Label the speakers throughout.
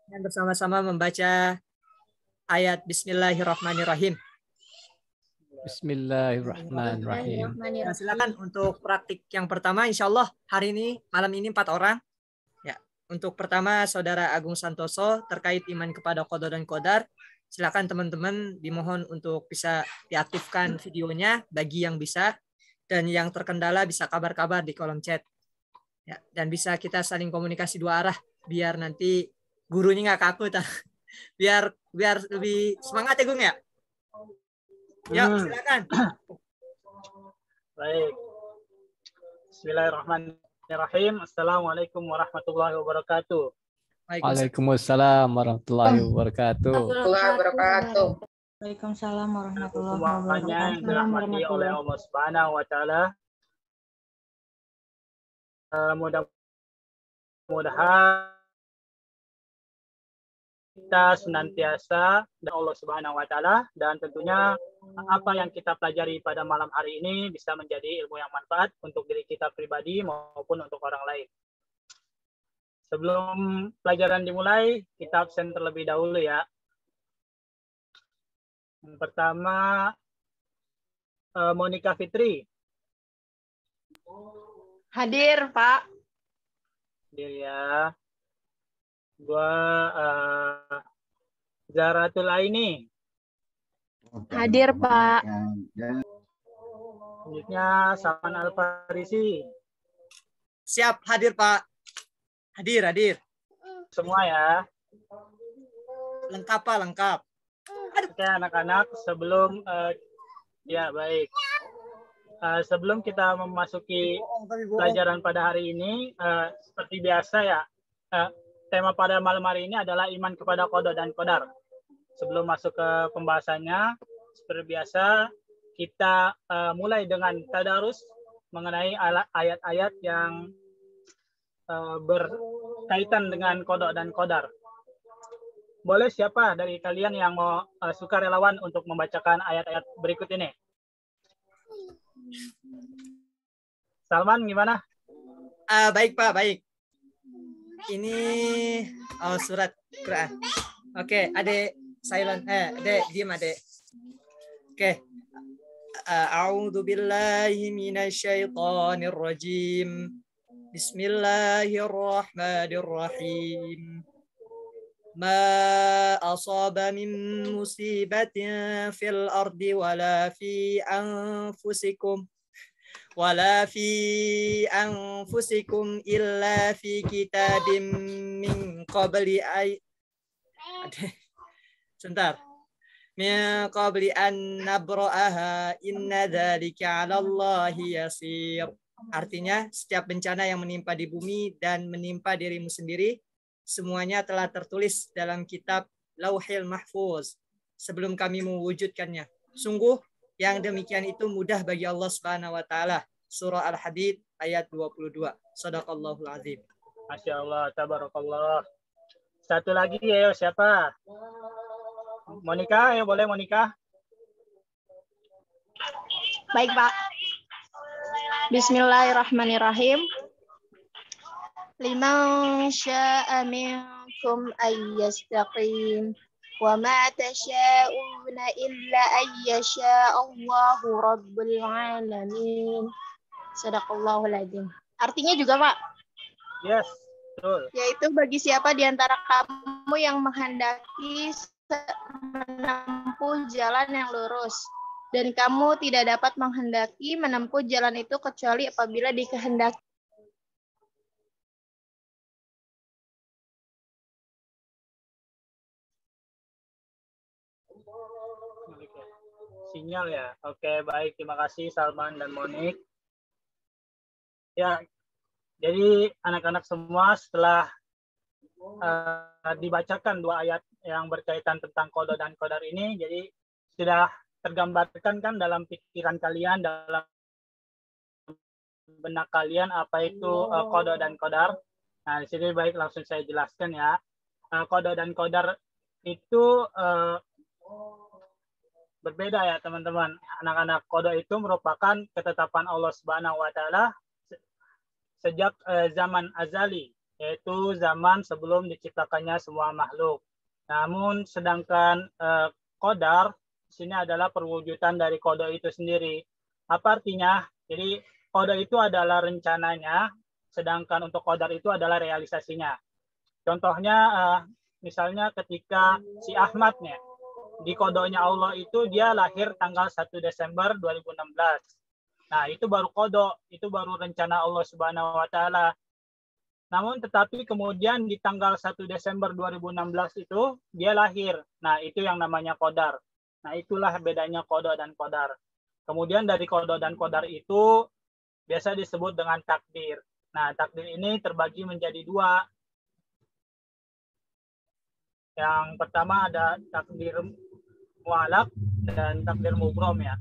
Speaker 1: Dan bersama-sama membaca ayat Bismillahirrahmanirrahim.
Speaker 2: Bismillahirrahmanirrahim.
Speaker 1: Nah, silakan untuk praktik yang pertama, insya Allah hari ini, malam ini 4 orang. Ya, untuk pertama Saudara Agung Santoso terkait iman kepada qada dan qadar. Silakan teman-teman dimohon untuk bisa diaktifkan videonya bagi yang bisa, dan yang terkendala bisa kabar-kabar di kolom chat. Ya, dan bisa kita saling komunikasi dua arah biar nanti gurunya nggak kaku, biar lebih semangat ya Gung ya. Ya, silakan.
Speaker 3: Baik. Bismillahirrahmanirrahim. Assalamualaikum warahmatullahi wabarakatuh.
Speaker 2: Waalaikumsalam warahmatullahi wabarakatuh.
Speaker 4: Waalaikumsalam warahmatullahi
Speaker 3: Semuanya yang dirahmati oleh Allah Subhanahu wa taala. Mudah-mudahan kita senantiasa dari Allah Subhanahu wa taala, dan tentunya apa yang kita pelajari pada malam hari ini bisa menjadi ilmu yang manfaat untuk diri kita pribadi maupun untuk orang lain. Sebelum pelajaran dimulai, kita absen terlebih dahulu ya. Yang pertama, Monica Fitri.
Speaker 5: Hadir, Pak.
Speaker 3: Hadir ya. Gua Zaratul Aini.
Speaker 5: Hadir, Pak.
Speaker 3: Selanjutnya Saman Al-Farisi.
Speaker 1: Siap, hadir Pak. Hadir.
Speaker 3: Semua ya.
Speaker 1: Lengkap Pak, lengkap.
Speaker 3: Oke anak-anak, sebelum ya baik. Sebelum kita memasuki pelajaran pada hari ini, seperti biasa ya, tema pada malam hari ini adalah iman kepada qada dan qadar. Sebelum masuk ke pembahasannya, seperti biasa kita mulai dengan tadarus mengenai ayat-ayat yang berkaitan dengan qada dan qadar. Boleh siapa dari kalian yang mau suka relawan untuk membacakan ayat-ayat berikut ini? Salman gimana?
Speaker 1: Baik Pak, baik. Ini surat Quran. Oke, Adek silent. Adek diam Adek. Oke. A'udzu billahi minasyaitonir rajim. Bismillahirrahmanirrahim. Ma asaba min musibatin fil ardi wala fi anfusikum illa fi kitabim min qabli an nabra'aha inna dzalika 'ala Allahi yasir. Artinya, setiap bencana yang menimpa di bumi dan menimpa dirimu sendiri, semuanya telah tertulis dalam kitab Lauhil Mahfuz sebelum kami mewujudkannya. Sungguh yang demikian itu mudah bagi Allah Subhanahu wa taala. Surah Al-Hadid ayat 22. Shadaqallahul azim.
Speaker 3: Masya Allah, tabarakallah. Satu lagi ya, siapa? Monica, ya boleh Monica.
Speaker 5: Baik, Pak. Bismillahirrahmanirrahim. Liman syaa minkum ayyastaqim wa ma tasha'una illa ayyasha Allahu rabbul alamin. Shadaqallahul azim. Artinya juga, Pak?
Speaker 3: Yes, betul.
Speaker 5: Yaitu bagi siapa di antara kamu yang menghendaki menempuh jalan yang lurus, dan kamu tidak dapat menghendaki menempuh jalan itu kecuali apabila dikehendaki.
Speaker 3: Sinyal ya. Oke, baik. Terima kasih Salman dan Monik. Ya, jadi anak-anak semua setelah dibacakan dua ayat yang berkaitan tentang qada dan qadar ini, jadi sudah tergambarkan kan dalam pikiran kalian, dalam benak kalian apa itu qada dan qadar. Nah, di sini baik langsung saya jelaskan ya. Qada dan qadar itu berbeda ya teman-teman. Anak-anak, qada itu merupakan ketetapan Allah Subhanahu wa taala sejak zaman azali. yaitu zaman sebelum diciptakannya semua makhluk. Namun sedangkan qadar di sini adalah perwujudan dari qada itu sendiri. Apa artinya? Jadi qada itu adalah rencananya, sedangkan untuk qadar itu adalah realisasinya. Contohnya misalnya ketika si Ahmad nih, di kodonya Allah itu dia lahir tanggal 1 Desember 2016. Nah, itu baru kodo, itu baru rencana Allah Subhanahu wa taala. Namun tetapi kemudian di tanggal 1 Desember 2016 itu dia lahir. Nah, itu yang namanya qadar. Nah, itulah bedanya kodo dan qadar. Kemudian dari kodo dan qadar itu biasa disebut dengan takdir. Nah, takdir ini terbagi menjadi dua. Yang pertama ada takdir mu'alaq dan takdir mubrom ya.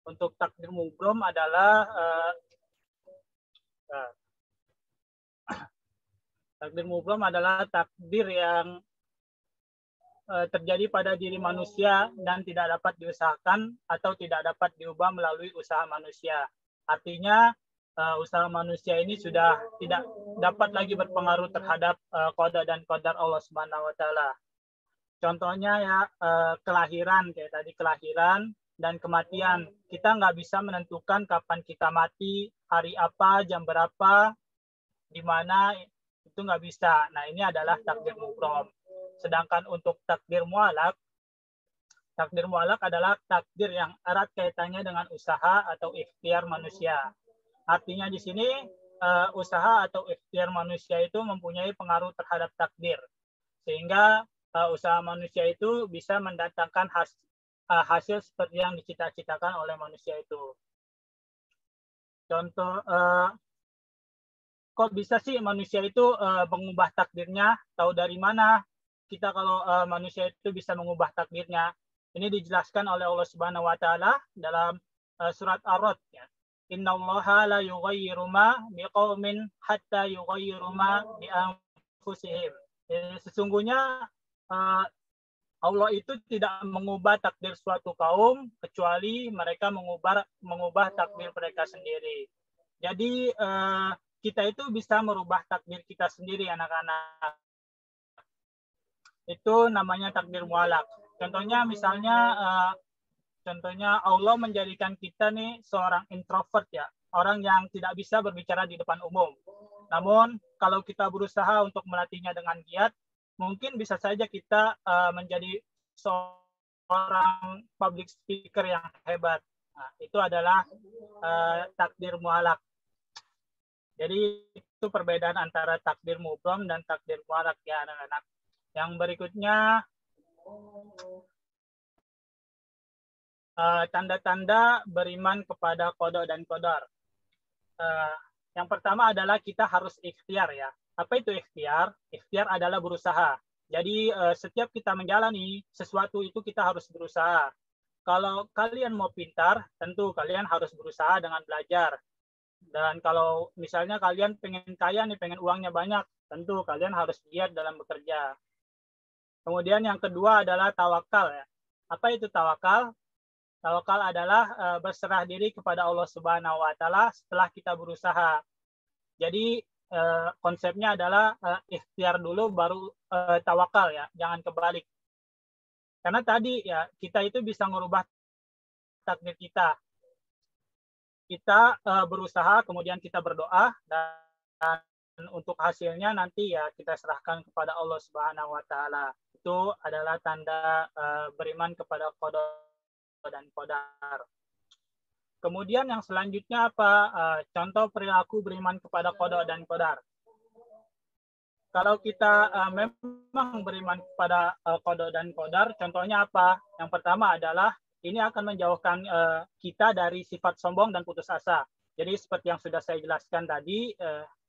Speaker 3: Untuk takdir mubrom adalah takdir mubrom adalah takdir yang terjadi pada diri manusia dan tidak dapat diusahakan atau tidak dapat diubah melalui usaha manusia. Artinya usaha manusia ini sudah tidak dapat lagi berpengaruh terhadap qada dan qadar Allah Subhanahu wa taala. Contohnya ya kelahiran, kayak tadi kelahiran dan kematian. Kita nggak bisa menentukan kapan kita mati, hari apa, jam berapa, di mana, itu nggak bisa. Nah, ini adalah takdir mubrom. Sedangkan untuk takdir mu'alaq adalah takdir yang erat kaitannya dengan usaha atau ikhtiar manusia. Artinya di sini usaha atau ikhtiar manusia itu mempunyai pengaruh terhadap takdir. Sehingga usaha manusia itu bisa mendatangkan hasil seperti yang dicita-citakan oleh manusia itu. Contoh, kok bisa sih manusia itu mengubah takdirnya? Tahu dari mana kita kalau manusia itu bisa mengubah takdirnya? Ini dijelaskan oleh Allah Subhanahu wa taala dalam surat Ar-Ra'd ya. Innallaha la yughayyiru ma biqaumin hatta yughayyiru ma bi anfusihim. Sesungguhnya Allah itu tidak mengubah takdir suatu kaum kecuali mereka mengubah takdir mereka sendiri. Jadi kita itu bisa merubah takdir kita sendiri, anak-anak. Itu namanya takdir mu'alaq. Contohnya misalnya Allah menjadikan kita nih seorang introvert ya, orang yang tidak bisa berbicara di depan umum. Namun kalau kita berusaha untuk melatihnya dengan giat, mungkin bisa saja kita menjadi seorang public speaker yang hebat. Nah, itu adalah takdir mu'alaq. Jadi itu perbedaan antara takdir mubrom dan takdir mu'alaq ya anak-anak. Yang berikutnya tanda-tanda beriman kepada qada dan qadar. Yang pertama adalah kita harus ikhtiar ya. Apa itu ikhtiar? Ikhtiar adalah berusaha. Jadi setiap kita menjalani sesuatu itu kita harus berusaha. Kalau kalian mau pintar, tentu kalian harus berusaha dengan belajar. Dan kalau misalnya kalian pengen kaya nih, pengen uangnya banyak, tentu kalian harus giat dalam bekerja. Kemudian yang kedua adalah tawakal ya. Apa itu tawakal? Tawakal adalah berserah diri kepada Allah Subhanahu wa taala setelah kita berusaha. Jadi konsepnya adalah ikhtiar dulu baru tawakal ya, jangan kebalik. Karena tadi ya kita itu bisa merubah takdir kita. Kita berusaha, kemudian kita berdoa, dan untuk hasilnya nanti ya kita serahkan kepada Allah Subhanahu wa taala. Itu adalah tanda beriman kepada qada dan qadar. Kemudian yang selanjutnya apa? Contoh perilaku beriman kepada qada dan qadar. Kalau kita memang beriman kepada qada dan qadar, contohnya apa? Yang pertama adalah ini akan menjauhkan kita dari sifat sombong dan putus asa. Jadi seperti yang sudah saya jelaskan tadi,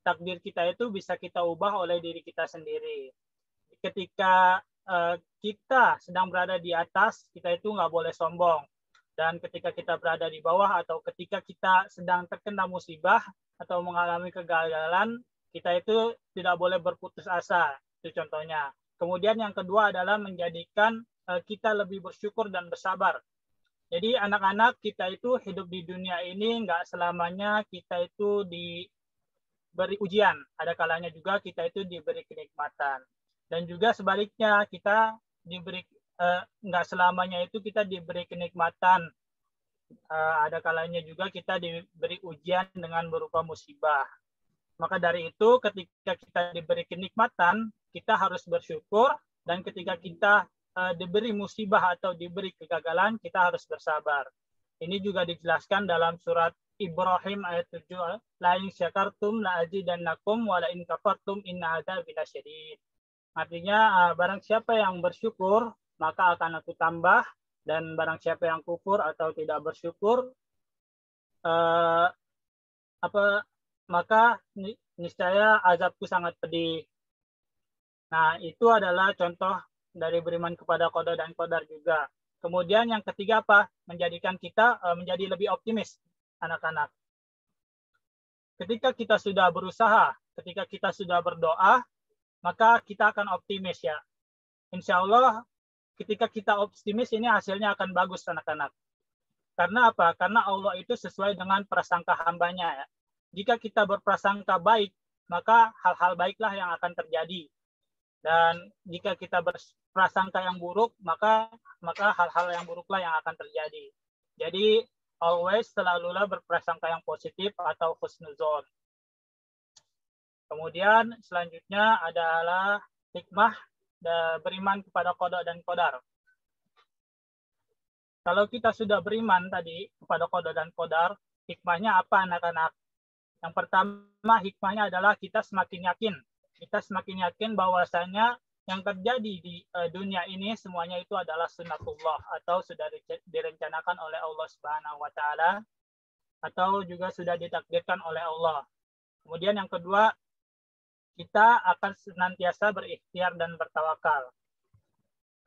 Speaker 3: takdir kita itu bisa kita ubah oleh diri kita sendiri. Ketika kita sedang berada di atas, kita itu nggak boleh sombong. Dan ketika kita berada di bawah atau ketika kita sedang terkena musibah atau mengalami kegagalan, kita itu tidak boleh berputus asa. Itu contohnya. Kemudian yang kedua adalah menjadikan kita lebih bersyukur dan bersabar. Jadi anak-anak kita itu hidup di dunia ini nggak selamanya kita itu diberi ujian, ada kalanya juga kita itu diberi kenikmatan. Dan juga sebaliknya, kita diberi nggak selamanya itu kita diberi kenikmatan. Ada kalanya juga kita diberi ujian dengan berupa musibah. Maka dari itu, ketika kita diberi kenikmatan, kita harus bersyukur, dan ketika kita diberi musibah atau diberi kegagalan, kita harus bersabar. Ini juga dijelaskan dalam surat Ibrahim ayat 7, la in syakartum la azidannakum wa la in kafartum inna adzabi lasyadid. Artinya barang siapa yang bersyukur maka akan aku tambah, dan barang siapa yang kufur atau tidak bersyukur maka niscaya azabku sangat pedih. Nah, itu adalah contoh dari beriman kepada qada dan qadar juga. Kemudian yang ketiga apa? Menjadikan kita menjadi lebih optimis, anak-anak. Ketika kita sudah berusaha, ketika kita sudah berdoa, maka kita akan optimis ya. Insya Allah, ketika kita optimis ini hasilnya akan bagus, anak-anak. Karena apa? Karena Allah itu sesuai dengan prasangka hambanya ya. Jika kita berprasangka baik, maka hal-hal baiklah yang akan terjadi. Dan jika kita berprasangka yang buruk, maka hal-hal yang buruklah yang akan terjadi. Jadi always selalulah berprasangka yang positif atau husnuzon. Kemudian selanjutnya adalah hikmah beriman kepada qada dan qadar. Kalau kita sudah beriman tadi kepada qada dan qadar, hikmahnya apa, anak-anak? Yang pertama hikmahnya adalah kita semakin yakin. Kita semakin yakin bahwasanya yang terjadi di dunia ini semuanya itu adalah sunnatullah atau sudah direncanakan oleh Allah Subhanahu wa taala atau juga sudah ditakdirkan oleh Allah. Kemudian yang kedua, kita akan senantiasa berikhtiar dan bertawakal.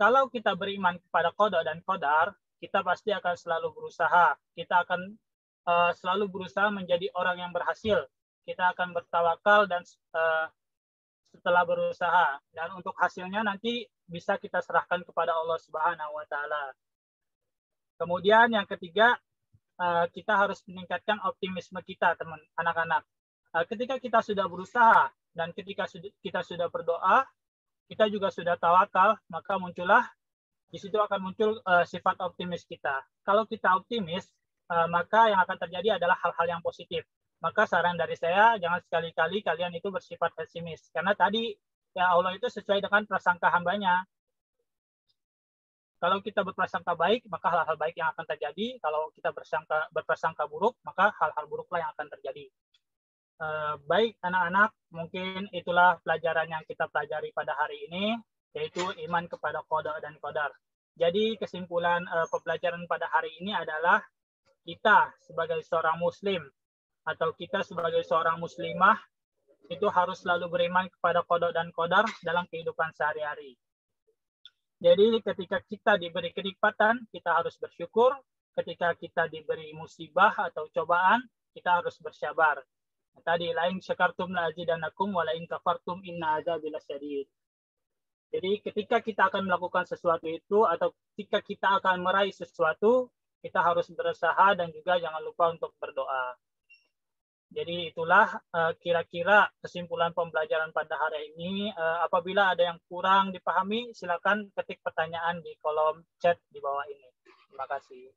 Speaker 3: Kalau kita beriman kepada qada dan qadar, kita pasti akan selalu berusaha. Kita akan selalu berusaha menjadi orang yang berhasil. Kita akan bertawakal dan setelah berusaha, dan untuk hasilnya nanti bisa kita serahkan kepada Allah Subhanahu wa taala. Kemudian yang ketiga, kita harus meningkatkan optimisme kita, teman anak-anak. Ketika kita sudah berusaha dan ketika kita sudah berdoa, kita juga sudah tawakal, maka muncullah di situ akan muncul sifat optimis kita. Kalau kita optimis, maka yang akan terjadi adalah hal-hal yang positif. Maka saran dari saya, jangan sekali-kali kalian itu bersifat pesimis. Karena tadi, ya Allah itu sesuai dengan prasangka hambanya. Kalau kita berprasangka baik, maka hal-hal baik yang akan terjadi. Kalau kita berprasangka buruk, maka hal-hal buruklah yang akan terjadi. Baik, anak-anak, mungkin itulah pelajaran yang kita pelajari pada hari ini, yaitu iman kepada qada dan qadar. Jadi, kesimpulan pembelajaran pada hari ini adalah kita sebagai seorang muslim, atau kita sebagai seorang muslimah itu harus selalu beriman kepada qada dan qadar dalam kehidupan sehari-hari. Jadi ketika kita diberi kenikmatan, kita harus bersyukur. Ketika kita diberi musibah atau cobaan, kita harus bersabar. Tadi lain syakartum la azidannakum wa la in kafartum inna adzabi lasyadid. Jadi ketika kita akan melakukan sesuatu itu atau ketika kita akan meraih sesuatu, kita harus berusaha dan juga jangan lupa untuk berdoa. Jadi itulah kira-kira kesimpulan pembelajaran pada hari ini. Apabila ada yang kurang dipahami, silakan ketik pertanyaan di kolom chat di bawah ini. Terima kasih.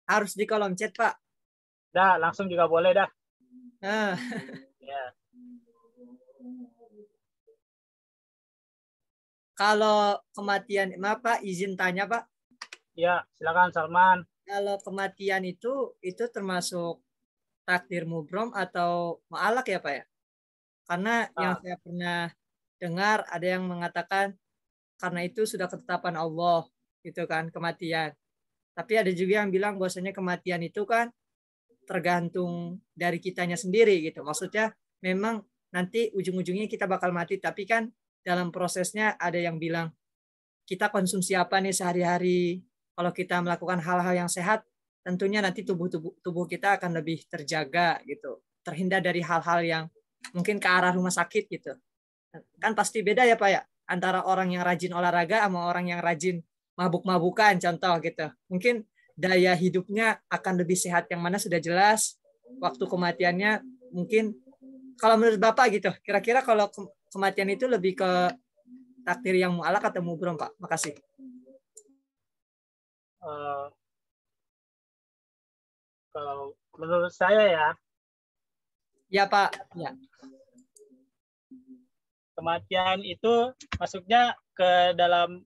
Speaker 1: Harus di kolom chat, Pak.
Speaker 3: Dah, langsung juga boleh dah. Ya.
Speaker 1: Kalau kematian, maaf Pak, izin tanya Pak.
Speaker 3: Ya, silakan Salman.
Speaker 1: Kalau kematian itu termasuk takdir mubrom atau mu'alaq ya Pak ya? Karena yang saya pernah dengar ada yang mengatakan karena itu sudah ketetapan Allah, gitu kan, kematian. Tapi ada juga yang bilang bahwasanya kematian itu kan tergantung dari kitanya sendiri gitu. Maksudnya memang nanti ujung-ujungnya kita bakal mati, tapi kan dalam prosesnya ada yang bilang kita konsumsi apa nih sehari-hari. Kalau kita melakukan hal-hal yang sehat, tentunya nanti tubuh kita akan lebih terjaga gitu, terhindar dari hal-hal yang mungkin ke arah rumah sakit gitu. Kan pasti beda ya Pak ya, antara orang yang rajin olahraga sama orang yang rajin mabuk-mabukan contoh gitu. Mungkin daya hidupnya akan lebih sehat, yang mana sudah jelas. Waktu kematiannya mungkin, kalau menurut Bapak gitu, kira-kira kalau kematian itu lebih ke takdir yang mu'alaq atau mubrom, Pak? Makasih.
Speaker 3: Kalau menurut saya ya,
Speaker 1: Ya Pak, ya.
Speaker 3: Kematian itu masuknya ke dalam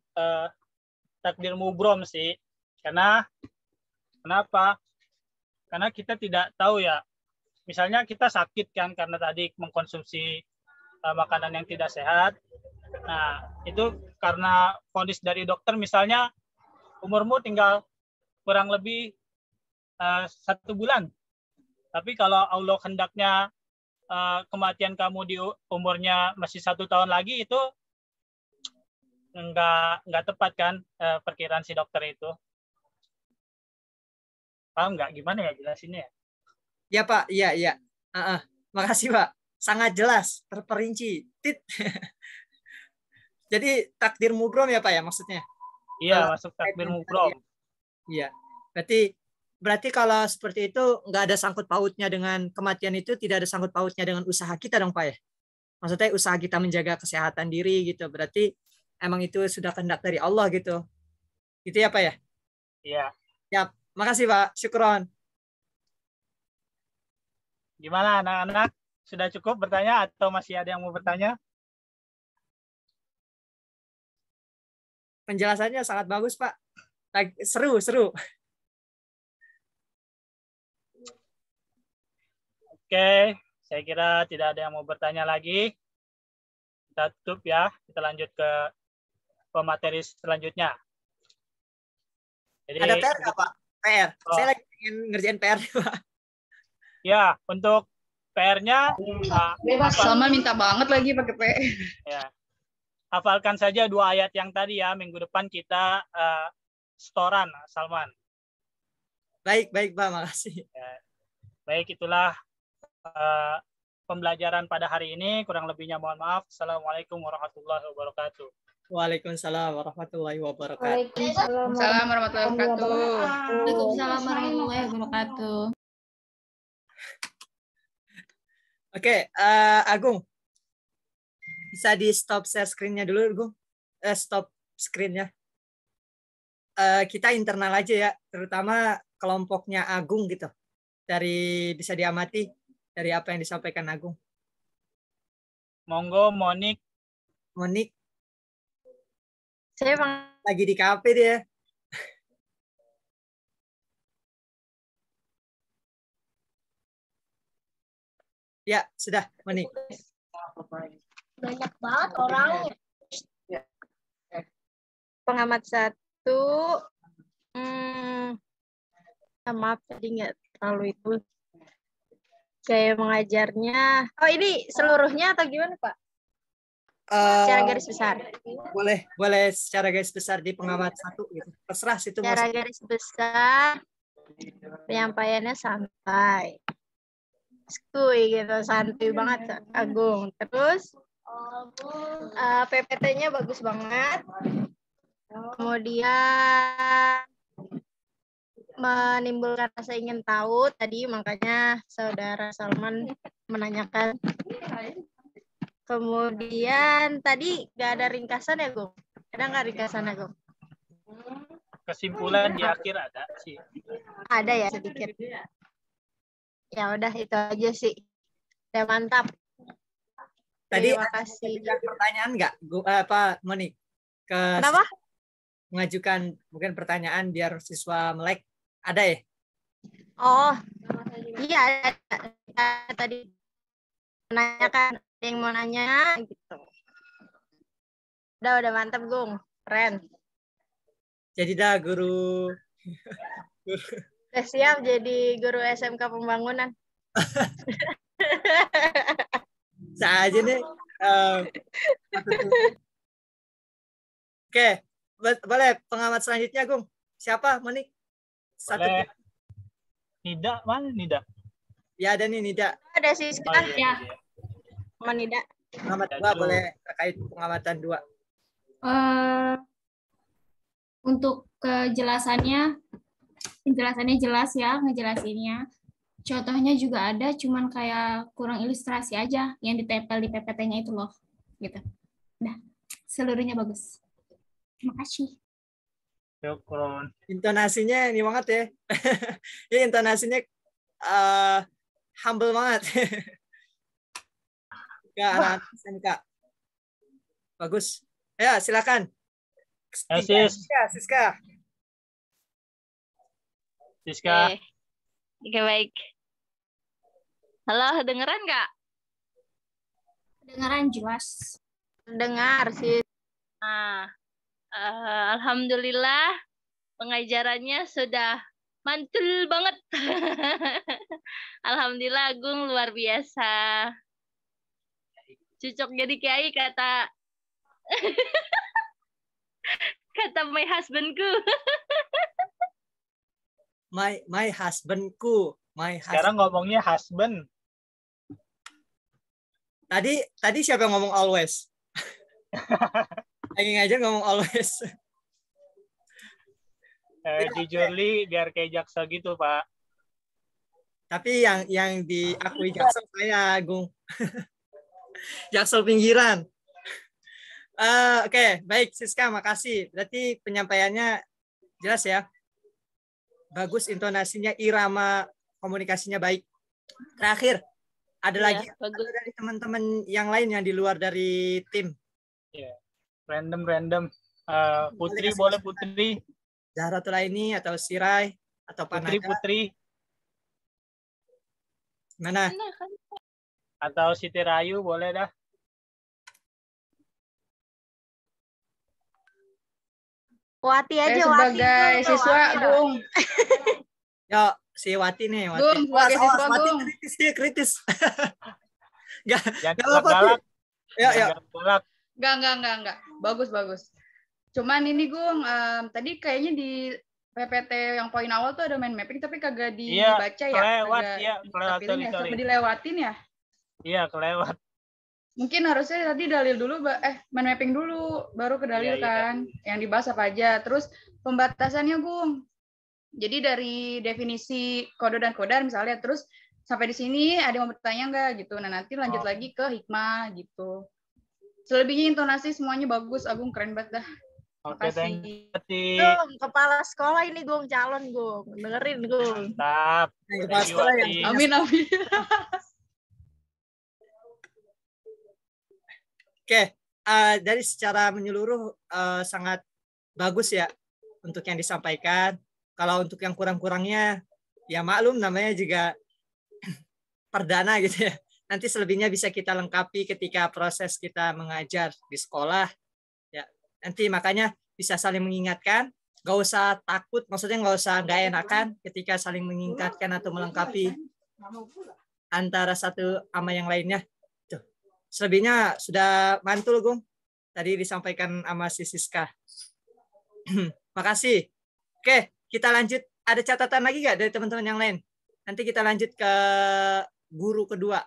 Speaker 3: takdir mubrom sih. Kenapa? Karena kita tidak tahu ya. Misalnya kita sakit kan karena tadi mengkonsumsi makanan yang tidak sehat. Nah, itu karena vonis dari dokter misalnya umurmu tinggal kurang lebih 1 bulan. Tapi kalau Allah hendaknya kematian kamu di umurnya masih 1 tahun lagi, itu nggak tepat kan perkiraan si dokter itu. Paham nggak? Gimana ya jelasinnya ya?
Speaker 1: Ya Pak, iya. Makasih Pak. Sangat jelas, terperinci. Jadi takdir mubrom ya Pak ya maksudnya?
Speaker 3: Iya, masuk takdir mubrom.
Speaker 1: Iya. Berarti kalau seperti itu nggak ada sangkut pautnya dengan kematian, itu tidak ada sangkut pautnya dengan usaha kita dong Pak ya? Maksudnya usaha kita menjaga kesehatan diri gitu. Berarti emang itu sudah kehendak dari Allah gitu. Gitu ya Pak ya?
Speaker 3: Iya.
Speaker 1: Ya, makasih Pak. Syukron.
Speaker 3: Gimana anak-anak? Sudah cukup bertanya atau masih ada yang mau bertanya?
Speaker 1: Penjelasannya sangat bagus Pak. Seru.
Speaker 3: Oke, saya kira tidak ada yang mau bertanya lagi. Kita tutup ya. Kita lanjut ke pemateri selanjutnya. Jadi,
Speaker 1: ada PR nggak Pak? PR.
Speaker 3: Oh.
Speaker 1: Saya lagi ingin ngerjain PR Pak.
Speaker 3: Ya, untuk PR-nya
Speaker 5: Sama minta banget lagi pakai PR.
Speaker 3: Ya. Hafalkan saja 2 ayat yang tadi ya. Minggu depan kita setoran, Salman.
Speaker 1: Baik Pak, makasih.
Speaker 3: Ya. Baik, itulah pembelajaran pada hari ini. Kurang lebihnya mohon maaf. Assalamualaikum warahmatullahi wabarakatuh.
Speaker 1: Waalaikumsalam warahmatullahi wabarakatuh.
Speaker 5: Waalaikumsalam warahmatullahi wabarakatuh.
Speaker 4: Waalaikumsalam warahmatullahi wabarakatuh.
Speaker 1: Oke, Agung. Bisa di stop share screen-nya dulu, Agung. Stop screen-nya. Kita internal aja ya, terutama kelompoknya Agung gitu. Bisa diamati dari apa yang disampaikan Agung.
Speaker 3: Monggo, Monik.
Speaker 5: Saya
Speaker 1: lagi di kafe dia. Ya, sudah, Monik.
Speaker 4: Banyak banget orangnya.
Speaker 5: pengamat 1. Maaf tadi nggak terlalu itu. Kayak mengajarnya. Oh, ini seluruhnya atau gimana, Pak? Secara garis besar.
Speaker 1: Boleh secara garis besar di pengamat 1 gitu. Terserah situ.
Speaker 5: Secara garis besar penyampaiannya santai. Skuy gitu, santai banget Agung. Terus PPT-nya bagus banget. Kemudian menimbulkan rasa ingin tahu tadi, makanya saudara Salman menanyakan. Kemudian tadi nggak ada ringkasan ya, Gung? Ada nggak ringkasan, Gung?
Speaker 3: Kesimpulan di akhir ada sih.
Speaker 5: Ada ya sedikit. Ya udah itu aja sih. Udah mantap.
Speaker 1: Tadi
Speaker 5: terima kasih.
Speaker 1: Pertanyaan nggak, Monik?
Speaker 5: Kenapa?
Speaker 1: Mengajukan mungkin pertanyaan biar siswa melek. Ada ya?
Speaker 5: Oh, iya tadi menanyakan yang mau nanya gitu. Udah mantap, Gung. Keren.
Speaker 1: Jadi dah guru.
Speaker 5: Udah siap jadi guru SMK Pembangunan.
Speaker 1: Saja nih. Oke, boleh pengamat selanjutnya, Gung. Siapa, Monik?
Speaker 3: Boleh. Nida, mana Nida?
Speaker 1: Ya ada nih Nida.
Speaker 5: Ada sih sekarang
Speaker 3: iya.
Speaker 5: Sama Nida.
Speaker 1: Pengamat 2 boleh terkait pengamatan 2.
Speaker 4: Untuk kejelasannya penjelasannya jelas ya, ngejelasinnya. Contohnya juga ada, cuman kayak kurang ilustrasi aja yang ditempel di PPT-nya itu loh. Gitu. Nah, seluruhnya bagus. Terima kasih.
Speaker 3: Syukron.
Speaker 1: Intonasinya ini banget ya. Ya intonasinya humble banget. Ya, anak-anak SMK. Bagus. Ya, silakan. Siska.
Speaker 6: Oke, baik. Halo, dengeran nggak?
Speaker 4: Dengaran jelas.
Speaker 5: Dengar sih.
Speaker 6: Nah, alhamdulillah pengajarannya sudah mantul banget. Alhamdulillah, Agung luar biasa. Cocok jadi kiai kata kata my husbandku.
Speaker 1: My husbandku.
Speaker 3: Sekarang ngomongnya husband.
Speaker 1: Tadi siapa yang ngomong always? Lagi ngajar ngomong always.
Speaker 3: Di Jurli biar kayak Jaksel gitu, Pak.
Speaker 1: Tapi yang diakui Jaksel saya, Agung. Jaksel pinggiran. Oke, baik Siska, makasih. Berarti penyampaiannya jelas ya. Bagus intonasinya, irama komunikasinya baik. Terakhir, ada lagi dari teman-teman yang lain yang di luar dari tim.
Speaker 3: Yeah. Random. Putri boleh Putri.
Speaker 1: Zahratul Aini atau Sirai atau Panada.
Speaker 3: Putri.
Speaker 1: Mana?
Speaker 3: Atau Siti Rayu boleh dah.
Speaker 5: Wati aja,
Speaker 7: sebagai siswa, Gung.
Speaker 1: Yo, si Wati nih, Wati.
Speaker 7: Gung, sebagai siswa,
Speaker 1: Wati
Speaker 7: Gung.
Speaker 1: kritis. Gak
Speaker 3: galak.
Speaker 1: Ya.
Speaker 7: Enggak. Bagus. Cuman ini, Gung, tadi kayaknya di PPT yang poin awal tuh ada mind mapping, tapi kagak dibaca ya? Sampai dilewatin ya?
Speaker 3: Iya, kelewat.
Speaker 7: Mungkin harusnya tadi dalil dulu, mind mapping dulu, baru ke dalil kan. Yang dibahas apa aja. Terus pembatasannya, Gung. Jadi dari definisi kode dan kodar misalnya, terus sampai di sini ada yang mau bertanya nggak gitu. Nah, nanti lanjut lagi ke hikmah gitu. Selebihnya intonasi semuanya bagus, Agung keren banget dah.
Speaker 3: Oke, thank you.
Speaker 5: Gung, kepala sekolah ini, Gung, calon, Gung. Dengerin, Gung.
Speaker 3: Mantap.
Speaker 1: Kepala sekolah yang
Speaker 7: Amin.
Speaker 1: Oke, dari secara menyeluruh sangat bagus ya untuk yang disampaikan. Kalau untuk yang kurang-kurangnya, ya maklum namanya juga perdana gitu ya. Nanti selebihnya bisa kita lengkapi ketika proses kita mengajar di sekolah. Ya, nanti makanya bisa saling mengingatkan. Gak usah takut, maksudnya gak enakan ketika saling mengingatkan atau melengkapi antara satu sama yang lainnya. Tuh. Selebihnya sudah mantul, Gung. Tadi disampaikan sama si Siska. Makasih. Oke, kita lanjut. Ada catatan lagi nggak dari teman-teman yang lain? Nanti kita lanjut ke guru kedua.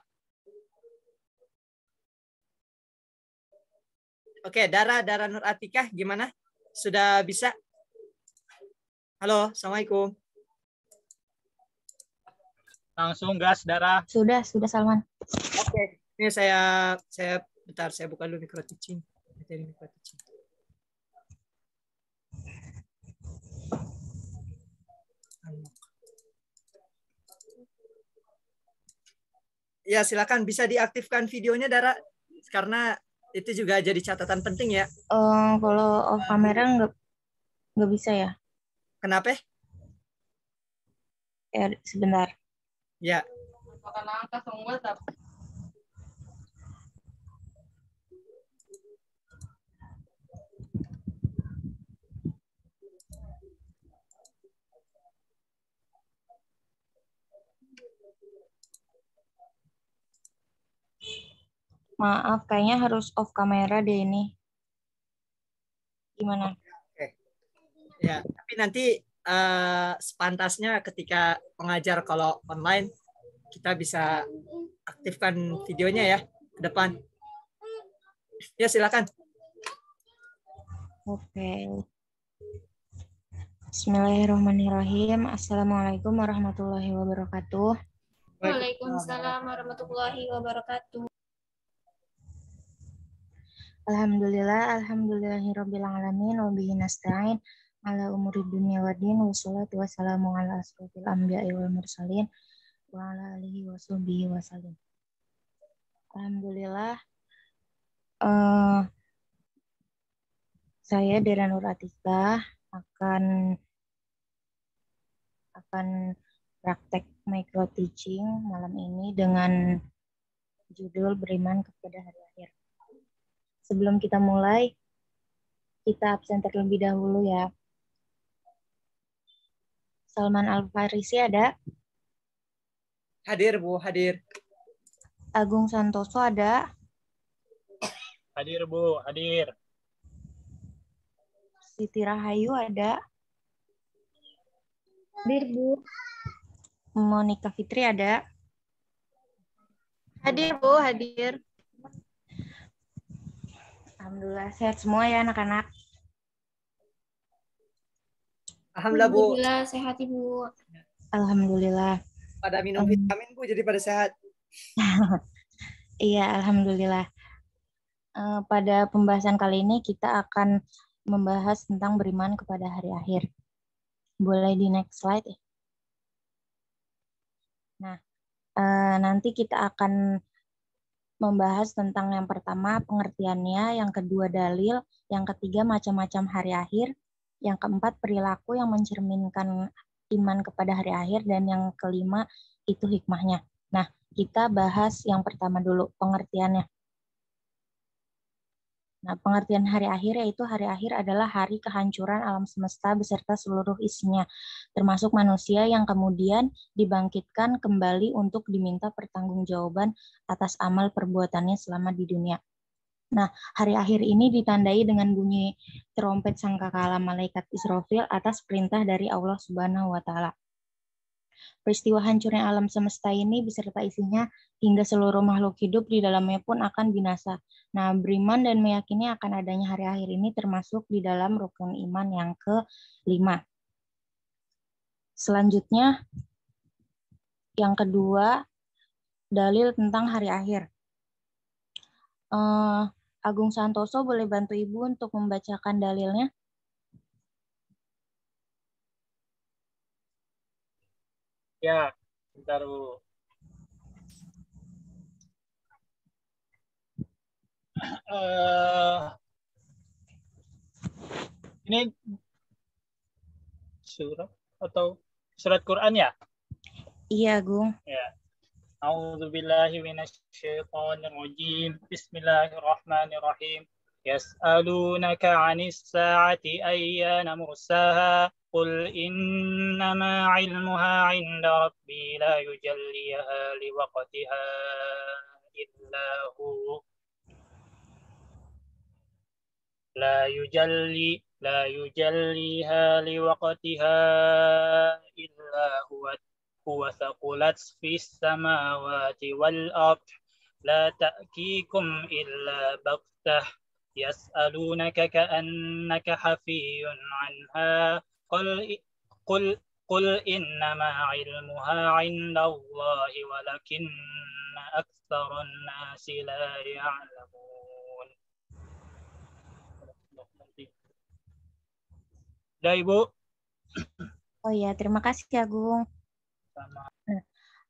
Speaker 1: Oke, Dara Nur Atikah gimana? Sudah bisa? Halo, Assalamualaikum.
Speaker 3: Langsung gas, Dara.
Speaker 5: Sudah Salman.
Speaker 1: Oke, ini saya bentar, saya buka dulu micro teaching. Ya, silakan bisa diaktifkan videonya, Dara, karena itu juga jadi catatan penting ya.
Speaker 5: Kalau off kamera nggak bisa ya?
Speaker 1: Kenapa?
Speaker 5: Sebentar.
Speaker 1: Ya.
Speaker 5: Maaf, kayaknya harus off kamera deh ini. Gimana?
Speaker 1: Oke. Ya, tapi nanti sepantasnya ketika mengajar kalau online kita bisa aktifkan videonya ya ke depan. Ya, silakan.
Speaker 5: Oke. Bismillahirrahmanirrahim. Assalamualaikum warahmatullahi wabarakatuh.
Speaker 4: Waalaikumsalam warahmatullahi wabarakatuh.
Speaker 5: Alhamdulillahirabbil alamin wa bihi nasta'in ala umuri dunya waddin wassalatu wassalamu ala asrofil anbiya'i wal mursalin wa ala alihi wa sahbihi wasallim. Alhamdulillah, saya Dera Nur Atika akan praktek micro teaching malam ini dengan judul Beriman kepada Hari Akhir. Sebelum kita mulai, kita absen terlebih dahulu ya. Salman Al-Farisi ada?
Speaker 1: Hadir, Bu, hadir.
Speaker 5: Agung Santoso ada?
Speaker 3: Hadir, Bu, hadir.
Speaker 5: Siti Rahayu ada?
Speaker 4: Hadir, Bu.
Speaker 5: Monica Fitri ada?
Speaker 6: Hadir, Bu, hadir.
Speaker 5: Alhamdulillah sehat semua ya anak-anak.
Speaker 1: Alhamdulillah, Bu.
Speaker 4: Alhamdulillah sehat, Ibu.
Speaker 5: Alhamdulillah.
Speaker 1: Pada minum vitamin, Bu, jadi pada sehat.
Speaker 5: Iya, alhamdulillah. Pada pembahasan kali ini kita akan membahas tentang beriman kepada hari akhir. Boleh di next slide ya. Nah, nanti kita akan membahas tentang yang pertama pengertiannya, yang kedua dalil, yang ketiga macam-macam hari akhir, yang keempat perilaku yang mencerminkan iman kepada hari akhir, dan yang kelima itu hikmahnya. Nah, kita bahas yang pertama dulu, pengertiannya. Nah, pengertian hari akhir yaitu hari akhir adalah hari kehancuran alam semesta beserta seluruh isinya, termasuk manusia yang kemudian dibangkitkan kembali untuk diminta pertanggungjawaban atas amal perbuatannya selama di dunia. Nah, hari akhir ini ditandai dengan bunyi trompet sangkakala malaikat Israfil atas perintah dari Allah Subhanahu wa Ta'ala. Peristiwa hancurnya alam semesta ini beserta isinya hingga seluruh makhluk hidup di dalamnya pun akan binasa. Nah, beriman dan meyakini akan adanya hari akhir ini termasuk di dalam rukun iman yang ke-5. Selanjutnya, yang kedua, dalil tentang hari akhir. Agung Santoso boleh bantu Ibu untuk membacakan dalilnya?
Speaker 3: Ya, bentar, Bu. Ini surat atau surat Quran ya?
Speaker 5: Iya, Gung.
Speaker 3: Ya. A'udzubillahi minasyaitonirrajim. Bismillahirrahmanirrahim. Yas'alunaka 'anis sa'ati ayyana mursaha. Qul innama 'ilmuha 'inda rabbi la yujalliha liwaqtiha illa hu. لا يجليها لوقتها إلا هو ثقلت في السماوات والأرض لا تأتيكم إلا بغتة يسألونك كأنك حفي عنها قل إنما علمها عند الله ولكن أكثر الناس لا يعلمون. Udah, Ibu.
Speaker 5: Oh ya, terima kasih Agung.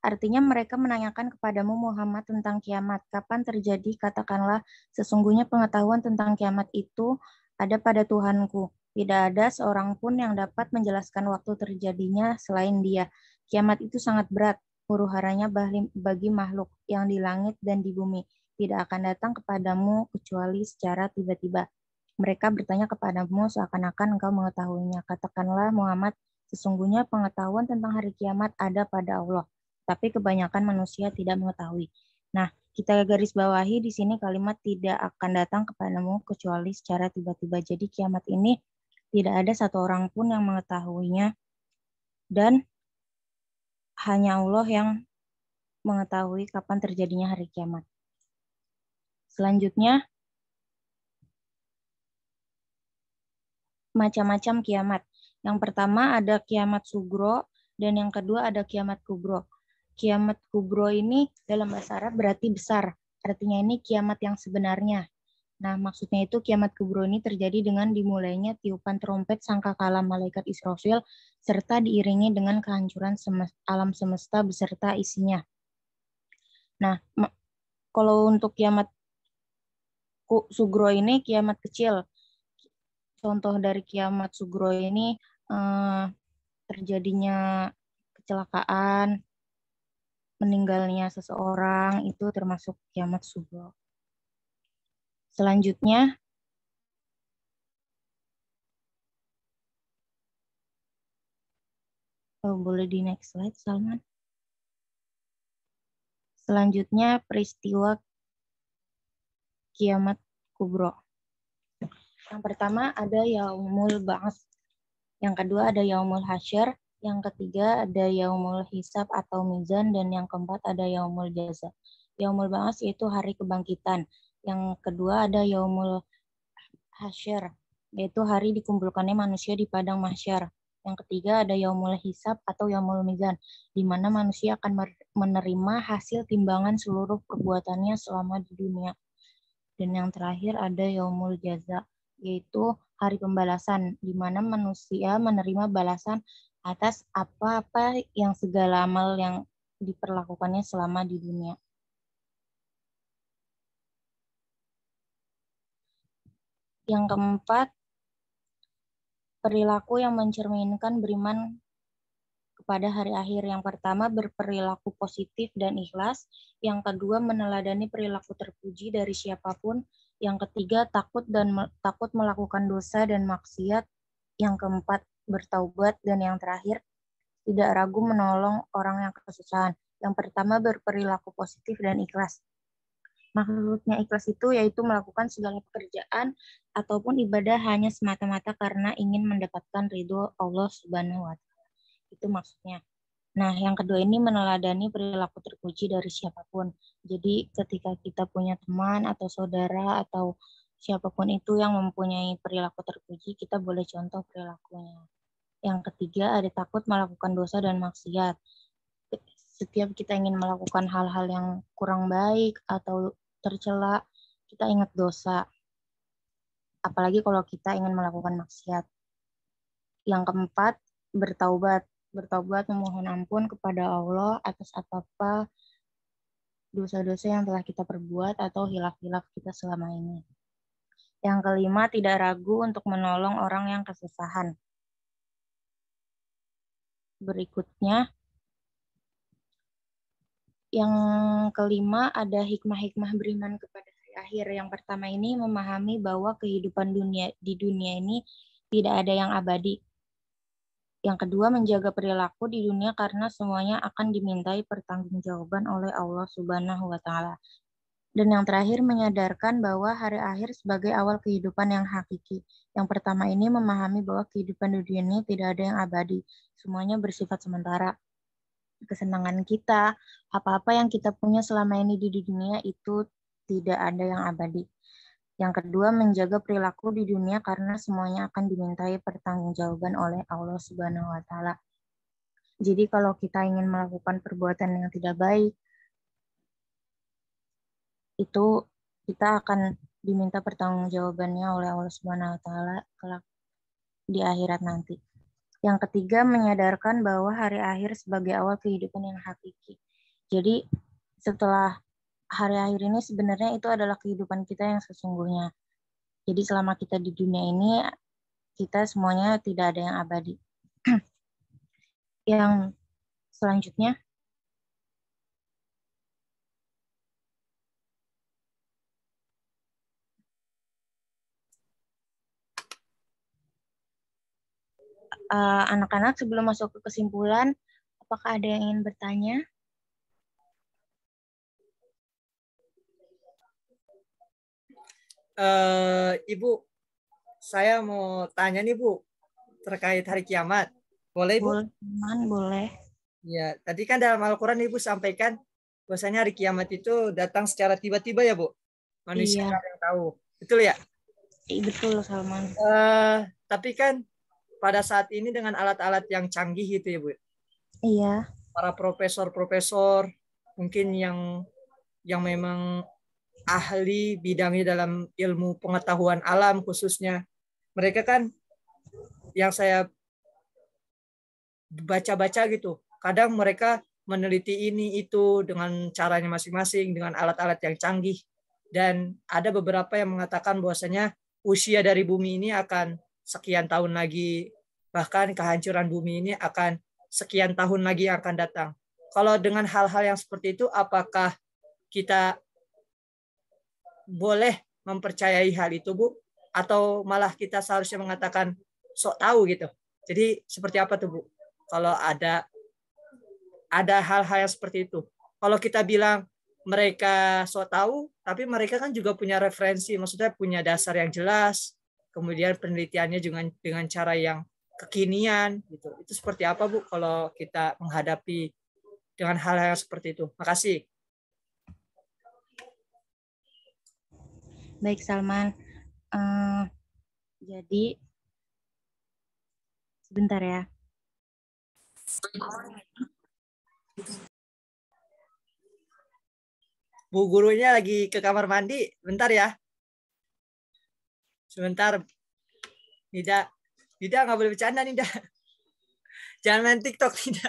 Speaker 5: Artinya mereka menanyakan kepadamu Muhammad tentang kiamat. Kapan terjadi? Katakanlah, sesungguhnya pengetahuan tentang kiamat itu ada pada Tuhanku. Tidak ada seorang pun yang dapat menjelaskan waktu terjadinya selain Dia. Kiamat itu sangat berat, huru-haranya bagi makhluk yang di langit dan di bumi. Tidak akan datang kepadamu kecuali secara tiba-tiba. Mereka bertanya kepadamu seakan-akan engkau mengetahuinya. Katakanlah Muhammad, sesungguhnya pengetahuan tentang hari kiamat ada pada Allah, tapi kebanyakan manusia tidak mengetahui. Nah, kita garis bawahi di sini kalimat tidak akan datang kepadamu kecuali secara tiba-tiba. Jadi kiamat ini tidak ada satu orang pun yang mengetahuinya, dan hanya Allah yang mengetahui kapan terjadinya hari kiamat. Selanjutnya, macam-macam kiamat. Yang pertama ada kiamat sugro dan yang kedua ada kiamat kubro. Kiamat kubro ini dalam bahasa Arab berarti besar. Artinya ini kiamat yang sebenarnya. Nah, maksudnya itu kiamat kubro ini terjadi dengan dimulainya tiupan trompet sangkakala malaikat Israfil serta diiringi dengan kehancuran alam semesta beserta isinya. Nah, kalau untuk kiamat sugro ini kiamat kecil. Contoh dari kiamat sugro ini terjadinya kecelakaan, meninggalnya seseorang, itu termasuk kiamat sugro. Selanjutnya, boleh di next slide, Salman. Selanjutnya, peristiwa kiamat kubro. Yang pertama ada Yaumul Ba'ats. Yang kedua ada Yaumul Hasyr. Yang ketiga ada Yaumul Hisab atau Mizan. Dan yang keempat ada Yaumul Jaza. Yaumul Ba'ats yaitu hari kebangkitan. Yang kedua ada Yaumul Hasyr, yaitu hari dikumpulkannya manusia di padang mahsyar. Yang ketiga ada Yaumul Hisab atau Yaumul Mizan, di mana manusia akan menerima hasil timbangan seluruh perbuatannya selama di dunia. Dan yang terakhir ada Yaumul Jaza, yaitu hari pembalasan, di mana manusia menerima balasan atas apa-apa yang segala amal yang diperlakukannya selama di dunia. Yang keempat, perilaku yang mencerminkan beriman kepada hari akhir. Yang pertama, berperilaku positif dan ikhlas. Yang kedua, meneladani perilaku terpuji dari siapapun. Yang ketiga, takut melakukan dosa dan maksiat. Yang keempat, bertaubat. Dan yang terakhir, tidak ragu menolong orang yang kesusahan. Yang pertama, berperilaku positif dan ikhlas. Maksudnya ikhlas itu yaitu melakukan segala pekerjaan ataupun ibadah hanya semata-mata karena ingin mendapatkan ridho Allah Subhanahu wa Ta'ala. Itu maksudnya. Nah, yang kedua ini meneladani perilaku terpuji dari siapapun. Jadi ketika kita punya teman atau saudara atau siapapun itu yang mempunyai perilaku terpuji, kita boleh contoh perilakunya. Yang ketiga ada takut melakukan dosa dan maksiat. Setiap kita ingin melakukan hal-hal yang kurang baik atau tercela, kita ingat dosa. Apalagi kalau kita ingin melakukan maksiat. Yang keempat, bertaubat. Bertaubat memohon ampun kepada Allah atas apa-apa dosa-dosa yang telah kita perbuat atau hilaf-hilaf kita selama ini. Yang kelima, tidak ragu untuk menolong orang yang kesusahan. Berikutnya, yang kelima ada hikmah-hikmah beriman kepada hari akhir. Yang pertama ini memahami bahwa kehidupan di dunia ini tidak ada yang abadi. Yang kedua menjaga perilaku di dunia karena semuanya akan dimintai pertanggungjawaban oleh Allah Subhanahu wa Ta'ala. Dan yang terakhir menyadarkan bahwa hari akhir sebagai awal kehidupan yang hakiki. Yang pertama ini memahami bahwa kehidupan di dunia ini tidak ada yang abadi. Semuanya bersifat sementara. Kesenangan kita, apa-apa yang kita punya selama ini di dunia itu tidak ada yang abadi. Yang kedua, menjaga perilaku di dunia karena semuanya akan dimintai pertanggungjawaban oleh Allah Subhanahu wa Ta'ala. Jadi kalau kita ingin melakukan perbuatan yang tidak baik, itu kita akan diminta pertanggungjawabannya oleh Allah Subhanahu wa Ta'ala kelak di akhirat nanti. Yang ketiga, menyadarkan bahwa hari akhir sebagai awal kehidupan yang hakiki. Jadi, setelah hari akhir ini sebenarnya itu adalah kehidupan kita yang sesungguhnya. Jadi, selama kita di dunia ini, kita semuanya tidak ada yang abadi. Yang selanjutnya, anak-anak sebelum masuk ke kesimpulan, apakah ada yang ingin bertanya?
Speaker 1: Ibu, saya mau tanya nih Bu, terkait hari kiamat. Boleh Bu?
Speaker 5: Boleh.
Speaker 1: Ya, tadi kan dalam Al-Quran Ibu sampaikan bahwasanya hari kiamat itu datang secara tiba-tiba ya Bu? Manusia
Speaker 5: Iya.
Speaker 1: yang tahu. Betul ya?
Speaker 5: Betul, Salman.
Speaker 1: Tapi kan pada saat ini dengan alat-alat yang canggih gitu ya Bu.
Speaker 5: Iya.
Speaker 1: Para profesor mungkin yang memang ahli bidangnya dalam ilmu pengetahuan alam khususnya. Mereka kan yang saya baca-baca gitu. Kadang mereka meneliti ini itu dengan caranya masing-masing dengan alat-alat yang canggih. Dan ada beberapa yang mengatakan bahwasanya usia dari bumi ini akan sekian tahun lagi, bahkan kehancuran bumi ini akan sekian tahun lagi yang akan datang. Kalau dengan hal-hal yang seperti itu, apakah kita boleh mempercayai hal itu, Bu? Atau malah kita seharusnya mengatakan sok tahu gitu? Jadi seperti apa tuh, Bu? Kalau ada hal-hal yang seperti itu. Kalau kita bilang mereka sok tahu, tapi mereka kan juga punya referensi, maksudnya punya dasar yang jelas, kemudian penelitiannya juga dengan cara yang kekinian gitu. Itu seperti apa Bu kalau kita menghadapi dengan hal-hal seperti itu? Makasih.
Speaker 5: Baik Salman. Jadi sebentar ya.
Speaker 1: Bu gurunya lagi ke kamar mandi, bentar ya. Sebentar. Nida nggak boleh bercanda Nida. Jangan main TikTok Nida.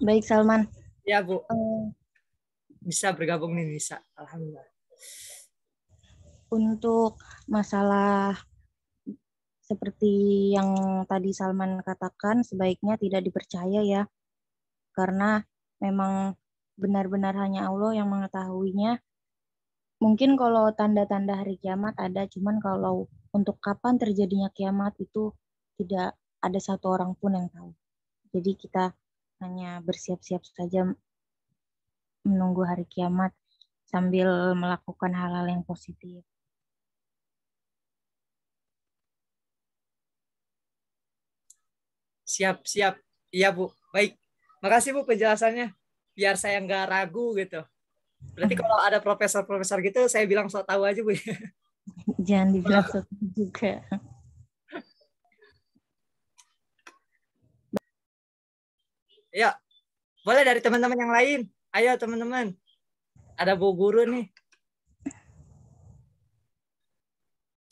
Speaker 5: Baik Salman.
Speaker 1: Ya Bu. Bisa bergabung nih, bisa. Alhamdulillah.
Speaker 5: Untuk masalah seperti yang tadi Salman katakan, sebaiknya tidak dipercaya ya. Karena memang benar-benar hanya Allah yang mengetahuinya. Mungkin kalau tanda-tanda hari kiamat ada, cuman kalau untuk kapan terjadinya kiamat itu tidak ada satu orang pun yang tahu. Jadi kita hanya bersiap-siap saja menunggu hari kiamat sambil melakukan hal-hal yang positif.
Speaker 1: Siap. Iya Bu. Baik. Makasih Bu penjelasannya. Biar saya nggak ragu gitu. Berarti kalau ada profesor-profesor gitu, saya bilang sok tahu aja Bu.
Speaker 5: Jangan dibilang sok tahu juga.
Speaker 1: Ya, boleh dari teman-teman yang lain. Ayo teman-teman. Ada Bu guru nih.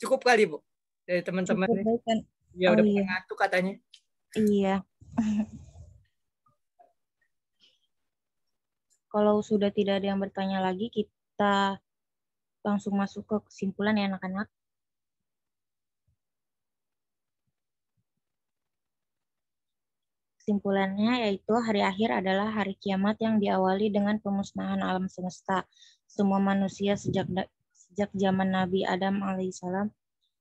Speaker 1: Cukup kali Bu. Dari teman-teman nih.
Speaker 5: Kan?
Speaker 1: Ya udah ngantuk katanya.
Speaker 5: Iya. Kalau sudah tidak ada yang bertanya lagi, kita langsung masuk ke kesimpulan ya anak-anak. Kesimpulannya yaitu hari akhir adalah hari kiamat yang diawali dengan pemusnahan alam semesta. Semua manusia sejak zaman Nabi Adam alaihissalam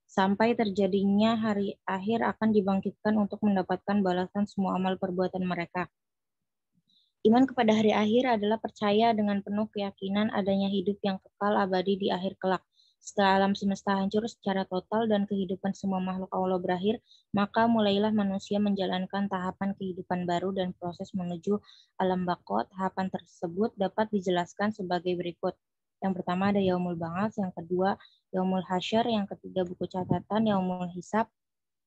Speaker 5: sampai terjadinya hari akhir akan dibangkitkan untuk mendapatkan balasan semua amal perbuatan mereka. Iman kepada hari akhir adalah percaya dengan penuh keyakinan adanya hidup yang kekal abadi di akhir kelak. Setelah alam semesta hancur secara total dan kehidupan semua makhluk Allah berakhir, maka mulailah manusia menjalankan tahapan kehidupan baru dan proses menuju alam baqo. Tahapan tersebut dapat dijelaskan sebagai berikut. Yang pertama ada Yaumul Ba'ats, yang kedua Yaumul Hasyr, yang ketiga buku catatan, Yaumul Hisab,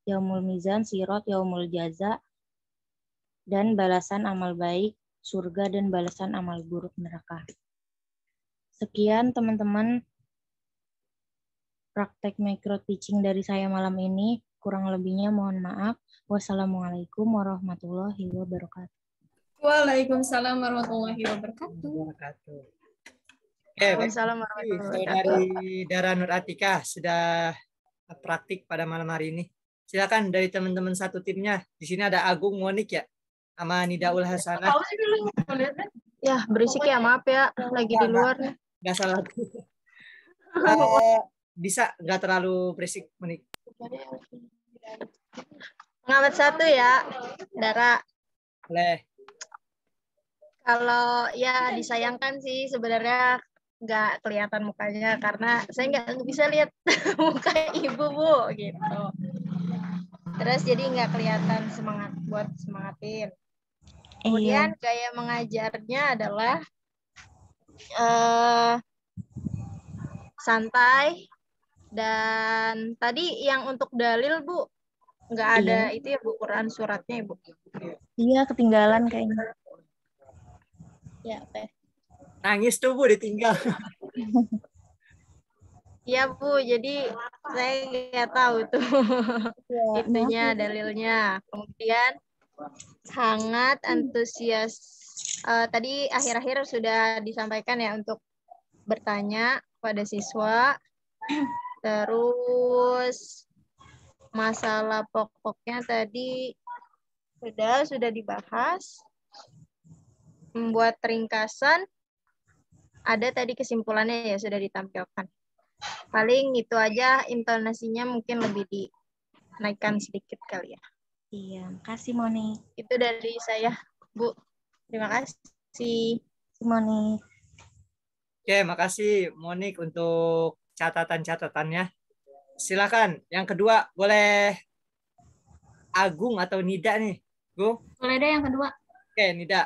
Speaker 5: Yaumul Mizan, Sirat, Yaumul Jaza, dan balasan amal baik, surga, dan balasan amal buruk neraka. Sekian teman-teman praktek micro teaching dari saya malam ini. Kurang lebihnya mohon maaf. Wassalamualaikum warahmatullahi wabarakatuh.
Speaker 4: Waalaikumsalam warahmatullahi wabarakatuh.
Speaker 7: Waalaikumsalam warahmatullahi wabarakatuh.
Speaker 1: Dari Dara Nur Atika sudah praktik pada malam hari ini. Silakan dari teman-teman satu timnya. Di sini ada Agung, Monik ya. sama Nidaul Hasanah.
Speaker 5: Ya, berisik ya, maaf ya, lagi di luar nih.
Speaker 1: Nggak salah. Bisa nggak terlalu berisik, Monik?
Speaker 5: Pengamat 1 ya, Dara.
Speaker 1: Boleh.
Speaker 5: Kalau ya disayangkan sih sebenarnya nggak kelihatan mukanya karena saya nggak bisa lihat muka ibu Bu gitu. Terus jadi nggak kelihatan semangat buat semangatin. Kemudian gaya mengajarnya adalah santai, dan tadi yang untuk dalil Bu nggak ada itu ya Bu, Quran suratnya Ibu. Iya, ketinggalan kayaknya. Ya, oke.
Speaker 1: Nangis tuh Bu ditinggal.
Speaker 5: Iya Bu, jadi saya nggak tahu tuh itunya dalilnya. Kemudian sangat antusias. Tadi akhir-akhir sudah disampaikan ya untuk bertanya pada siswa. Terus masalah pokoknya tadi sudah dibahas. Membuat ringkasan, ada tadi kesimpulannya ya sudah ditampilkan. Paling itu aja, intonasinya mungkin lebih dinaikkan sedikit kali ya. Iya, makasih Moni. Itu dari saya, Bu. Terima kasih, Moni.
Speaker 1: Oke, makasih Monik untuk catatan-catatannya. Silakan, yang kedua boleh Agung atau Nida nih, Gung?
Speaker 4: Boleh deh yang kedua.
Speaker 1: Oke, Nida.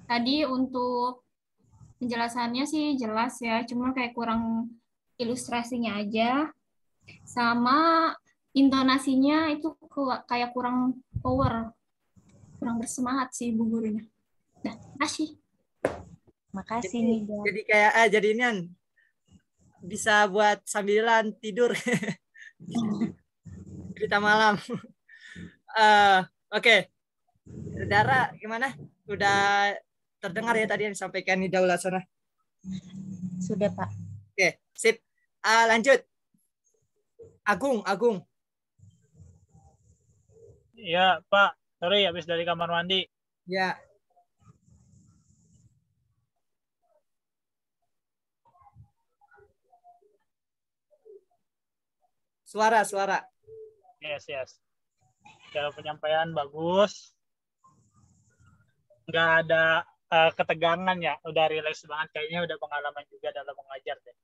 Speaker 4: Tadi untuk penjelasannya sih jelas ya, cuma kayak kurang ilustrasinya aja. Sama intonasinya itu kayak kurang power. Kurang bersemangat sih Bu gurunya. Nah, makasih.
Speaker 5: Makasih Nida.
Speaker 1: Jadi kayak jadi inian bisa buat sambilan tidur. Cerita malam. Oke. Dara gimana? Udah terdengar ya tadi yang disampaikan Nida Ulasana?
Speaker 5: Sudah Pak.
Speaker 1: Oke, sip. Lanjut. Agung.
Speaker 3: Iya Pak, sorry habis dari kamar mandi.
Speaker 1: Ya. Suara.
Speaker 3: Yes. Cara penyampaian bagus. Nggak ada ketegangan ya, udah rileks banget, kayaknya udah pengalaman juga dalam mengajar deh.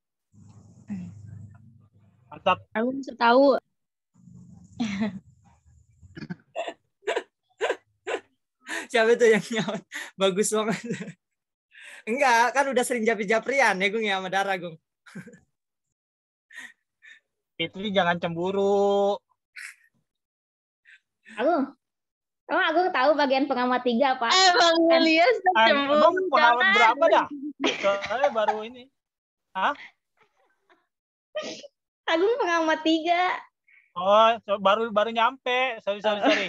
Speaker 3: Mantap.
Speaker 5: Aku bisa tahu.
Speaker 1: Siapa itu yang nyaut? Bagus banget. Enggak, kan udah sering japri-japrian ya Gung ya sama Dara Gung.
Speaker 3: Fitri jangan cemburu.
Speaker 8: Agung tahu bagian pengamat 3 Pak.
Speaker 5: Bang Elias cemburu.
Speaker 3: Emang pengamat berapa dah? Soalnya baru ini. Hah?
Speaker 8: Agung pengamat 3.
Speaker 3: Oh, baru nyampe. Sorry. Sorry.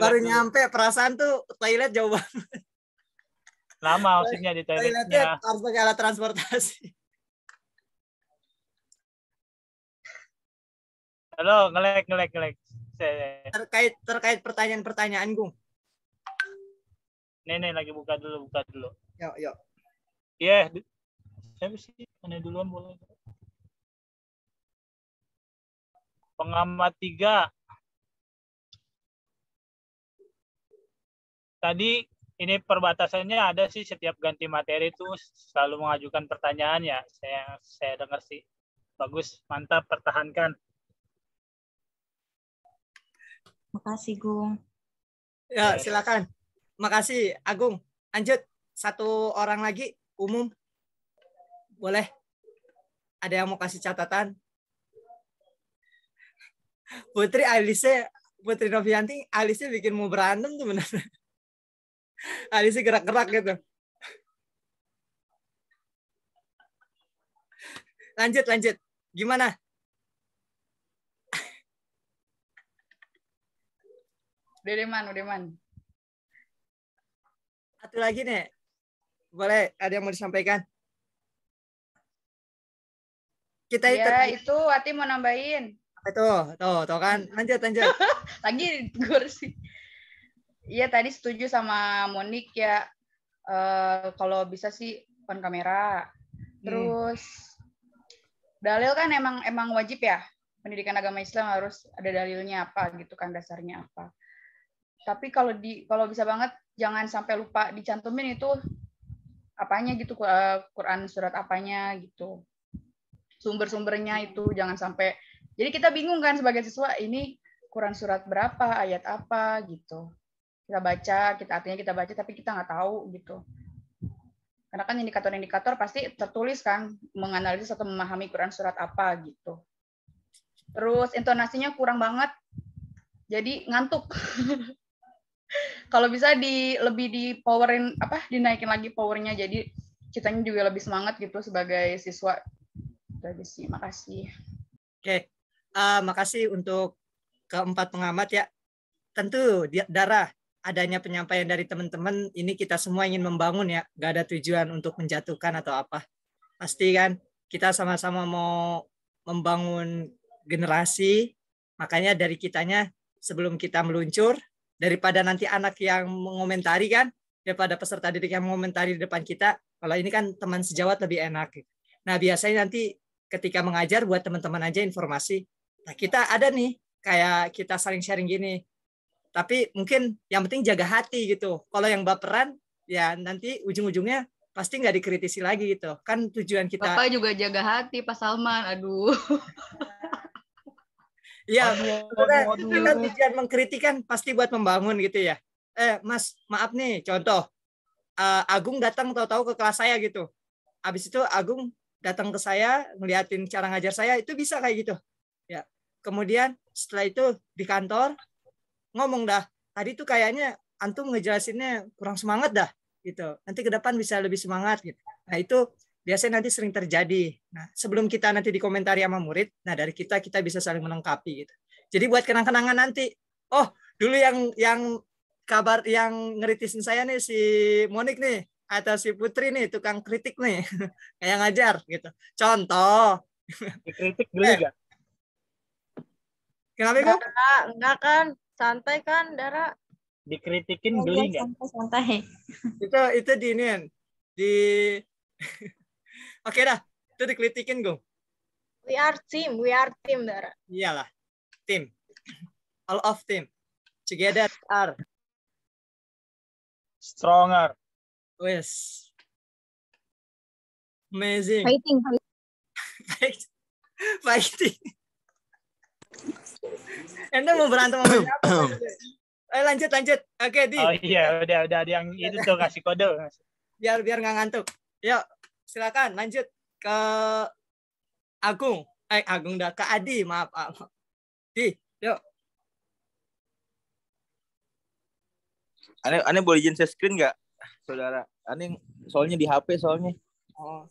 Speaker 1: Baru nyampe, perasaan tuh toilet jauh banget.
Speaker 3: Lama maksudnya di toiletnya.
Speaker 1: Harus pakai alat transportasi.
Speaker 3: Halo, ngelek.
Speaker 1: Terkait pertanyaan-pertanyaan Gung.
Speaker 3: Nih lagi buka dulu.
Speaker 1: Yuk.
Speaker 3: Iya. Siapa sih? Mana duluan boleh? Pengamat 3. Tadi ini perbatasannya ada sih, setiap ganti materi itu selalu mengajukan pertanyaan ya. Saya dengar sih. Bagus, mantap, pertahankan.
Speaker 5: Makasih Gung.
Speaker 1: Ya, silakan. Makasih Agung. Lanjut, satu orang lagi umum. Boleh? Ada yang mau kasih catatan? Putri Novianti, alisnya bikin mau berantem tuh benar. Alisnya gerak-gerak gitu. Lanjut. Gimana?
Speaker 7: Udeman.
Speaker 1: Satu lagi nih. Boleh, ada yang mau disampaikan?
Speaker 7: Ya, itu Ati mau nambahin.
Speaker 1: Tuh kan. Lanjut.
Speaker 7: Lagi gue sih. Iya tadi setuju sama Monik ya. Kalau bisa sih on kamera. Terus dalil kan emang wajib ya. Pendidikan agama Islam harus ada dalilnya apa gitu kan, dasarnya apa. Tapi kalau bisa banget jangan sampai lupa dicantumin itu apanya gitu, Quran surat apanya gitu. Sumber-sumbernya itu jangan sampai. Jadi kita bingung kan sebagai siswa, ini Quran surat berapa, ayat apa gitu. Kita baca, artinya kita baca tapi kita nggak tahu gitu. Karena kan indikator-indikator pasti tertulis kan, menganalisis atau memahami Quran surat apa gitu. Terus intonasinya kurang banget, jadi ngantuk. Kalau bisa lebih di-powerin, dinaikin lagi powernya, jadi kitanya juga lebih semangat gitu sebagai siswa. Itu sih, makasih.
Speaker 1: Oke, makasih untuk keempat pengamat ya. Tentu, Dara, adanya penyampaian dari teman-teman, ini kita semua ingin membangun ya, nggak ada tujuan untuk menjatuhkan atau apa. Pasti kan, kita sama-sama mau membangun generasi, makanya dari kitanya sebelum kita meluncur, daripada nanti anak yang mengomentari kan, daripada peserta didik yang mengomentari di depan kita, kalau ini kan teman sejawat lebih enak. Nah biasanya nanti ketika mengajar buat teman-teman aja informasi, nah kita ada nih, kayak kita saling sharing gini, tapi mungkin yang penting jaga hati gitu. Kalau yang baperan, ya nanti ujung-ujungnya pasti nggak dikritisi lagi gitu. Kan tujuan kita.
Speaker 7: Bapak juga jaga hati, Pak Salman. Aduh.
Speaker 1: Iya, kita tujuan mengkritik kan pasti buat membangun gitu ya. Mas, maaf nih, contoh. Agung datang tahu-tahu ke kelas saya gitu. Habis itu Agung datang ke saya, ngeliatin cara ngajar saya, itu bisa kayak gitu. Ya. Kemudian setelah itu di kantor, ngomong dah, tadi tuh kayaknya antum ngejelasinnya kurang semangat dah. Gitu. Nanti ke depan bisa lebih semangat gitu. Nah itu biasanya nanti sering terjadi. Nah, sebelum kita nanti dikomentari sama murid, nah dari kita bisa saling melengkapi gitu. Jadi buat kenang-kenangan nanti, oh dulu yang kabar yang ngeritisin saya nih si Monik nih atau si Putri nih tukang kritik nih kayak ngajar gitu. Contoh.
Speaker 3: Dikritik geli gak?
Speaker 1: Kenapa kok?
Speaker 9: Enggak kan, santai kan Dara.
Speaker 3: Dikritikin geli nggak?
Speaker 9: Santai.
Speaker 1: Itu di Oke dah, itu dikritikin gue.
Speaker 9: We are team, Dara.
Speaker 1: Iyalah, tim. All of team. Together are
Speaker 3: stronger.
Speaker 1: Yes. Amazing. Fighting. Anda mau berantem sama siapa? Lanjut. Oke, Di.
Speaker 3: Oh iya, udah yang itu tuh kasih kode.
Speaker 1: Biar nggak ngantuk. Yuk, silakan lanjut ke Agung. Agung dah ke Adi, maaf. Di, yuk.
Speaker 10: Aneh boleh izin share screen nggak, saudara? Aneh soalnya di HP soalnya.
Speaker 1: Oh,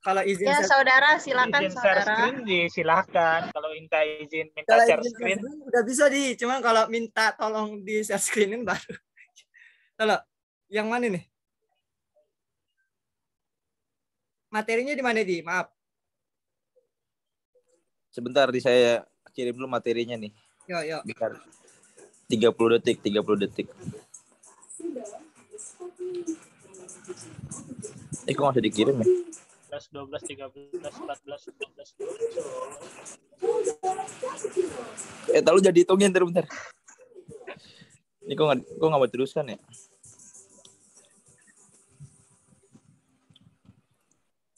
Speaker 1: kalau izin
Speaker 9: ya saudara silakan
Speaker 3: izin
Speaker 9: saudara.
Speaker 3: Share screen silakan. Kalau minta share screen
Speaker 1: udah bisa di. Cuman kalau minta tolong di share screenin baru. Kalau yang mana nih? Materinya di mana di? Maaf.
Speaker 10: Sebentar saya kirim dulu materinya nih.
Speaker 1: Yuk.
Speaker 10: Bentar. 30 detik. Kok nggak bisa dikirim ya?
Speaker 3: 12, 13, 14, 15.
Speaker 10: Tahu jadi hitungin bentar. Ini kok nggak mau teruskan ya?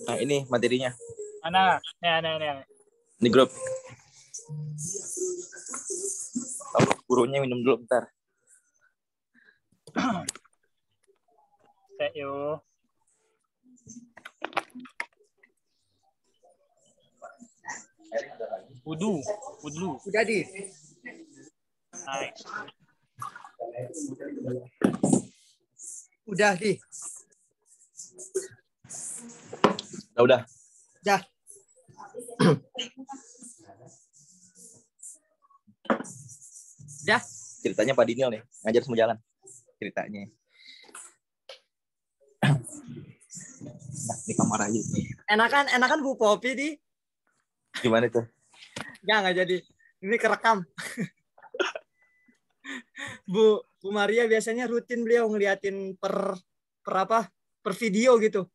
Speaker 10: Nah ini materinya.
Speaker 3: Mana? Nih.
Speaker 10: Di grup. Tahu gurunya minum dulu bentar.
Speaker 3: Yuk. Wudu.
Speaker 1: Udah di.
Speaker 3: Nice.
Speaker 1: Udah di.
Speaker 10: Udah.
Speaker 1: Udah.
Speaker 10: Ceritanya Pak Dinil nih, ngajar semua jalan. Ceritanya. Nah, di kamar aja.
Speaker 1: Enakan Bu Popi di.
Speaker 10: Gimana tuh?
Speaker 1: Nggak jadi. Ini kerekam. Bu Maria biasanya rutin beliau ngeliatin per video gitu.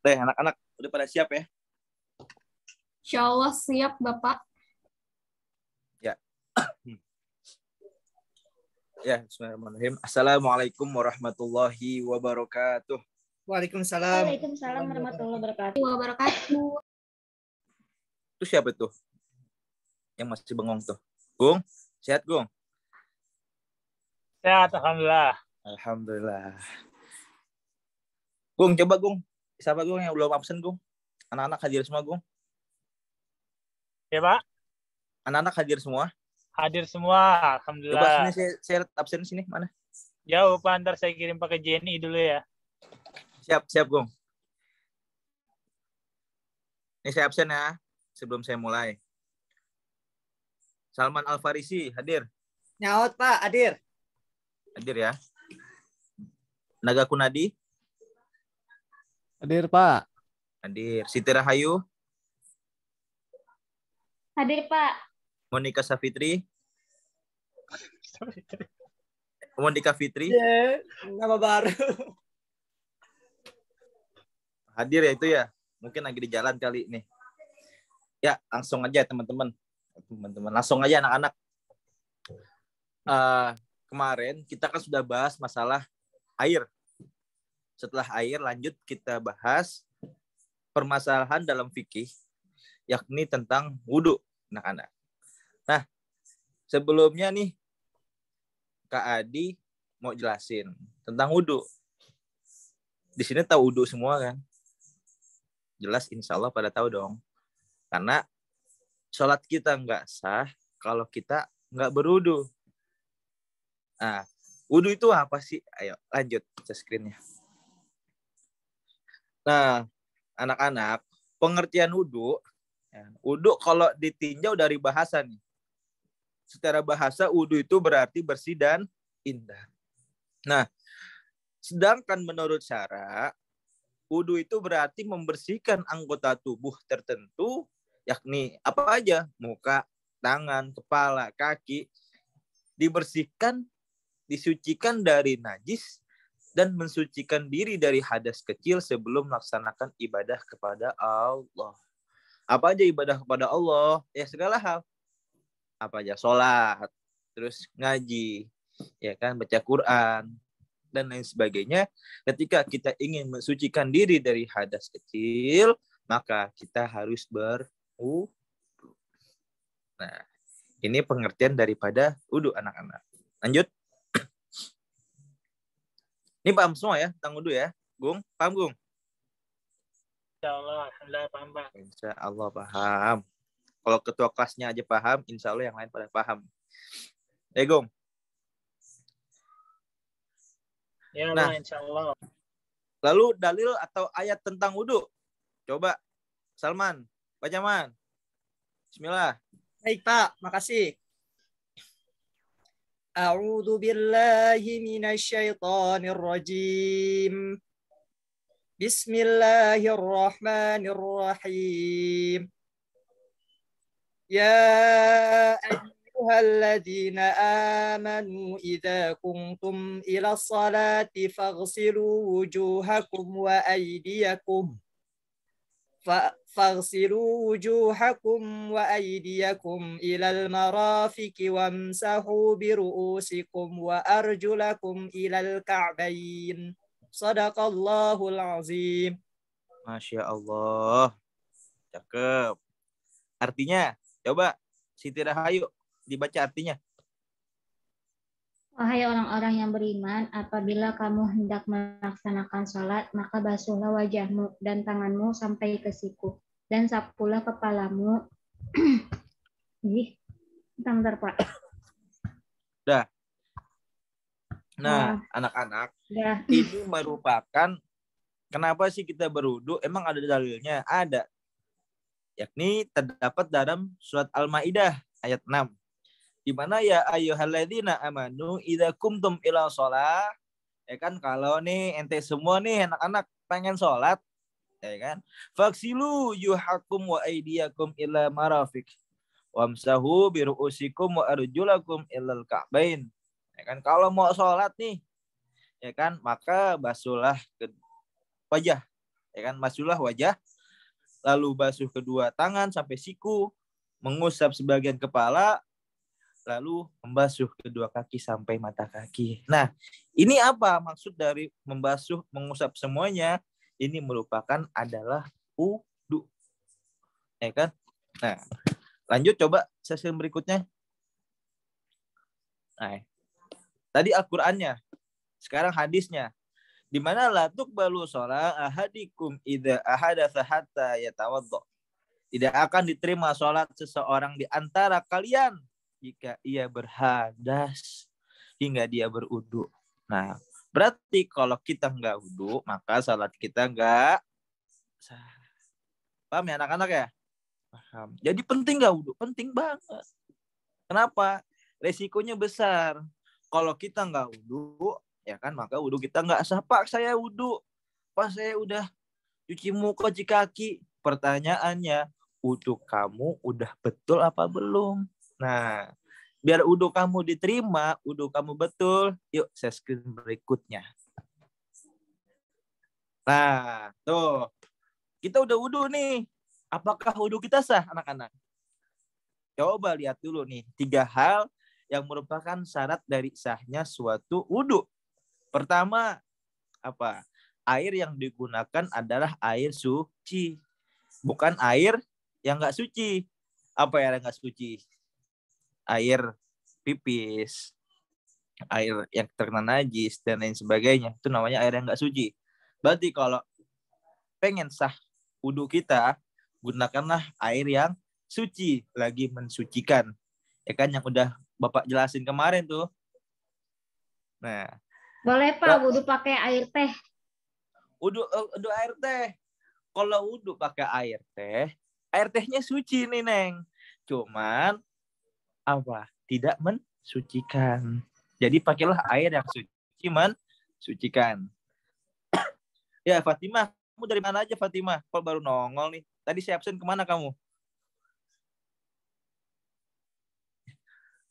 Speaker 10: Deh, anak-anak udah pada siap ya?
Speaker 4: Insya Allah siap, Bapak.
Speaker 10: Ya. Ya, bismillahirrahmanirrahim. Assalamualaikum warahmatullahi wabarakatuh.
Speaker 1: Waalaikumsalam.
Speaker 8: Waalaikumsalam warahmatullahi wabarakatuh.
Speaker 10: Itu siapa tuh? Yang masih bengong tuh. Gung, sehat Gung?
Speaker 3: Sehat, alhamdulillah.
Speaker 10: Alhamdulillah. Gung, coba Gung. Siapa Gung yang belum absen Gung? Anak-anak hadir semua Gung?
Speaker 3: Ya Pak?
Speaker 10: Anak-anak hadir semua?
Speaker 3: Hadir semua, alhamdulillah.
Speaker 10: Coba sini saya absen sini, mana?
Speaker 3: Jauh Pak, ntar saya kirim pakai Jenny dulu ya.
Speaker 10: Siap Gung. Ini saya absen ya, sebelum saya mulai. Salman Al-Farisi, hadir?
Speaker 1: Nyaut Pak, hadir.
Speaker 10: Hadir ya. Naga Kunadi?
Speaker 2: Hadir, Pak.
Speaker 10: Hadir. Siti Rahayu?
Speaker 8: Hadir, Pak.
Speaker 10: Monika Safitri? Monika Fitri?
Speaker 1: Nama baru.
Speaker 10: Hadir ya itu ya. Mungkin lagi di jalan kali nih. Ya, langsung aja teman-teman. Langsung aja anak-anak. Kemarin kita kan sudah bahas masalah air. Setelah air lanjut kita bahas permasalahan dalam fikih, yakni tentang wudhu anak-anak. Nah, sebelumnya nih Kak Adi mau jelasin tentang wudhu. Di sini tahu wudhu semua kan? Jelas insya Allah pada tahu dong. Karena sholat kita nggak sah kalau kita nggak berwudhu. Nah, wudhu itu apa sih? Ayo lanjut ke screen-nya. Nah, anak-anak, pengertian wudhu, wudhu kalau ditinjau dari bahasa nih. Secara bahasa wudhu itu berarti bersih dan indah. Nah, sedangkan menurut syara, wudhu itu berarti membersihkan anggota tubuh tertentu, yakni apa aja, muka, tangan, kepala, kaki, dibersihkan, disucikan dari najis, dan mensucikan diri dari hadas kecil sebelum melaksanakan ibadah kepada Allah. Apa aja ibadah kepada Allah? Ya segala hal. Apa aja? Sholat, terus ngaji, ya kan, baca Quran, dan lain sebagainya. Ketika kita ingin mensucikan diri dari hadas kecil, maka kita harus berwudu. Nah, ini pengertian daripada wudu anak-anak. Lanjut. Ini paham semua ya tentang wudu ya, Gung? Paham Gung?
Speaker 3: Insya Allah, alhamdulillah paham Pak.
Speaker 10: Insya Allah paham. Kalau ketua kelasnya aja paham, insya Allah yang lain pada paham. Gung.
Speaker 3: Ya Allah,
Speaker 10: Nah,
Speaker 3: insya Allah.
Speaker 10: Lalu dalil atau ayat tentang wudu. Coba Salman, baca Man. Bismillah.
Speaker 1: Baik Pak, makasih. A'udzu billahi minasyaitonir rajim. Bismillahirrahmanirrahim. Ya ayyuhalladzina amanu idza kuntum ila sholati faghsilu wujuhakum wa aydiyakum فاغسلوا وجوهكم وأيديكم إلى المرافق وامسحوا برؤوسكم وأرجلكم إلى الكعبين صدق الله العظيم.
Speaker 10: Masya Allah. Cakep. Artinya, coba Siti Rahayu dibaca artinya.
Speaker 8: Wahai orang-orang yang beriman, apabila kamu hendak melaksanakan sholat, maka basuhlah wajahmu dan tanganmu sampai ke siku, dan sapulah kepalamu. Bentar, Pak.
Speaker 10: Dah. Nah, anak-anak, ini merupakan kenapa sih kita berwudu? Emang ada dalilnya? Ada. Yakni terdapat dalam surat Al-Maidah ayat 6. Di mana ya ayyuhalladzina amanu idza kumtum ila shalah, ya kan, kalau nih ente semua nih anak-anak pengen sholat, Ya kan? Faksilu yuhakum wa aydiyakum ila marafiq. Wamsahu biru'usikum wa arjulakum ilal ka'bain. Ya kan? Kalau mau sholat nih, ya kan, maka basuhlah wajah. Ya kan? Basuhlah wajah, lalu basuh kedua tangan sampai siku, mengusap sebagian kepala, lalu membasuh kedua kaki sampai mata kaki. Nah, ini apa maksud dari membasuh, mengusap semuanya? Ini merupakan adalah wudu. Ya kan? Nah, lanjut coba sesi berikutnya. Nah, tadi Al-Qur'annya. Sekarang hadisnya. Di mana la tuqbalu shalah ahadikum idza ahadatsa hatta yatawaddo. Tidak akan diterima sholat seseorang di antara kalian jika ia berhadas hingga dia berudu. Nah, berarti kalau kita nggak wudu, maka sholat kita nggak sah. Paham ya anak-anak ya? Paham. Jadi penting nggak wudu? Penting banget. Kenapa? Resikonya besar. Kalau kita nggak wudu, ya kan, maka wudu kita nggak sah. Pak, saya wudu. Pak, saya udah cuci muka, cuci kaki. Pertanyaannya, wudu kamu udah betul apa belum? Nah, biar wudu kamu diterima, wudu kamu betul, yuk saya screen berikutnya. Nah, tuh. Kita udah wudu nih. Apakah wudu kita sah, anak-anak? Coba lihat dulu nih, 3 hal yang merupakan syarat dari sahnya suatu wudu. Pertama, apa? Air yang digunakan adalah air suci. Bukan air yang nggak suci. Apa yang nggak suci? Air pipis, air yang terkena najis, dan lain sebagainya. Itu namanya air yang nggak suci. Berarti kalau pengen sah wudu kita, gunakanlah air yang suci, lagi mensucikan. Ya kan, yang udah Bapak jelasin kemarin tuh. Nah.
Speaker 8: Boleh Pak, wudu pakai air teh.
Speaker 10: Wudu air teh. Kalau wudu pakai air tehnya suci nih, Neng. Cuman apa? Tidak mensucikan. Jadi pakailah air yang suci, mensucikan. Ya, Fatimah, kamu dari mana aja, Fatimah? Kok baru nongol nih? Tadi saya absen, kemana kamu?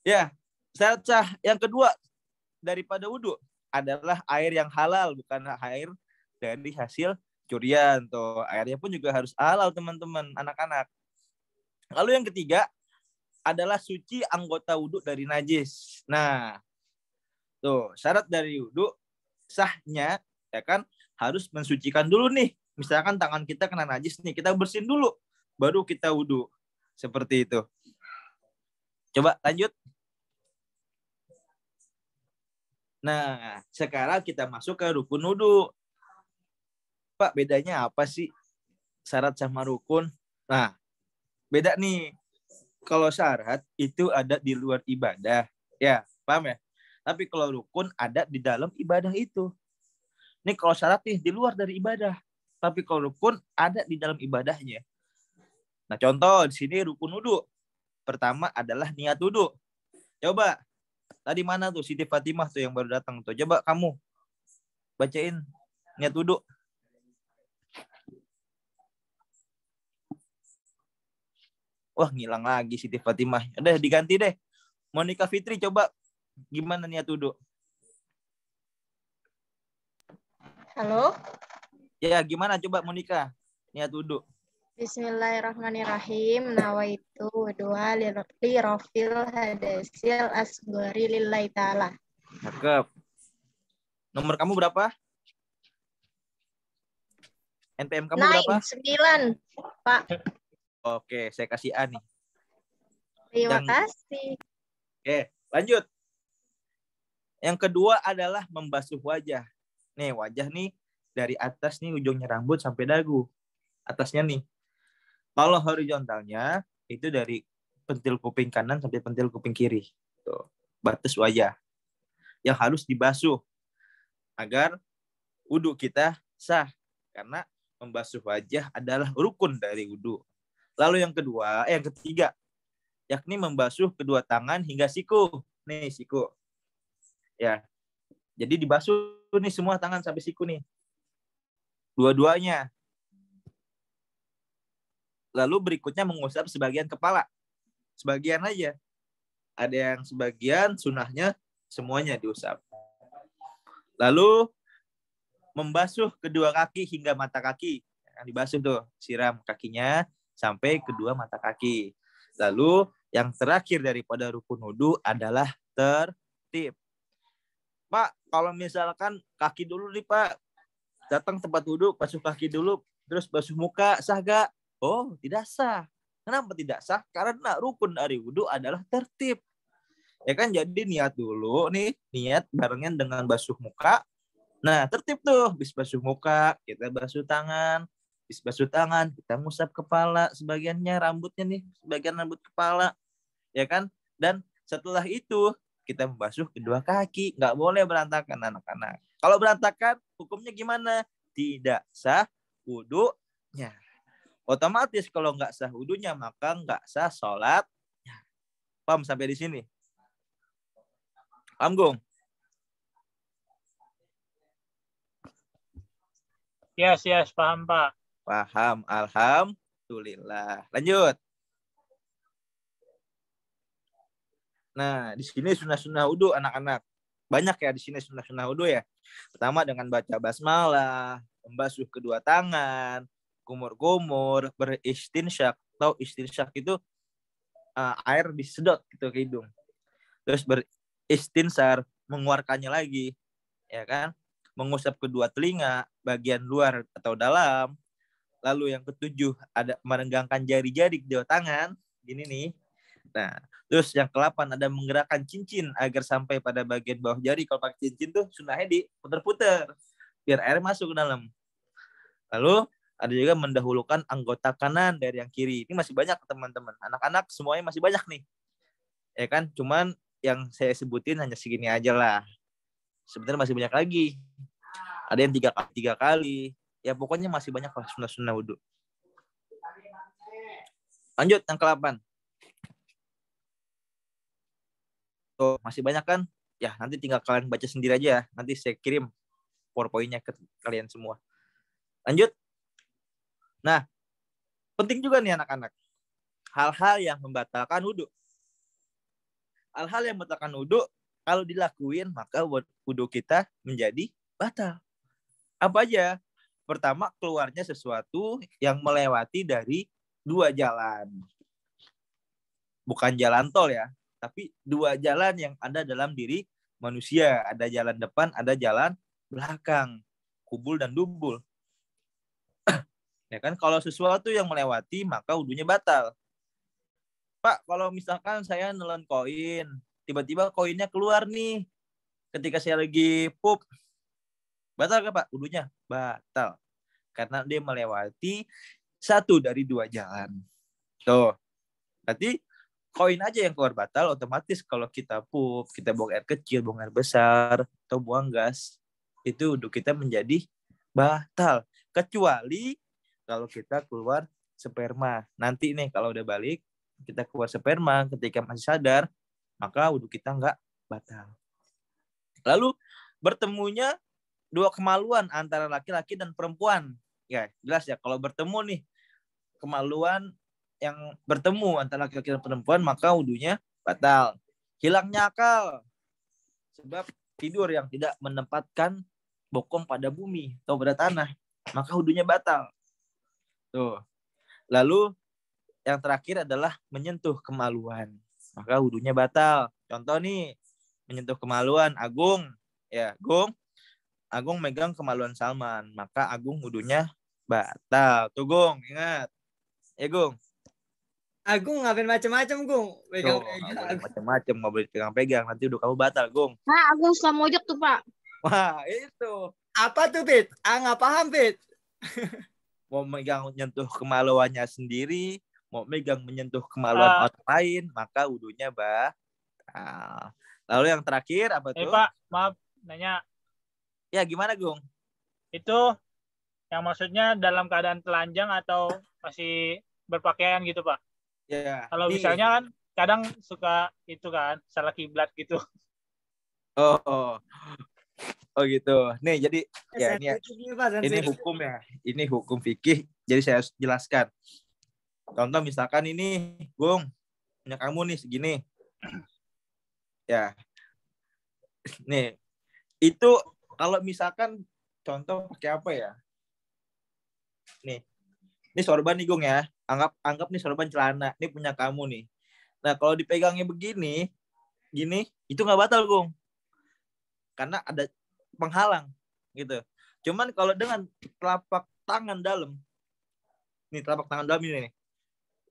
Speaker 10: Ya, syarat sah yang kedua daripada wudu adalah air yang halal, bukan air dari hasil curian. Tuh, airnya pun juga harus halal, teman-teman, anak-anak. Lalu yang ketiga adalah suci anggota wudu dari najis. Nah, tuh, syarat dari wudu sahnya, ya kan, harus mensucikan dulu nih. Misalkan tangan kita kena najis nih, kita bersihin dulu, baru kita wudu. Seperti itu. Coba lanjut. Nah, sekarang kita masuk ke rukun wudu. Pak, bedanya apa sih syarat sama rukun? Nah, beda nih. Kalau syarat itu ada di luar ibadah. Ya, paham ya? Tapi kalau rukun ada di dalam ibadah itu. Nih kalau syarat nih di luar dari ibadah. Tapi kalau rukun ada di dalam ibadahnya. Nah, contoh di sini rukun wudu. Pertama adalah niat wudu. Coba. Tadi mana tuh Siti Fatimah tuh yang baru datang tuh. Coba kamu bacain niat wudu. Wah, ngilang lagi Siti Fatimah. Udah diganti deh. Monica Fitri, coba gimana niat wudu?
Speaker 9: Halo?
Speaker 10: Ya, gimana coba Monica niat wudu?
Speaker 9: Bismillahirrahmanirrahim. Nawaitu wudu'a li rafil hadasil asghari lillahi ta'ala.
Speaker 10: Cakep. Nomor kamu berapa? NPM kamu berapa?
Speaker 9: 9, Pak.
Speaker 10: Oke, saya kasih A nih.
Speaker 9: Terima kasih.
Speaker 10: Oke, lanjut. Yang kedua adalah membasuh wajah. Nih, wajah nih dari atas nih ujungnya rambut sampai dagu. Atasnya nih. Kalau horizontalnya itu dari pentil kuping kanan sampai pentil kuping kiri. Tuh, batas wajah. Yang harus dibasuh agar wudu kita sah. Karena membasuh wajah adalah rukun dari wudu. Lalu yang ketiga, yakni membasuh kedua tangan hingga siku. Nih, siku. Ya. Jadi dibasuh nih semua tangan sampai siku nih. Dua-duanya. Lalu berikutnya mengusap sebagian kepala. Sebagian aja. Ada yang sebagian, sunnahnya semuanya diusap. Lalu membasuh kedua kaki hingga mata kaki. Yang dibasuh tuh, siram kakinya sampai kedua mata kaki. Lalu yang terakhir daripada rukun wudu adalah tertib. Pak, kalau misalkan kaki dulu nih Pak, datang tempat wudu, basuh kaki dulu, terus basuh muka, sah gak? Oh, tidak sah. Kenapa tidak sah? Karena rukun dari wudu adalah tertib. Ya kan, jadi niat dulu nih, niat barengan dengan basuh muka. Nah, tertib tuh, habis basuh muka, kita basuh tangan. Habis basuh tangan, kita ngusap kepala, sebagiannya rambutnya nih, sebagian rambut kepala. Ya kan? Dan setelah itu, kita membasuh kedua kaki. Nggak boleh berantakan, anak-anak. Kalau berantakan, hukumnya gimana? Tidak sah wudunya. Otomatis kalau nggak sah wudunya, maka nggak sah sholat. Paham sampai di sini? Paham, Gung?
Speaker 3: Yes, paham Pak.
Speaker 10: Paham, alhamdulillah. Lanjut. Nah, di sini sunnah-sunnah wudu anak-anak. Banyak ya di sini sunnah-sunnah wudu ya. Pertama dengan baca basmalah, membasuh kedua tangan, gumur-gumur, beristinsyak. Tahu istinsyak itu air disedot gitu ke hidung. Terus beristinsar, mengeluarkannya lagi. Ya kan? Mengusap kedua telinga, bagian luar atau dalam. Lalu yang ketujuh ada merenggangkan jari-jari kedua tangan, gini nih. Nah, terus yang ke-8 ada menggerakkan cincin agar sampai pada bagian bawah jari. Kalau pakai cincin tuh sunnahnya diputer-puter biar air masuk ke dalam. Lalu ada juga mendahulukan anggota kanan dari yang kiri. Ini masih banyak teman-teman. Anak-anak semuanya masih banyak nih. Ya kan? Cuman yang saya sebutin hanya segini aja lah. Sebenarnya masih banyak lagi. Ada yang 3 kali. Ya pokoknya masih banyak lah sunnah-sunnah wudu. Lanjut yang ke-8. Tuh, masih banyak kan? Ya, nanti tinggal kalian baca sendiri aja ya. Nanti saya kirim PowerPoint-nya ke kalian semua. Lanjut. Nah, penting juga nih anak-anak. Hal-hal yang membatalkan wudu. Hal-hal yang membatalkan wudu, kalau dilakuin, maka wudu kita menjadi batal. Apa aja? Pertama, keluarnya sesuatu yang melewati dari 2 jalan. Bukan jalan tol ya, tapi 2 jalan yang ada dalam diri manusia. Ada jalan depan, ada jalan belakang. Kubul dan dubul. Ya kan, kalau sesuatu yang melewati, maka wudunya batal. Pak, kalau misalkan saya nelen koin, tiba-tiba koinnya keluar nih. Ketika saya lagi pup, batal nggak Pak? Wudunya batal. Karena dia melewati 1 dari 2 jalan. Tuh. Berarti koin aja yang keluar batal, otomatis kalau kita pup, kita buang air kecil, buang air besar, atau buang gas, itu wudu kita menjadi batal. Kecuali kalau kita keluar sperma. Nanti nih kalau udah balik, kita keluar sperma ketika masih sadar, maka wudu kita nggak batal. Lalu bertemunya 2 kemaluan antara laki-laki dan perempuan. Ya, jelas ya, kalau bertemu nih, kemaluan yang bertemu antara laki-laki dan perempuan, maka wudunya batal. Hilangnya akal. Sebab tidur yang tidak menempatkan bokong pada bumi atau pada tanah, maka wudunya batal. Tuh. Lalu yang terakhir adalah menyentuh kemaluan, maka wudunya batal. Contoh nih, menyentuh kemaluan Agung, ya Agung megang kemaluan Salman, maka Agung wudunya batal. Tuh Gung, ingat, ya Gung.
Speaker 1: Agung ngapain macam-macam Gung?
Speaker 10: Pegang. Macam-macam, nggak boleh pegang-pegang, nanti udah kamu batal Gung.
Speaker 6: Nah, Agung suka mojok tuh Pak.
Speaker 10: Wah itu.
Speaker 1: Apa tuh Pit? Nggak paham Pit.
Speaker 10: Mau megang menyentuh kemaluannya sendiri, mau megang menyentuh kemaluan orang lain, maka wudunya batal. Lalu yang terakhir apa tuh?
Speaker 3: Pak, maaf nanya.
Speaker 10: Ya gimana Gung?
Speaker 3: Itu yang maksudnya dalam keadaan telanjang atau masih berpakaian gitu Pak?
Speaker 10: Ya.
Speaker 3: Kalau misalnya kan kadang suka itu kan salah kiblat gitu.
Speaker 10: Oh gitu. Nih jadi ya ini hukum ya. Ini hukum fikih. Jadi saya harus jelaskan. Contoh misalkan ini, Gung, punya kamu nih segini. Ya. Nih, itu kalau misalkan contoh pakai apa ya? Nih. Ini sorban nih, Gung ya. Anggap nih sorban celana. Ini punya kamu nih. Nah, kalau dipegangnya begini, gini, itu nggak batal, Gung. Karena ada penghalang gitu. Cuman kalau dengan telapak tangan dalam, nih telapak tangan dalam ini nih,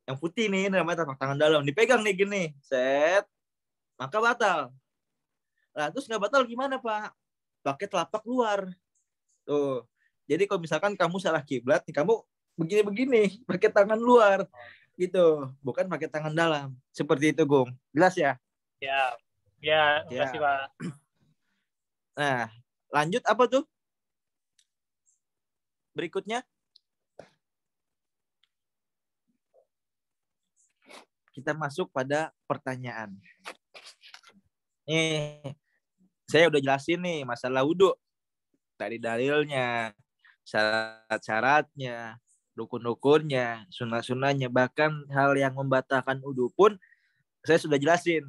Speaker 10: yang putih nih, namanya telapak tangan dalam, dipegang nih gini, set, maka batal. Nah, terus nggak batal gimana, Pak? Pakai telapak luar. Tuh. Jadi kalau misalkan kamu salah kiblat, nih kamu begini-begini, pakai tangan luar gitu, bukan pakai tangan dalam. Seperti itu, Gung. Jelas ya?
Speaker 3: Ya, terima kasih, Pak.
Speaker 10: Nah, lanjut apa tuh? Berikutnya. Kita masuk pada pertanyaan. Nih, saya udah jelasin nih masalah wudhu. Dari dalilnya, syarat-syaratnya, rukun-rukunnya, sunnah-sunnahnya, bahkan hal yang membatalkan wudhu pun saya sudah jelasin.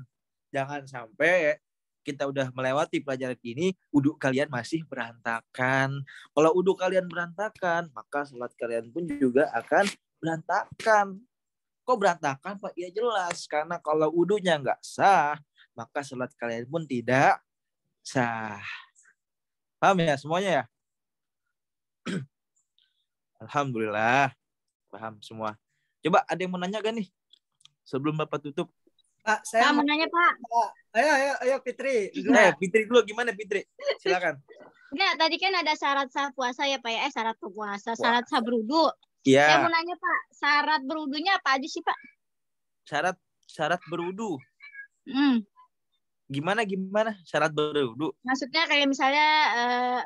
Speaker 10: Jangan sampai kita udah melewati pelajaran ini, wudhu kalian masih berantakan. Kalau wudhu kalian berantakan, maka sholat kalian pun juga akan berantakan. Kok berantakan, Pak? Ya jelas, karena kalau wudhunya nggak sah, maka sholat kalian pun tidak sah. Paham ya semuanya ya? Alhamdulillah. Paham semua. Coba ada yang mau nanya gak nih? Sebelum Bapak tutup.
Speaker 1: Pak, saya
Speaker 8: mau nanya, Pak.
Speaker 1: Ayo Fitri.
Speaker 10: Fitri dulu, gimana Fitri? Silakan.
Speaker 8: Enggak, tadi kan ada syarat sah puasa ya, Pak ya. Syarat puasa, syarat sah berwudu.
Speaker 10: Iya.
Speaker 8: Saya mau nanya, Pak, syarat berwudunya apa aja sih, Pak?
Speaker 10: Syarat berwudu. Gimana syarat berwudu?
Speaker 8: Maksudnya kayak misalnya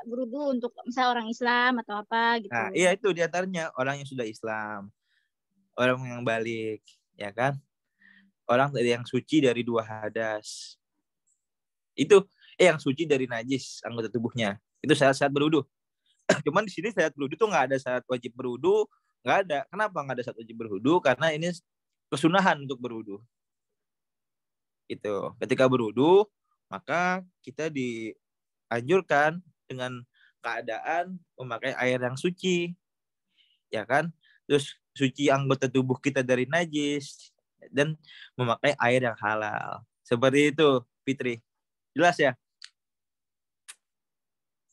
Speaker 8: berwudu untuk misalnya orang Islam atau apa gitu.
Speaker 10: Nah, iya itu diantaranya orang yang sudah Islam, orang yang balik, ya kan? Orang yang suci dari 2 hadas. Itu yang suci dari najis anggota tubuhnya. Itu syarat-syarat berwudu. Cuman di sini syarat berwudu tuh nggak ada syarat wajib berwudu, nggak ada. Kenapa nggak ada syarat wajib berwudu? Karena ini kesunahan untuk berwudu. Itu ketika berwudu maka kita dianjurkan dengan keadaan memakai air yang suci, ya kan? Terus suci anggota tubuh kita dari najis dan memakai air yang halal. Seperti itu, Fitri. Jelas ya?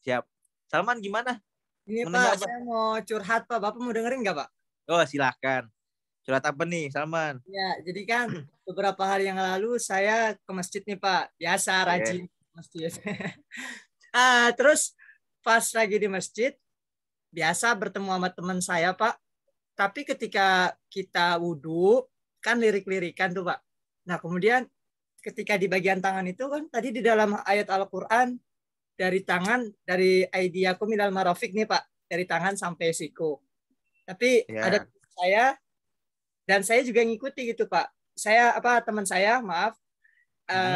Speaker 10: Siap. Salman gimana?
Speaker 1: Ini Pak, saya mau curhat Pak. Bapak mau dengerin nggak Pak?
Speaker 10: Oh silahkan. Curhat apa nih, Salman?
Speaker 1: Ya, jadi kan beberapa hari yang lalu saya ke masjid nih Pak. Biasa, rajin masjid. Terus pas lagi di masjid, biasa bertemu sama teman saya Pak. Tapi ketika kita wudhu, kan lirik-lirikan tuh Pak. Nah kemudian ketika di bagian tangan itu kan tadi di dalam ayat Al-Quran, dari tangan, dari aidiakum minal marafiq nih Pak. Dari tangan sampai siku. Tapi ada saya, dan saya juga ngikuti gitu Pak. Teman saya, maaf,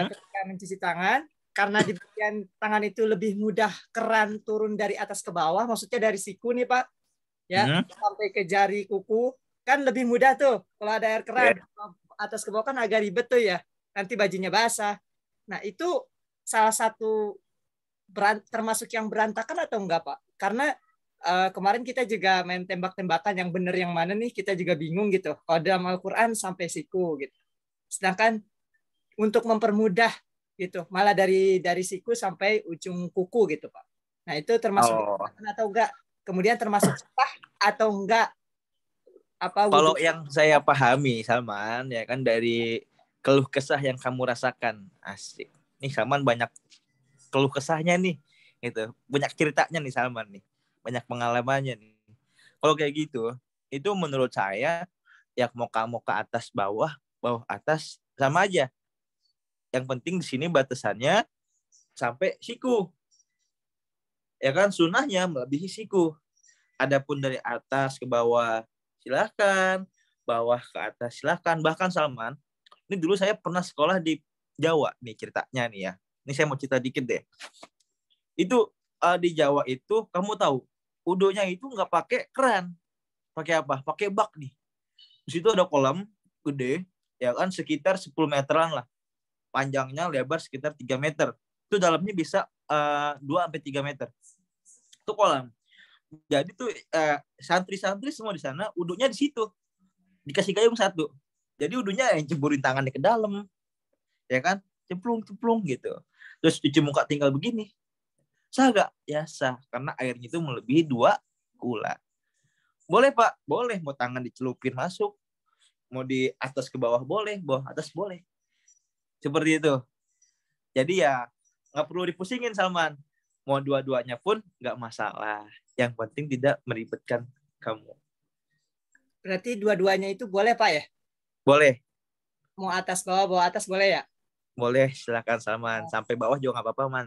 Speaker 1: ketika mencuci tangan, karena di bagian tangan itu lebih mudah keran turun dari atas ke bawah, maksudnya dari siku nih Pak, ya sampai ke jari kuku, kan lebih mudah tuh kalau ada air keran atas ke bawah kan agak ribet tuh ya, nanti bajunya basah. Nah itu salah satu termasuk yang berantakan atau enggak Pak? Karena kemarin kita juga main tembak-tembakan yang benar yang mana nih, kita juga bingung gitu. Kalau dalam Al-Quran sampai siku gitu. Sedangkan untuk mempermudah gitu, malah dari siku sampai ujung kuku gitu Pak. Nah itu termasuk atau enggak? Kemudian termasuk sah atau enggak?
Speaker 10: Kalau yang saya pahami Salman, ya kan dari keluh kesah yang kamu rasakan, asik. Nih Salman banyak keluh kesahnya nih, gitu. Banyak ceritanya nih Salman nih. Banyak pengalamannya nih. Kalau kayak gitu, itu menurut saya ya mau kamu ke atas bawah atas sama aja. Yang penting di sini batasannya sampai siku. Ya kan sunnahnya melebihi siku. Adapun dari atas ke bawah silakan, bawah ke atas silakan. Bahkan Salman, ini dulu saya pernah sekolah di Jawa nih ceritanya nih ya. Ini saya mau cerita dikit deh. Itu di Jawa itu kamu tahu wudunya itu nggak pakai keran, pakai apa? Pakai bak nih. Di situ ada kolam gede, ya kan, sekitar 10 meteran lah. Panjangnya lebar sekitar 3 meter. Itu dalamnya bisa 2-3 meter. Itu kolam. Jadi tuh santri-santri semua di sana, wudhunya di situ. Dikasih gayung satu. Jadi wudhunya yang ceburin tangannya ke dalam. Ya kan? Cemplung gitu. Terus cuci muka tinggal begini. Sah gak? Ya sah. Karena airnya itu melebihi 2 kula. Boleh Pak? Boleh. Mau tangan dicelupin masuk. Mau di atas ke bawah boleh. Bawah atas boleh. Seperti itu. Jadi ya gak perlu dipusingin Salman. Mau dua-duanya pun gak masalah. Yang penting tidak meribetkan kamu.
Speaker 1: Berarti dua-duanya itu boleh Pak ya?
Speaker 10: Boleh.
Speaker 1: Mau atas bawah, bawah atas boleh ya?
Speaker 10: Boleh, silakan Salman. Sampai bawah juga nggak apa-apa, Man.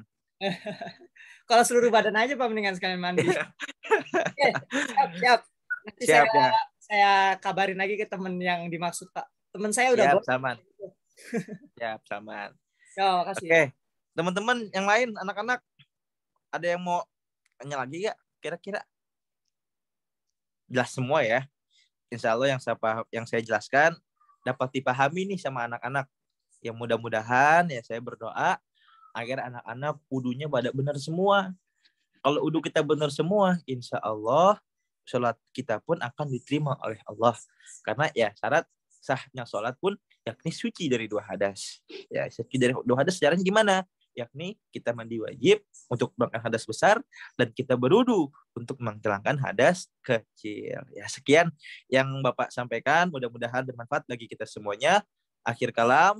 Speaker 1: Kalau seluruh badan aja Pak, mendingan sekalian mandi. Oke, siap. Nanti
Speaker 10: Siap,
Speaker 1: saya kabarin lagi ke teman yang dimaksud Pak. Teman saya udah
Speaker 10: Siap, Salman. Siap, Salman.
Speaker 1: Ya, makasih.
Speaker 10: Oke, teman-teman yang lain, anak-anak, ada yang mau tanya lagi nggak? Kira-kira jelas semua ya. Insya Allah yang saya jelaskan dapat dipahami nih sama anak-anak. Yang mudah-mudahan ya saya berdoa agar anak-anak wudunya pada benar semua. Kalau wudu kita benar semua, insya Allah sholat kita pun akan diterima oleh Allah. Karena ya syarat sahnya sholat pun yakni suci dari 2 hadas. Ya, suci dari 2 hadas caranya gimana? Yakni kita mandi wajib untuk menghilangkan hadas besar dan kita berwudu untuk menghilangkan hadas kecil. Ya, sekian yang Bapak sampaikan, mudah-mudahan bermanfaat bagi kita semuanya. Akhir kalam,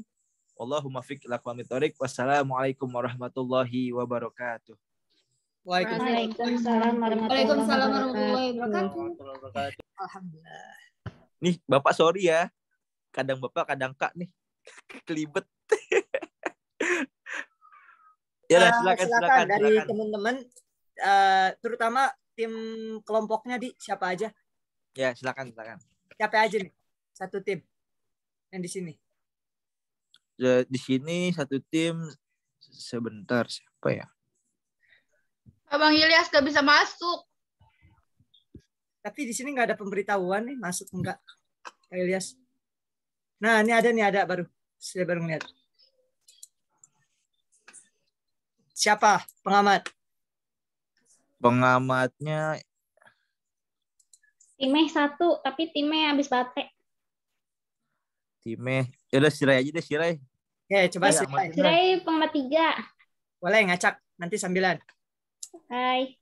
Speaker 10: Allahumma fiq lakum thoriq. Wassalamualaikum warahmatullahi wabarakatuh.
Speaker 8: Waalaikumsalam warahmatullahi wabarakatuh.
Speaker 1: Alhamdulillah.
Speaker 10: Nih, Bapak sorry ya. Kadang Bapak, kadang Kak nih. Kelibet. Ya, silakan
Speaker 1: dari teman-teman, terutama tim kelompoknya di siapa aja?
Speaker 10: Ya, silakan.
Speaker 1: Siapa aja nih? Satu tim yang di sini.
Speaker 10: Di sini satu tim sebentar siapa ya?
Speaker 7: Abang Ilyas gak bisa masuk.
Speaker 1: Tapi di sini nggak ada pemberitahuan nih masuk enggak, Kak Ilyas. Nah, ini ada baru. Saya baru ngeliat. Siapa pengamat?
Speaker 10: Pengamatnya
Speaker 8: Timeh 1, tapi Timeh habis baterai.
Speaker 10: Timeh. Ya udah Sirai aja deh, Sirai.
Speaker 1: Ya, coba
Speaker 10: Ya,
Speaker 1: Sirai.
Speaker 8: Sirai pengamat 3.
Speaker 1: Boleh ngacak nanti sambilan.
Speaker 8: Hai.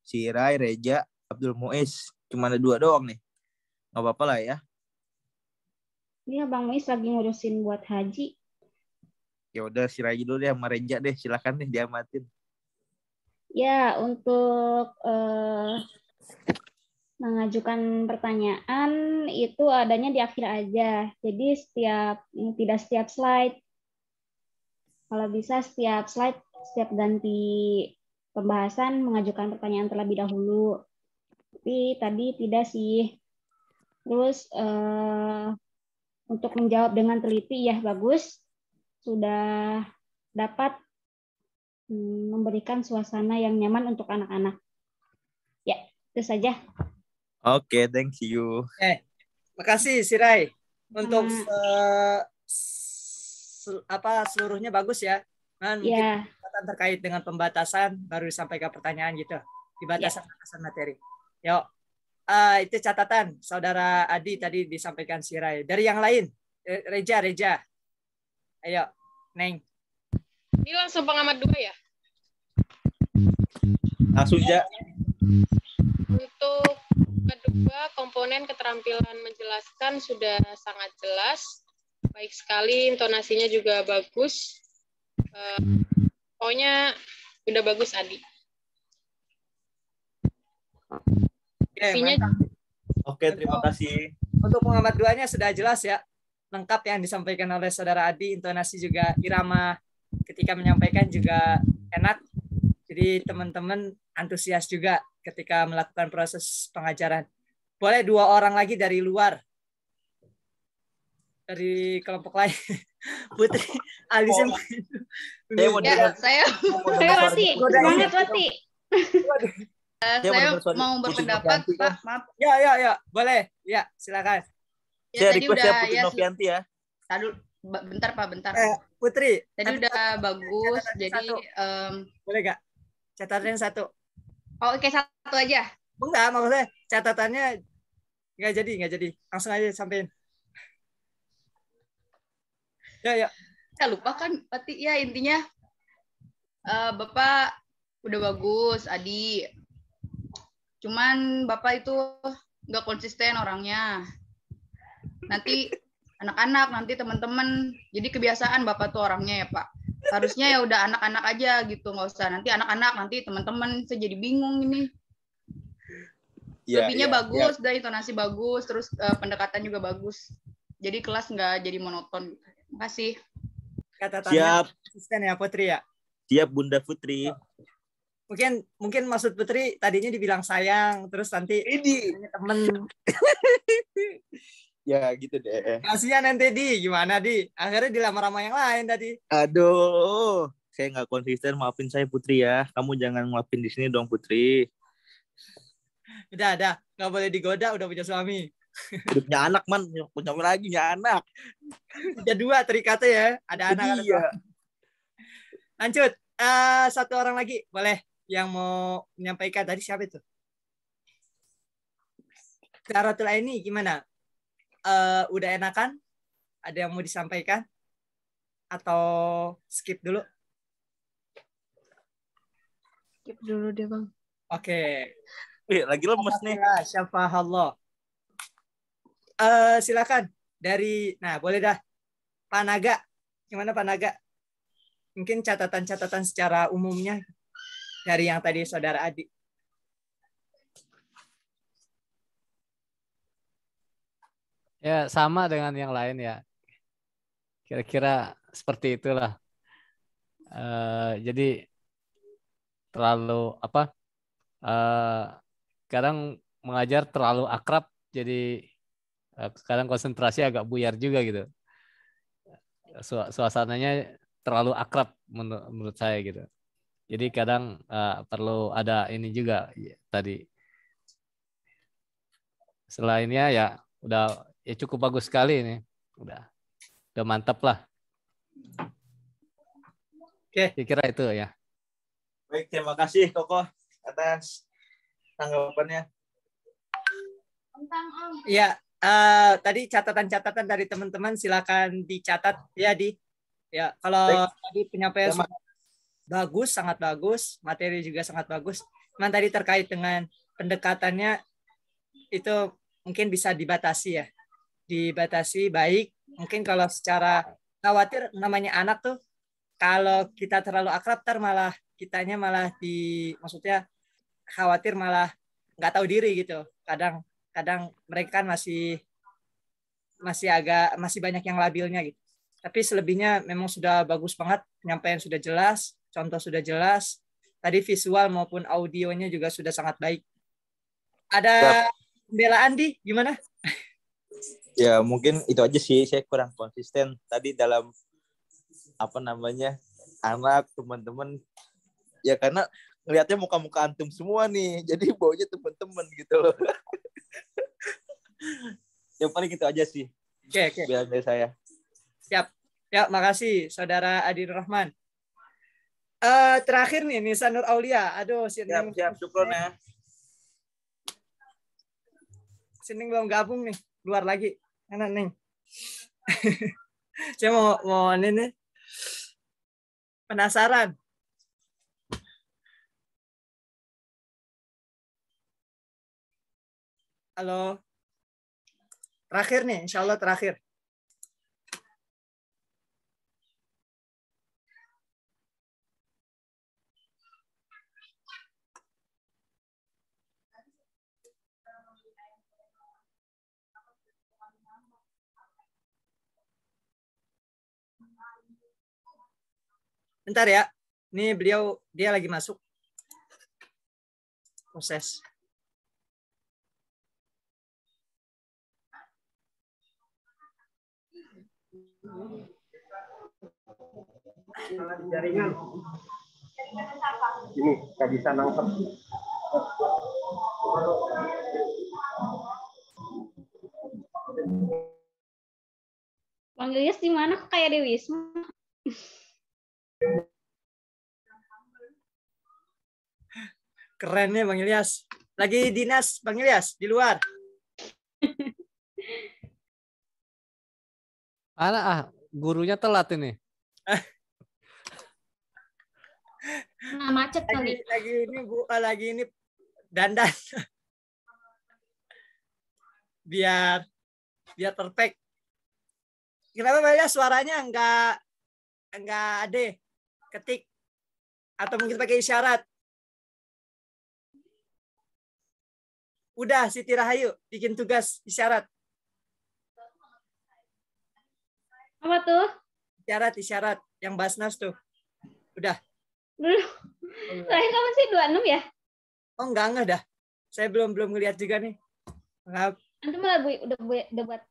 Speaker 10: Sirai, Reja, Abdul Muiz. Cuma ada 2 doang nih. Nggak apa-apa lah ya.
Speaker 8: Ini Abang Muiz lagi ngurusin buat haji.
Speaker 10: Ya udah Sirai dulu deh sama Reja deh. Silakan nih diamatin.
Speaker 8: Ya, untuk mengajukan pertanyaan itu adanya di akhir aja. Jadi tidak setiap slide. Kalau bisa setiap slide, setiap ganti pembahasan mengajukan pertanyaan terlebih dahulu. Tapi tadi tidak sih. Terus untuk menjawab dengan teliti ya bagus. Sudah dapat memberikan suasana yang nyaman untuk anak-anak. Ya, itu saja.
Speaker 10: Oke, thank you.
Speaker 1: Makasih Sirai. Untuk seluruhnya bagus ya. Mungkin terkait dengan pembatasan baru disampaikan pertanyaan gitu. Di batasan materi. Yuk. Itu catatan Saudara Adi tadi disampaikan Sirai. Dari yang lain, Reja. Ayo, Neng.
Speaker 11: Ini langsung pengamat 2 ya?
Speaker 10: Langsung ya.
Speaker 11: Untuk kedua, komponen keterampilan menjelaskan sudah sangat jelas. Baik sekali, intonasinya juga bagus. Pokoknya udah bagus, Adi.
Speaker 10: Oke, terima kasih.
Speaker 1: Untuk pengamat 2-nya sudah jelas ya. Lengkap yang disampaikan oleh Saudara Adi. Intonasi juga irama ketika menyampaikan juga enak. Jadi teman-teman antusias juga ketika melakukan proses pengajaran. Boleh 2 orang lagi dari luar. Dari kelompok lain. Putri, Alisa.
Speaker 7: Saya
Speaker 8: Wati. Semangat, Wati.
Speaker 7: Saya mau berpendapat, Pak. Maaf.
Speaker 1: Ya, boleh. Ya, silakan.
Speaker 7: Ya,
Speaker 10: Saya
Speaker 7: tadi
Speaker 10: request
Speaker 7: udah
Speaker 10: ya Putri Novianti ya.
Speaker 7: Tadi bentar Pak, bentar.
Speaker 1: Putri.
Speaker 7: Tadi udah bagus. Jadi
Speaker 1: boleh gak? Catatannya satu.
Speaker 7: Oh, oke, satu aja.
Speaker 1: Enggak, maksudnya catatannya nggak jadi. Langsung aja sampein. Ya.
Speaker 7: Saya lupa kan, berarti ya intinya Bapak udah bagus, Adi. Cuman Bapak itu nggak konsisten orangnya. Nanti anak-anak, nanti teman-teman, jadi kebiasaan Bapak tuh orangnya ya Pak. Harusnya ya udah anak-anak aja gitu, nggak usah nanti anak-anak, nanti teman-teman. Saya jadi bingung ini. Lebihnya bagus, dan intonasi bagus, terus pendekatan juga bagus. Jadi kelas nggak jadi monoton. Terima kasih.
Speaker 1: Siap. Konsisten ya Putri ya.
Speaker 10: Siap Bunda Putri.
Speaker 1: Mungkin maksud Putri tadinya dibilang sayang, terus nanti
Speaker 10: ini
Speaker 1: temen.
Speaker 10: Ya gitu deh.
Speaker 1: Kasihan nanti gimana akhirnya dilamar sama yang lain tadi.
Speaker 10: Aduh, saya nggak konsisten, maafin saya Putri ya. Kamu jangan maafin di sini dong Putri.
Speaker 1: Udah, nggak boleh digoda, udah punya suami.
Speaker 10: Udah punya anak man, punya lagi punya anak.
Speaker 1: Udah 2 terikatnya ya, ada anak.
Speaker 10: Iya.
Speaker 1: Lanjut, satu orang lagi boleh yang mau menyampaikan tadi siapa itu? Syaratul ini gimana? Udah enakan? Ada yang mau disampaikan? Atau skip dulu?
Speaker 12: Skip dulu deh Bang.
Speaker 1: Oke.
Speaker 10: Lagi lemes nih.
Speaker 1: Syafahullah. Silakan boleh dah. Pak Naga, gimana Pak Naga? Mungkin catatan-catatan secara umumnya dari yang tadi Saudara Adi.
Speaker 2: Ya, sama dengan yang lain ya. Kira-kira seperti itulah. Jadi terlalu kadang mengajar terlalu akrab, jadi kadang konsentrasi agak buyar juga gitu. Suasananya terlalu akrab menurut saya gitu. Jadi kadang perlu ada ini juga tadi. Selainnya ya udah cukup bagus sekali ini. Udah mantap lah.
Speaker 1: Oke.
Speaker 2: Kira itu ya.
Speaker 10: Baik, terima kasih Koko atas tanggapannya.
Speaker 1: Iya, tadi catatan-catatan dari teman-teman silakan dicatat ya Ya, kalau tadi penyampaian bagus, sangat bagus, materi juga sangat bagus. Cuman tadi terkait dengan pendekatannya itu mungkin bisa dibatasi ya. Dibatasi baik. Mungkin kalau secara khawatir namanya anak tuh kalau kita terlalu akrab malah kitanya malah maksudnya khawatir malah nggak tahu diri gitu. Kadang mereka kan masih banyak yang labilnya gitu. Tapi selebihnya memang sudah bagus banget, penyampaian sudah jelas, contoh sudah jelas. Tadi visual maupun audionya juga sudah sangat baik. Ada pembelaan gimana?
Speaker 10: Ya mungkin itu aja sih, saya kurang konsisten tadi dalam anak teman-teman ya, karena ngelihatnya muka-muka antum semua nih, jadi baunya teman-teman gitu loh. Yang paling itu aja sih.
Speaker 1: Oke.
Speaker 10: Biar saya.
Speaker 1: Siap. Ya, makasih Saudara Adi Rahman. Terakhir nih Nisa Nur Aulia. Aduh,
Speaker 10: siap syukron ya.
Speaker 1: Sining belum gabung nih, keluar lagi. Enak nih. Saya mau ini nih. Penasaran. Halo. Terakhir nih, insya Allah terakhir. Bentar ya, ini dia lagi masuk proses.
Speaker 13: Jaringan ini nggak bisa nangkep.
Speaker 8: Bang Ilyas di mana kok kayak di Wisma?
Speaker 1: Keren nih Bang Ilyas. Lagi dinas Bang Ilyas di luar.
Speaker 2: Mana gurunya telat ini.
Speaker 4: Nah, macet kali.
Speaker 1: Lagi ini dandan. biar perfect. Kenapa Bang Ilyas suaranya enggak ada ketik atau mungkin pakai isyarat? Udah Siti Rahayu bikin tugas isyarat.
Speaker 8: Apa tuh?
Speaker 1: Isyarat yang Basnas tuh. Udah.
Speaker 8: Belum. Terakhir kapan sih 26 ya?
Speaker 1: Oh enggak dah. Saya belum ngeliat juga nih. Maaf.
Speaker 8: Antum malah udah buat.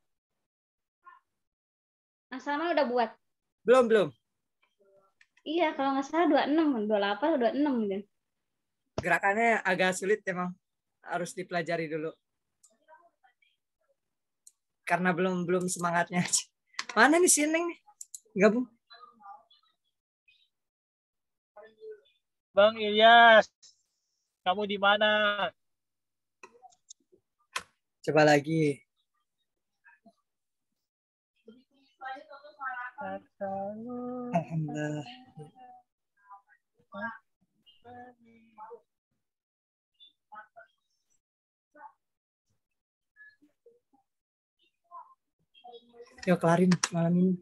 Speaker 8: Asama udah buat.
Speaker 1: Belum.
Speaker 8: Iya, kalau nggak salah 26, 28 atau 26 gitu.
Speaker 1: Gerakannya agak sulit emang. Harus dipelajari dulu. Karena belum semangatnya. Mana nih si Neng nih? Gabung.
Speaker 3: Bang Ilyas, kamu di mana?
Speaker 1: Coba lagi. Alhamdulillah. Yuk kelarin malam ini.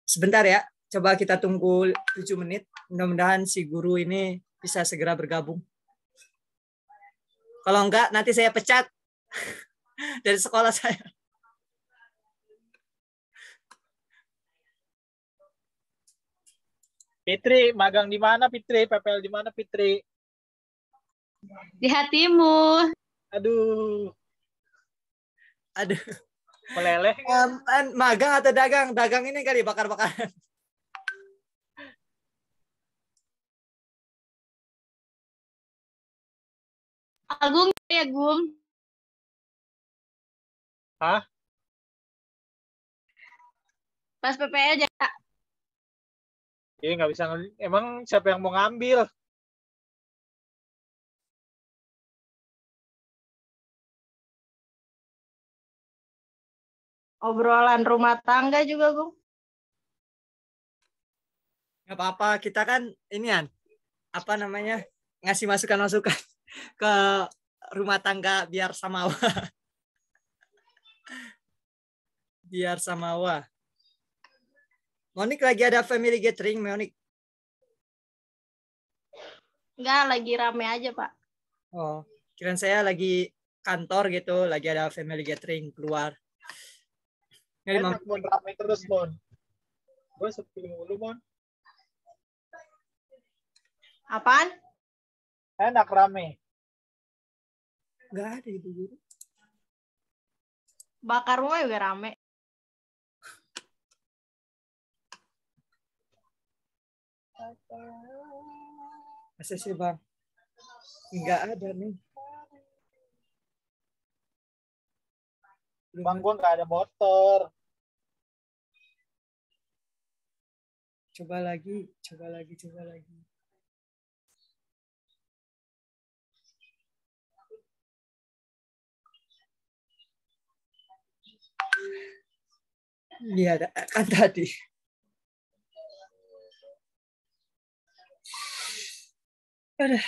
Speaker 1: Sebentar ya. Coba kita tunggu 7 menit. Mudah-mudahan si guru ini bisa segera bergabung. Kalau enggak, nanti saya pecat dari sekolah saya.
Speaker 3: Fitri, magang di mana Fitri? PPL di mana Fitri?
Speaker 6: Di hatimu.
Speaker 3: Aduh. Meleleh.
Speaker 1: Magang atau dagang? Dagang ini kali bakar-bakaran.
Speaker 6: Agung ya, Gung.
Speaker 3: Hah?
Speaker 6: Pas PPL aja.
Speaker 3: Iya nggak bisa. Emang siapa yang mau ngambil?
Speaker 9: Obrolan rumah tangga juga, Gung.
Speaker 1: Nggak apa-apa, kita kan inian apa namanya ngasih masukan-masukan ke rumah tangga biar samawa. Biar samawa. Monik lagi ada family gathering, Monik?
Speaker 9: Enggak, lagi rame aja, Pak.
Speaker 1: Oh, kirain saya lagi kantor gitu, lagi ada family gathering keluar.
Speaker 3: Enak, Mon, rame terus, Mon. Gue sepi mulu, Mon.
Speaker 9: Apaan?
Speaker 3: Enak, rame.
Speaker 1: Nggak ada itu, Guru.
Speaker 9: Bakar rumah juga rame.
Speaker 1: Masa sih, Bang? Nggak ada nih.
Speaker 3: Bang, gue nggak ada motor.
Speaker 1: Coba lagi. 'Iya ada kan tadi. Aduh.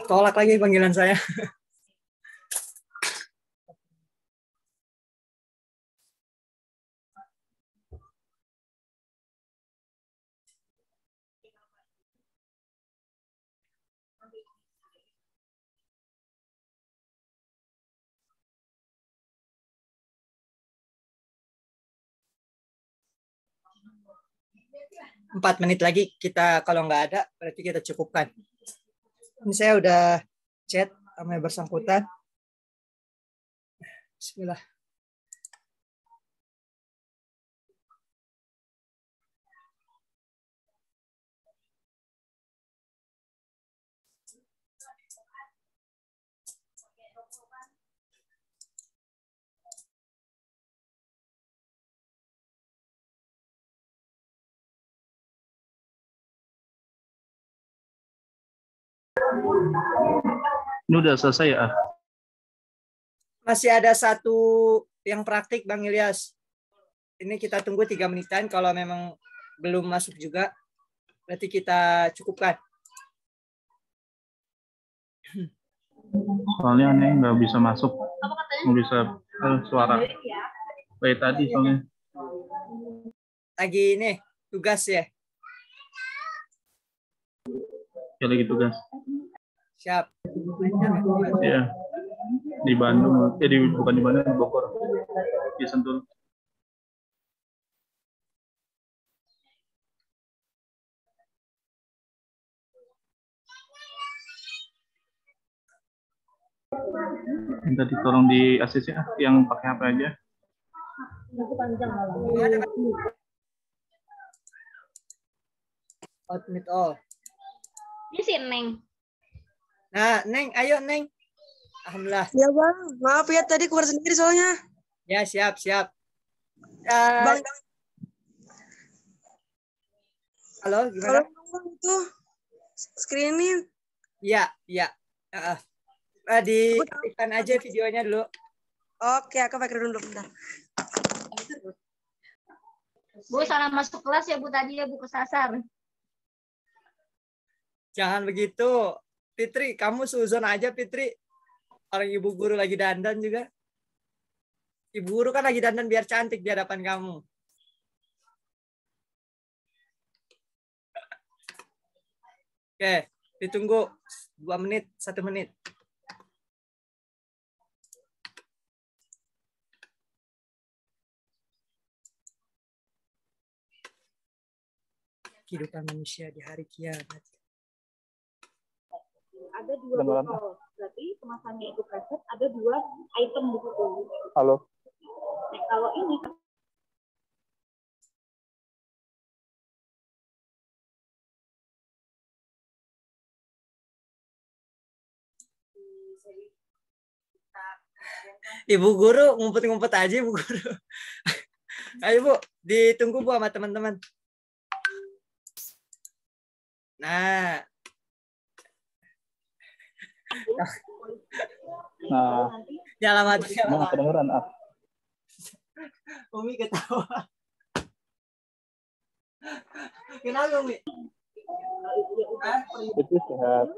Speaker 1: Tolak lagi panggilan saya. Empat menit lagi kita kalau nggak ada berarti kita cukupkan. Ini saya udah chat sama yang bersangkutan. Bismillah.
Speaker 13: Ini udah selesai ya?
Speaker 1: Masih ada satu yang praktik Bang Ilyas. Ini kita tunggu 3 menitan. Kalau memang belum masuk juga, berarti kita cukupkan.
Speaker 13: Soalnya ini nggak bisa masuk, nggak bisa suara. Kayak tadi soalnya.
Speaker 1: Lagi ini tugas ya.
Speaker 13: Ya lagi tugas.
Speaker 1: Siap.
Speaker 13: Iya. Di Bandung, bukan di Bandung, di Bogor. Di Sentul. Minta ditolong di ACC yang pakai HP aja.
Speaker 1: Admit all.
Speaker 8: Ini si Neng.
Speaker 1: Nah, Neng, ayo Neng. Alhamdulillah.
Speaker 14: Ya Bang, maaf ya tadi keluar sendiri soalnya.
Speaker 1: Ya, siap.
Speaker 14: Bang,
Speaker 1: halo, gimana?
Speaker 14: Kalau itu screening.
Speaker 1: Iya. Diaktifkan aja videonya dulu.
Speaker 14: Oke, aku pakai dulu bentar.
Speaker 8: Bu, salah masuk kelas ya Bu tadi ya Bu, kesasar.
Speaker 1: Jangan begitu. Fitri, kamu suzon aja Fitri. Orang ibu guru lagi dandan juga. Ibu guru kan lagi dandan biar cantik di hadapan kamu. Oke, ditunggu 2 menit, 1 menit. Kehidupan manusia di hari kiamat.
Speaker 15: Ada 2 botol, berarti kemasannya itu preset, ada 2 item di situ.
Speaker 13: Halo.
Speaker 15: Nah, kalau ini
Speaker 1: Ibu guru ngumpet-ngumpet aja Ibu guru. Ayo Bu, ditunggu Bu sama teman-teman. Nah, alamat.
Speaker 13: Mana kedengeran
Speaker 1: Umi ketawa. Kenapa Umi?
Speaker 13: Itu sehat.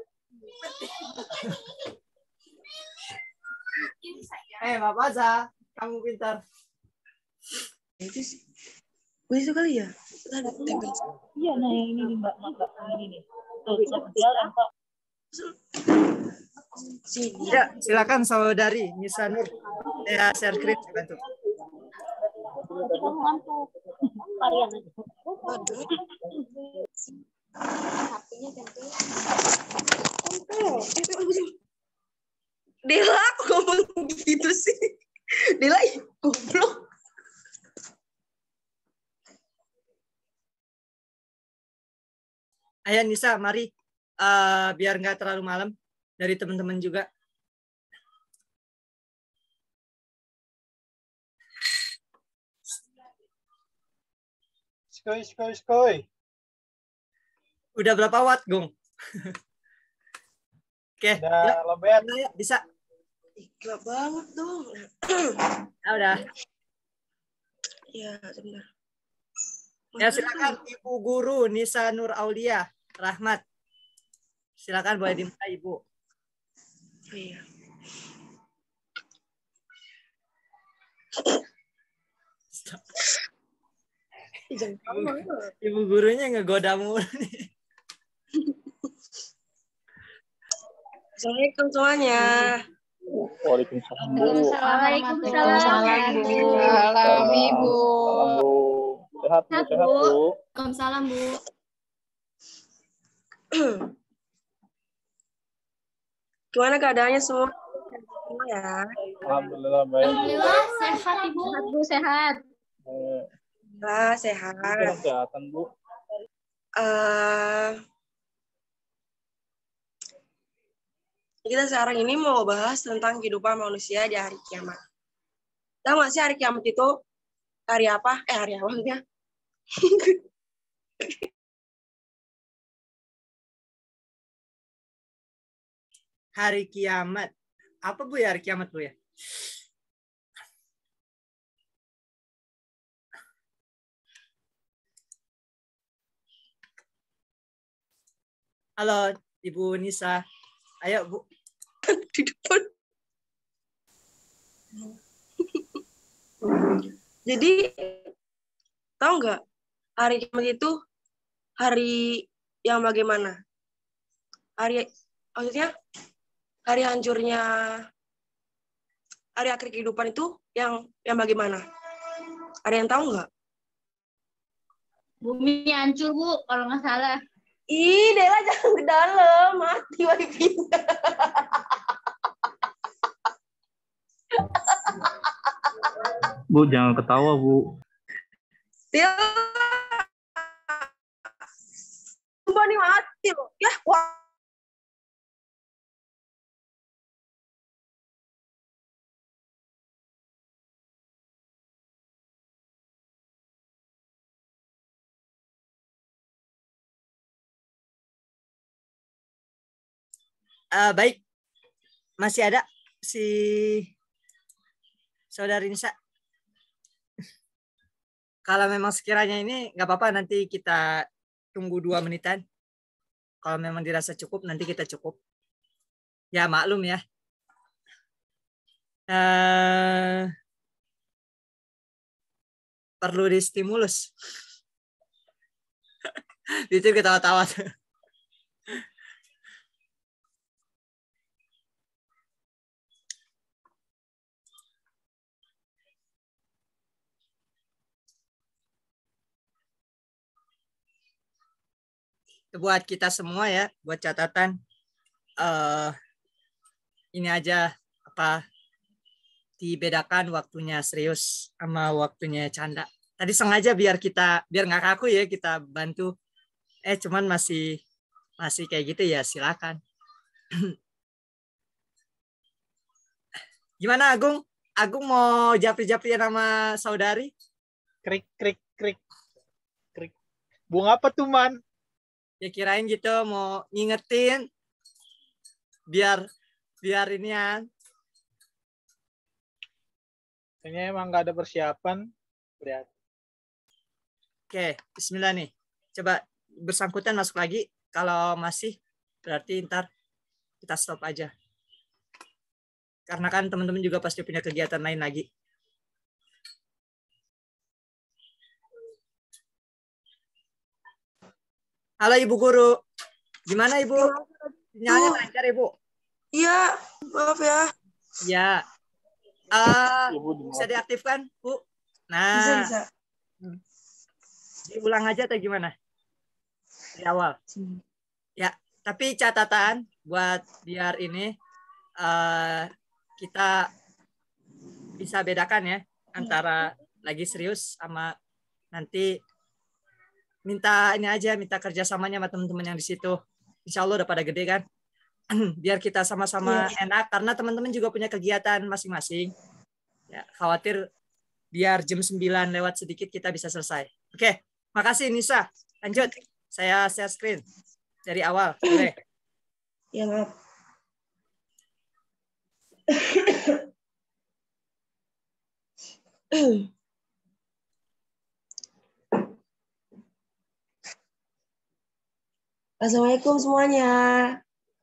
Speaker 1: Bapak Za, kamu pintar.
Speaker 14: Itu sih. Itu kali ya?
Speaker 15: iya, nah yang ini nih Mbak, ini nih. Tuh, sosial engkau.
Speaker 1: Ya, silakan saudari Nisa Nur. Ya, share screen bantu.
Speaker 15: Nanti kamu ngantuk. Varian aja.
Speaker 14: HP-nya tempel. Dela, aku ngomong gitu sih. Dela, goblok.
Speaker 1: Ayo Nisa, mari. Biar nggak terlalu malam. Dari teman-teman juga.
Speaker 16: Skoy.
Speaker 1: Udah berapa watt, Gong? Oke.
Speaker 16: Udah lobet.
Speaker 1: Ya, bisa.
Speaker 14: Gila banget dong.
Speaker 1: Ya udah.
Speaker 14: Ya, sebentar.
Speaker 1: Ya, silakan Ibu Guru Nisa Nur Aulia Rahmat. Silakan boleh dimulai Ibu.
Speaker 14: Iya.
Speaker 1: Ibu gurunya ngegoda mulu nih.
Speaker 14: Assalamualaikum semuanya.
Speaker 13: Waalaikumsalam Bu.
Speaker 8: Waalaikumsalam Bu.
Speaker 7: Salam Ibu.
Speaker 13: Sehat Bu.
Speaker 4: Waalaikumsalam Bu.
Speaker 14: Gimana keadaannya semua?
Speaker 9: semua ya.
Speaker 16: Alhamdulillah baik.
Speaker 4: Alhamdulillah sehat Ibu.
Speaker 8: Sehat Bu, sehat.
Speaker 9: Nah, sehat.
Speaker 16: Kurang kesehatan Bu.
Speaker 9: Kita sekarang ini mau bahas tentang kehidupan manusia di hari kiamat. Tahu nggak sih hari kiamat itu hari apa? Hari apa maksudnya?
Speaker 1: Hari kiamat. Apa Bu ya hari kiamat Bu ya? Halo Ibu Nisa. Ayo Bu.
Speaker 9: Di depan. Jadi tahu nggak hari kiamat itu hari yang bagaimana? Maksudnya hari hancurnya, hari akhir kehidupan itu yang bagaimana? Ada yang tahu nggak?
Speaker 8: Bumi hancur Bu, kalau nggak salah.
Speaker 9: Ih, Dela jangan ke dalam, mati wifi.
Speaker 13: Bu, jangan ketawa, Bu.
Speaker 9: Dela, sumpah nih mati loh. Ya, wah.
Speaker 1: Baik, masih ada si Saudari Nisa. Kalau memang sekiranya ini nggak apa-apa, nanti kita tunggu 2 menitan. Kalau memang dirasa cukup, nanti kita cukup. Ya maklum ya. Perlu distimulus. Itu ketawa-tawa. Buat kita semua ya, buat catatan, ini aja apa dibedakan waktunya serius sama waktunya canda. Tadi sengaja biar nggak kaku ya, kita bantu. Cuman masih kayak gitu ya, silakan. Gimana Agung? Agung mau japri-japri nama saudari?
Speaker 16: Krik. Bung apa tuh, Man?
Speaker 1: Ya kirain gitu mau ngingetin biar inian.
Speaker 16: Kayaknya emang nggak ada persiapan. Lihat.
Speaker 1: Oke, bismillah nih. Coba bersangkutan masuk lagi. Kalau masih berarti ntar kita stop aja. Karena kan teman-teman juga pasti punya kegiatan lain lagi. Halo Ibu Guru. Gimana Ibu? Sinyalnya lancar Ibu?
Speaker 9: Iya, maaf ya.
Speaker 1: Ya. Bisa diaktifkan, Bu? Nah.
Speaker 9: Bisa.
Speaker 1: Diulang aja atau gimana? Di awal. Ya, tapi catatan buat biar ini kita bisa bedakan ya antara lagi serius sama nanti minta kerjasamanya sama teman-teman yang di situ. Insya Allah udah pada gede kan. Biar kita sama-sama enak karena teman-teman juga punya kegiatan masing-masing. Ya, khawatir biar jam 9 lewat sedikit kita bisa selesai. Oke, makasih Nisa. Lanjut. Saya share screen dari awal. Boleh.
Speaker 9: Ya, maaf. Assalamualaikum semuanya.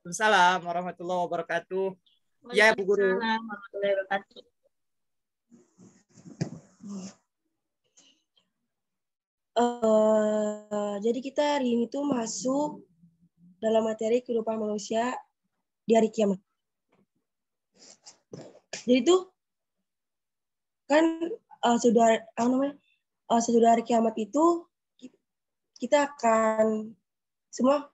Speaker 1: Waalaikumsalam warahmatullahi wabarakatuh. Ya, Bu Guru.
Speaker 8: Waalaikumsalam warahmatullahi wabarakatuh.
Speaker 9: Jadi kita hari ini tuh masuk dalam materi kehidupan manusia di hari kiamat. Jadi tuh kan sudah hari kiamat itu kita akan semua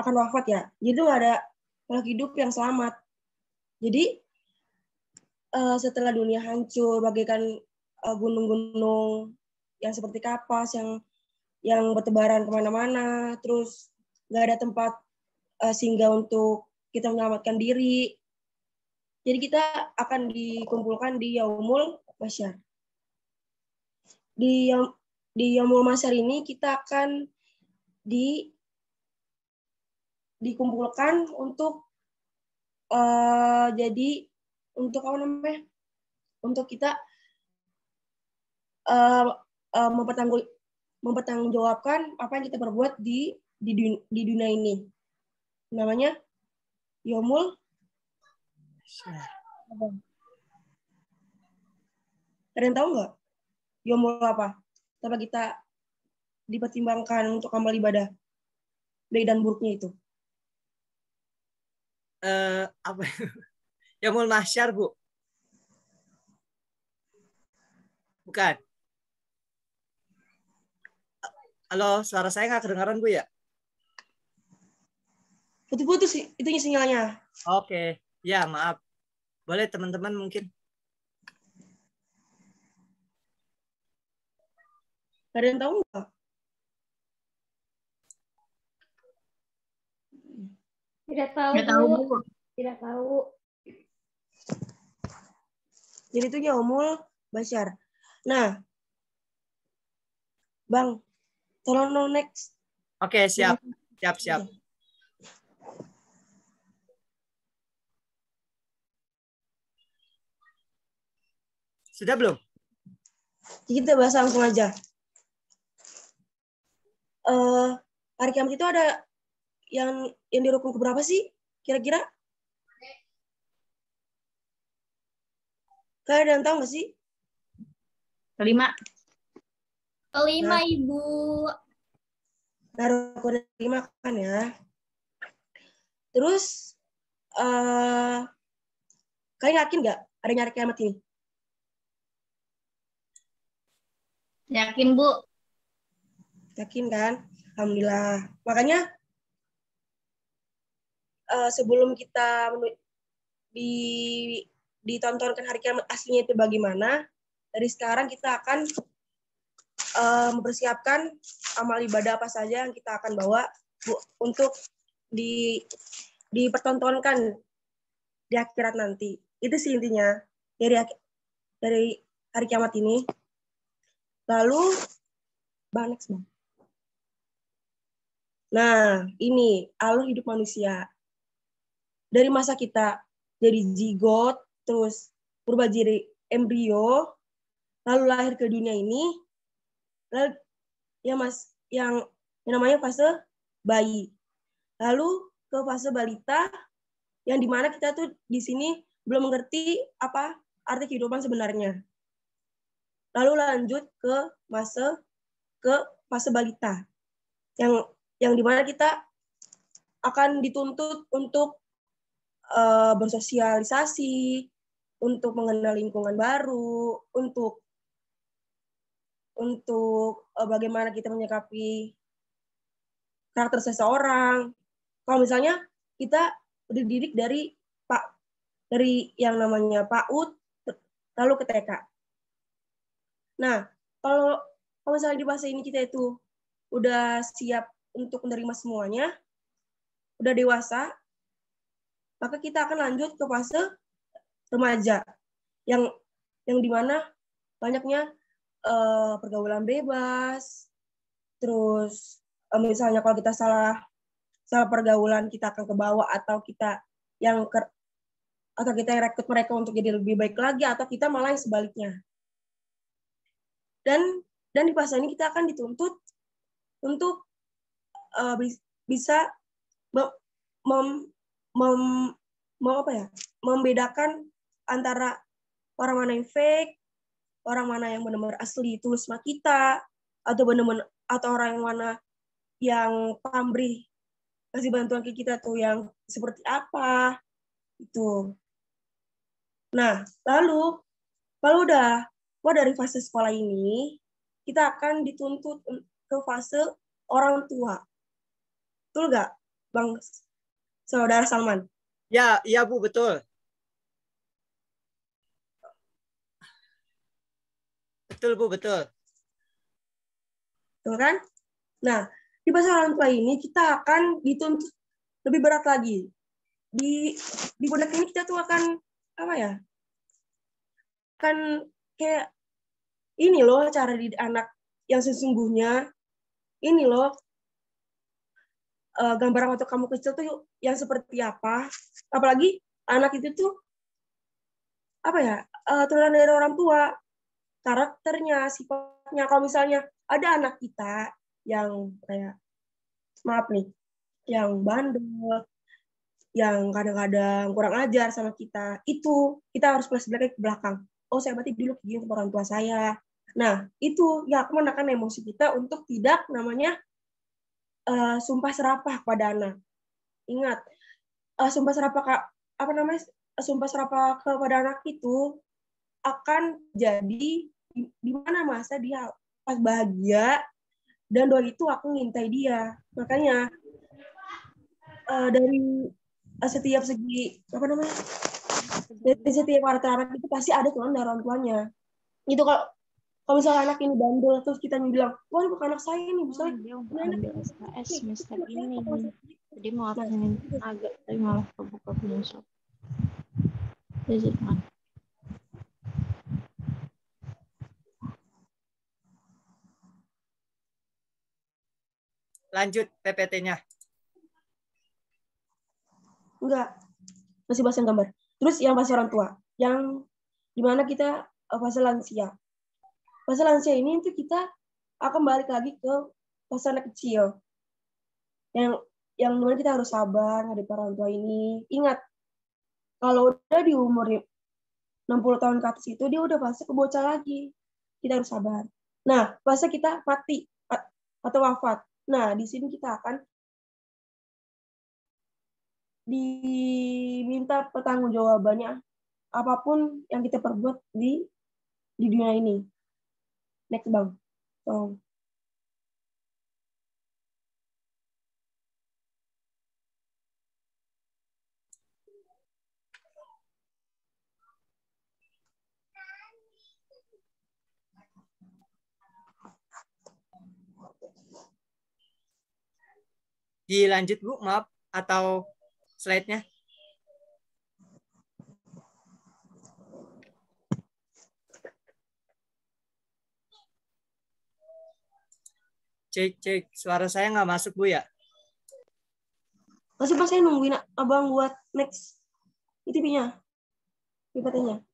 Speaker 9: akan wafat ya. Jadi nggak ada makhluk hidup yang selamat. Jadi setelah dunia hancur, bagaikan gunung-gunung yang seperti kapas yang bertebaran kemana-mana, terus nggak ada tempat singgah untuk kita menyelamatkan diri. Jadi kita akan dikumpulkan di Yaumul Masyar. Di Yaumul Masyar ini kita akan dikumpulkan untuk jadi untuk apa namanya? Untuk kita mempertanggungjawabkan apa yang kita perbuat di dunia ini. Namanya Yaumul Ada yang tahu nggak? Yaumul apa? Setelah kita dipertimbangkan untuk amal ibadah, baik dan buruknya itu.
Speaker 1: Apa? Yaumul Mahsyar, Bu. Bukan. Halo, suara saya nggak kedengaran, Bu ya?
Speaker 9: Putus-putus sih, itunya sinyalnya.
Speaker 1: Oke, ya maaf. Boleh teman-teman mungkin.
Speaker 9: Ada yang tahu nggak?
Speaker 8: Tidak tahu,
Speaker 9: Nggak tahu,
Speaker 8: Bu.
Speaker 9: Bu.
Speaker 8: Tidak tahu.
Speaker 9: Jadi itu Yaumul Masyar. Nah, Bang, tolong next.
Speaker 1: Oke, siap. Siap. Sudah belum?
Speaker 9: Kita bahas langsung aja. Hari kiamat itu ada yang di rukun keberapa sih? Kira-kira? Kalian ada yang tahu nggak sih?
Speaker 7: Kelima.
Speaker 4: Kelima, Ibu.
Speaker 9: Nah, rukun kelima kan ya. Terus, kalian yakin nggak adanya hari kiamat ini?
Speaker 7: Yakin, Bu.
Speaker 9: Yakin kan? Alhamdulillah. Makanya sebelum kita ditontonkan hari kiamat aslinya itu bagaimana, dari sekarang kita akan mempersiapkan amal ibadah apa saja yang kita akan bawa untuk dipertontonkan di akhirat nanti. Itu sih intinya dari hari kiamat ini. Lalu, next, Bang. Nah, ini alur hidup manusia. Dari masa kita jadi zigot, terus berubah jadi embrio, lalu lahir ke dunia ini, lalu yang namanya fase bayi. Lalu ke fase balita, yang dimana kita tuh di sini belum mengerti apa arti kehidupan sebenarnya. Lalu lanjut ke fase balita, yang dimana kita akan dituntut untuk bersosialisasi, untuk mengenal lingkungan baru, untuk bagaimana kita menyikapi karakter seseorang. Kalau misalnya kita dididik dari yang namanya PAUD lalu ke TK. Nah, kalau misalnya di fase ini kita itu udah siap untuk menerima semuanya, udah dewasa, maka kita akan lanjut ke fase remaja yang dimana banyaknya pergaulan bebas, terus misalnya kalau kita salah pergaulan kita akan ke bawah, atau kita yang rekrut mereka untuk jadi lebih baik lagi, atau kita malah yang sebaliknya. Dan di fase ini kita akan dituntut untuk bisa membedakan antara orang mana yang fake, orang mana yang benar-benar asli tulus sama kita, atau orang yang mana yang pamrih kasih bantuan ke kita tuh yang seperti apa itu. Nah, lalu dari fase sekolah ini kita akan dituntut ke fase orang tua. Betul nggak, Bang Saudara Salman?
Speaker 1: Ya, Bu, betul. Betul, Bu, betul.
Speaker 9: Betul kan? Nah, di bahasa orang tua ini kita akan dituntut lebih berat lagi. Di budak ini kita tuh akan apa ya? Kan kayak ini loh cara didik anak yang sesungguhnya. Ini loh gambaran waktu kamu kecil tuh yang seperti apa. Apalagi anak itu tuh apa ya? Turunan dari orang tua. Karakternya, sifatnya. Kalau misalnya ada anak kita yang kayak maaf nih, yang bandel, yang kadang-kadang kurang ajar sama kita, itu kita harus flashback ke belakang. Oh, saya berarti dulu begini sama orang tua saya. Nah, itu ya aku menekan emosi kita untuk tidak namanya sumpah serapah kepada anak. Ingat, sumpah serapah sumpah serapah kepada anak itu akan jadi di mana masa dia pas bahagia dan doa itu aku ngintai dia. Makanya dari setiap segi dari setiap karakter anak itu pasti ada turunan dari orang tuanya. Itu kalau misalnya anak ini bandel terus kita bilang, wah ini bukan anak saya ini, misalnya
Speaker 8: dia ambil SKS semester ini, jadi mau absenin tenaga tapi malah kebuka penyusup. Rezeki.
Speaker 1: Lanjut PPT-nya.
Speaker 9: Enggak, masih bahas yang gambar. Terus yang fase orang tua, yang dimana kita fase lansia. Fase lansia ini itu kita akan balik lagi ke fase anak kecil. Yang dimana kita harus sabar ngadep orang tua ini. Ingat, kalau udah di umur 60 tahun ke atas itu dia udah fase kebocah lagi. Kita harus sabar. Nah, fase kita mati atau wafat. Nah, di sini kita akan diminta pertanggungjawabannya apapun yang kita perbuat di dunia ini. Next, Bang. So.
Speaker 1: Dilanjut, Bu, maaf, atau slide-nya? Cek, suara saya nggak masuk, Bu, ya?
Speaker 9: Masih pas saya nungguin Abang buat next ITP-nya, PPT-nya.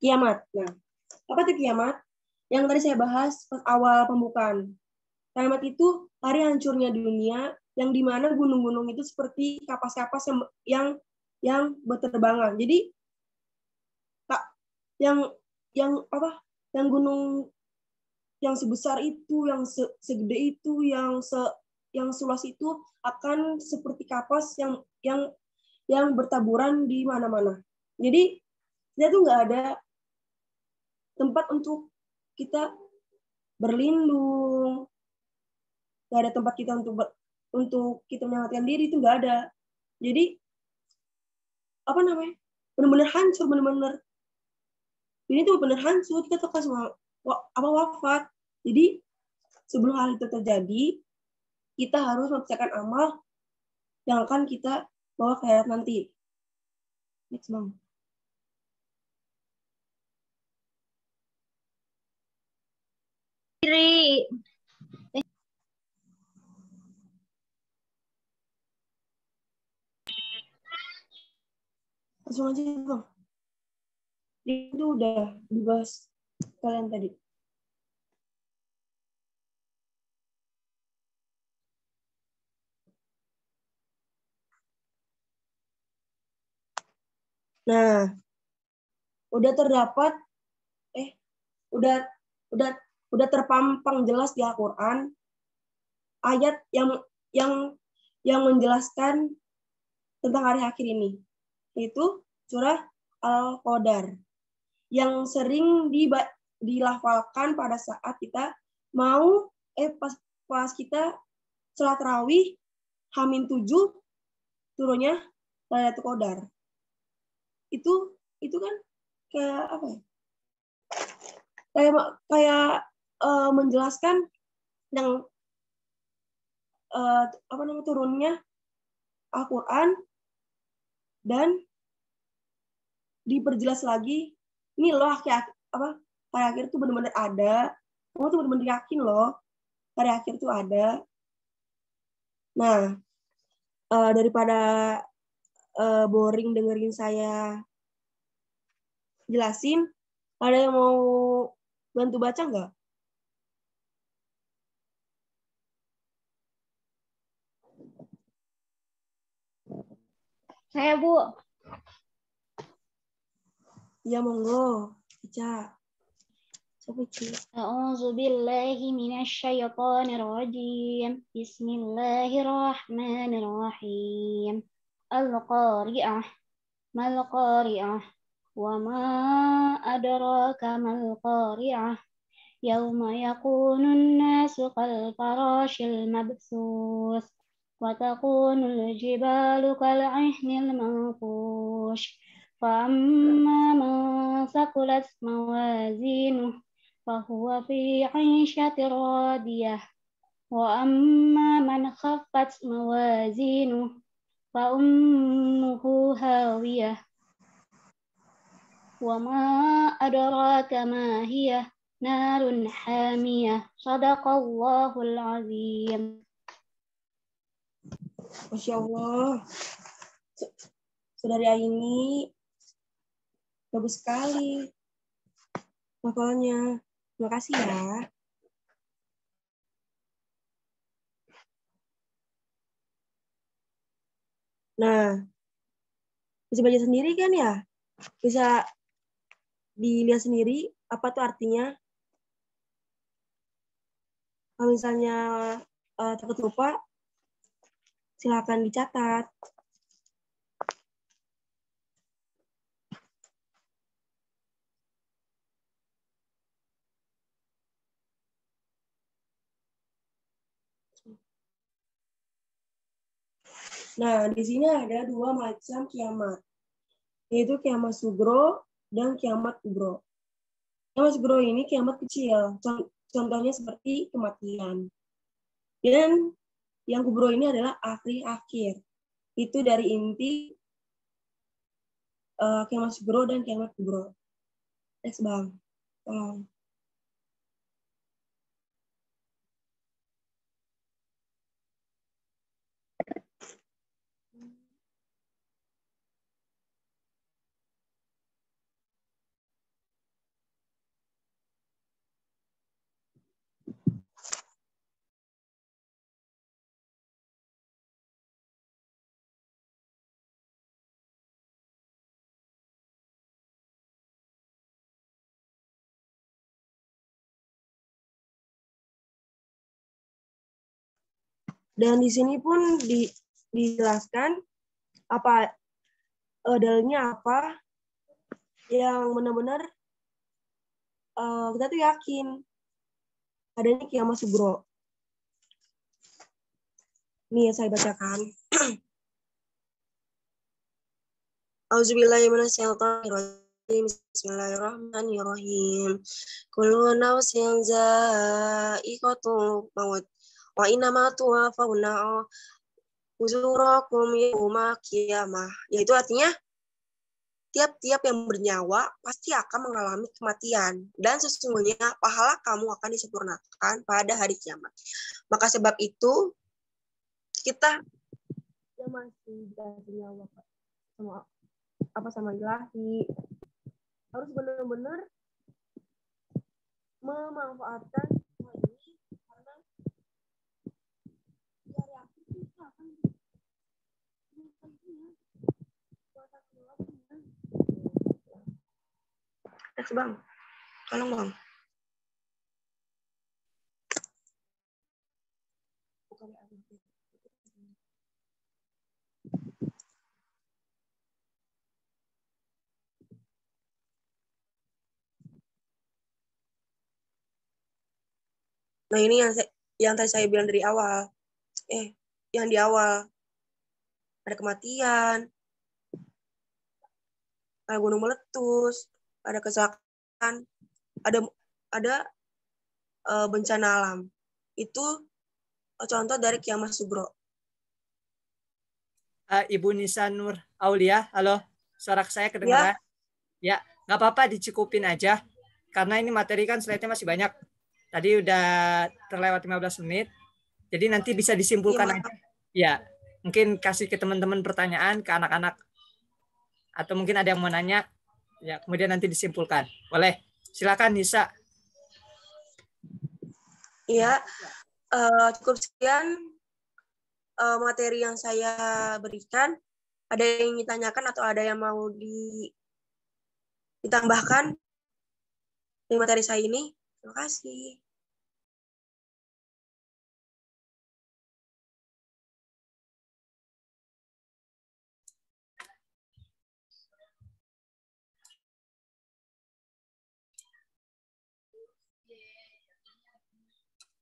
Speaker 9: Kiamat. Nah, apa itu kiamat? Yang tadi saya bahas pas awal pembukaan. Kiamat itu hari hancurnya dunia, yang dimana gunung-gunung itu seperti kapas-kapas yang berterbangan. Jadi yang gunung yang sebesar itu, yang segede itu, yang seluas itu akan seperti kapas yang bertaburan di mana-mana. Jadi dia tuh nggak ada tempat untuk kita berlindung, nggak ada tempat kita untuk kita menyelamatkan diri, itu nggak ada. Jadi benar-benar hancur, benar-benar ini tuh benar hancur, kita tuh semua wafat. Jadi sebelum hal itu terjadi, kita harus mempersiapkan amal yang akan kita bawa ke akhirat nanti. Next, Bang.
Speaker 8: Kiri.
Speaker 9: Langsung aja, Bang. Itu udah dibahas kalian tadi. Nah, udah terdapat udah terpampang jelas di Al-Qur'an ayat yang menjelaskan tentang hari akhir ini, yaitu surah Al-Qadar yang sering dilafalkan pada saat kita mau pas kita sholat tarawih H-7 turunnya Lailatul Qadar. Itu kan kayak apa ya? Kayak menjelaskan yang turunnya Al-Qur'an dan diperjelas lagi. Ini loh hari akhir tuh benar-benar ada. Kamu tuh benar-benar yakin loh hari akhir tuh ada. Nah, daripada boring dengerin saya jelasin, ada yang mau bantu baca nggak?
Speaker 8: Saya, Bu.
Speaker 9: Ya, monggo. Baca.
Speaker 8: A'udzu billahi minasyaitonir rajim. Bismillahirrahmanirrahim. Al-Qari'ah. Mal Qari'ah. Wa ma adraka mal Qari'ah. Yauma yakunun nasu kal farashil mabthus. Wa takunul jibalu kal 'ihnil manfush. Fa amma man saqulat mawazinuh فهو في عيشة راضية وأما من خفت موازينه فأمه هاوية وما أدراك ما هي نار حامية صدق الله العظيم.
Speaker 9: Masya Allah, Saudari Aini bagus sekali hafalnya. Terima kasih ya. Nah, bisa baca sendiri kan ya? Bisa dilihat sendiri apa tuh artinya. Kalau misalnya takut lupa, silakan dicatat. Nah, di sini ada dua macam kiamat, yaitu kiamat sugro dan kiamat kubro. Kiamat sugro ini kiamat kecil, contohnya seperti kematian. Dan yang kubro ini adalah akhir. Itu dari inti kiamat sugro dan kiamat kubro. Next, Bang. Tolong. Dan di sini pun dijelaskan apa dalilnya apa yang benar-benar kita tuh yakin adanya kiamat sugro. Nih saya bacakan. Auzubillahiminasyaitonirrajim. Bismillahirrahmanirrahim. Kullu nafsin za'iqatul maut. Wa innama tuwaffawna ujurakum yaumil qiyamah. Yaitu artinya tiap-tiap yang bernyawa pasti akan mengalami kematian dan sesungguhnya pahala kamu akan disempurnakan pada hari kiamat. Maka sebab itu kita yang masih dikasih nyawa sama ilahi harus benar-benar memanfaatkan semua ini karena di hari akhir kita akan Next, Bang. Tolong, Bang. Nah, ini yang tadi saya bilang dari awal. Yang di awal. Ada kematian, ada gunung meletus, ada kecelakaan, ada bencana alam. Itu contoh dari kiamat sugro.
Speaker 1: Ibu Nisa Nur Aulia, halo, suara saya kedengaran? Ya, nggak apa-apa, dicukupin aja. Karena ini materi kan slide-nya masih banyak. Tadi udah terlewat 15 menit. Jadi nanti bisa disimpulkan aja. Ya, mungkin kasih ke teman-teman pertanyaan, ke anak-anak. Atau mungkin ada yang mau nanya. Ya, kemudian nanti disimpulkan. Boleh. Silakan Nisa.
Speaker 9: Iya, cukup sekian materi yang saya berikan. Ada yang ditanyakan atau ada yang mau ditambahkan di materi saya ini? Terima kasih.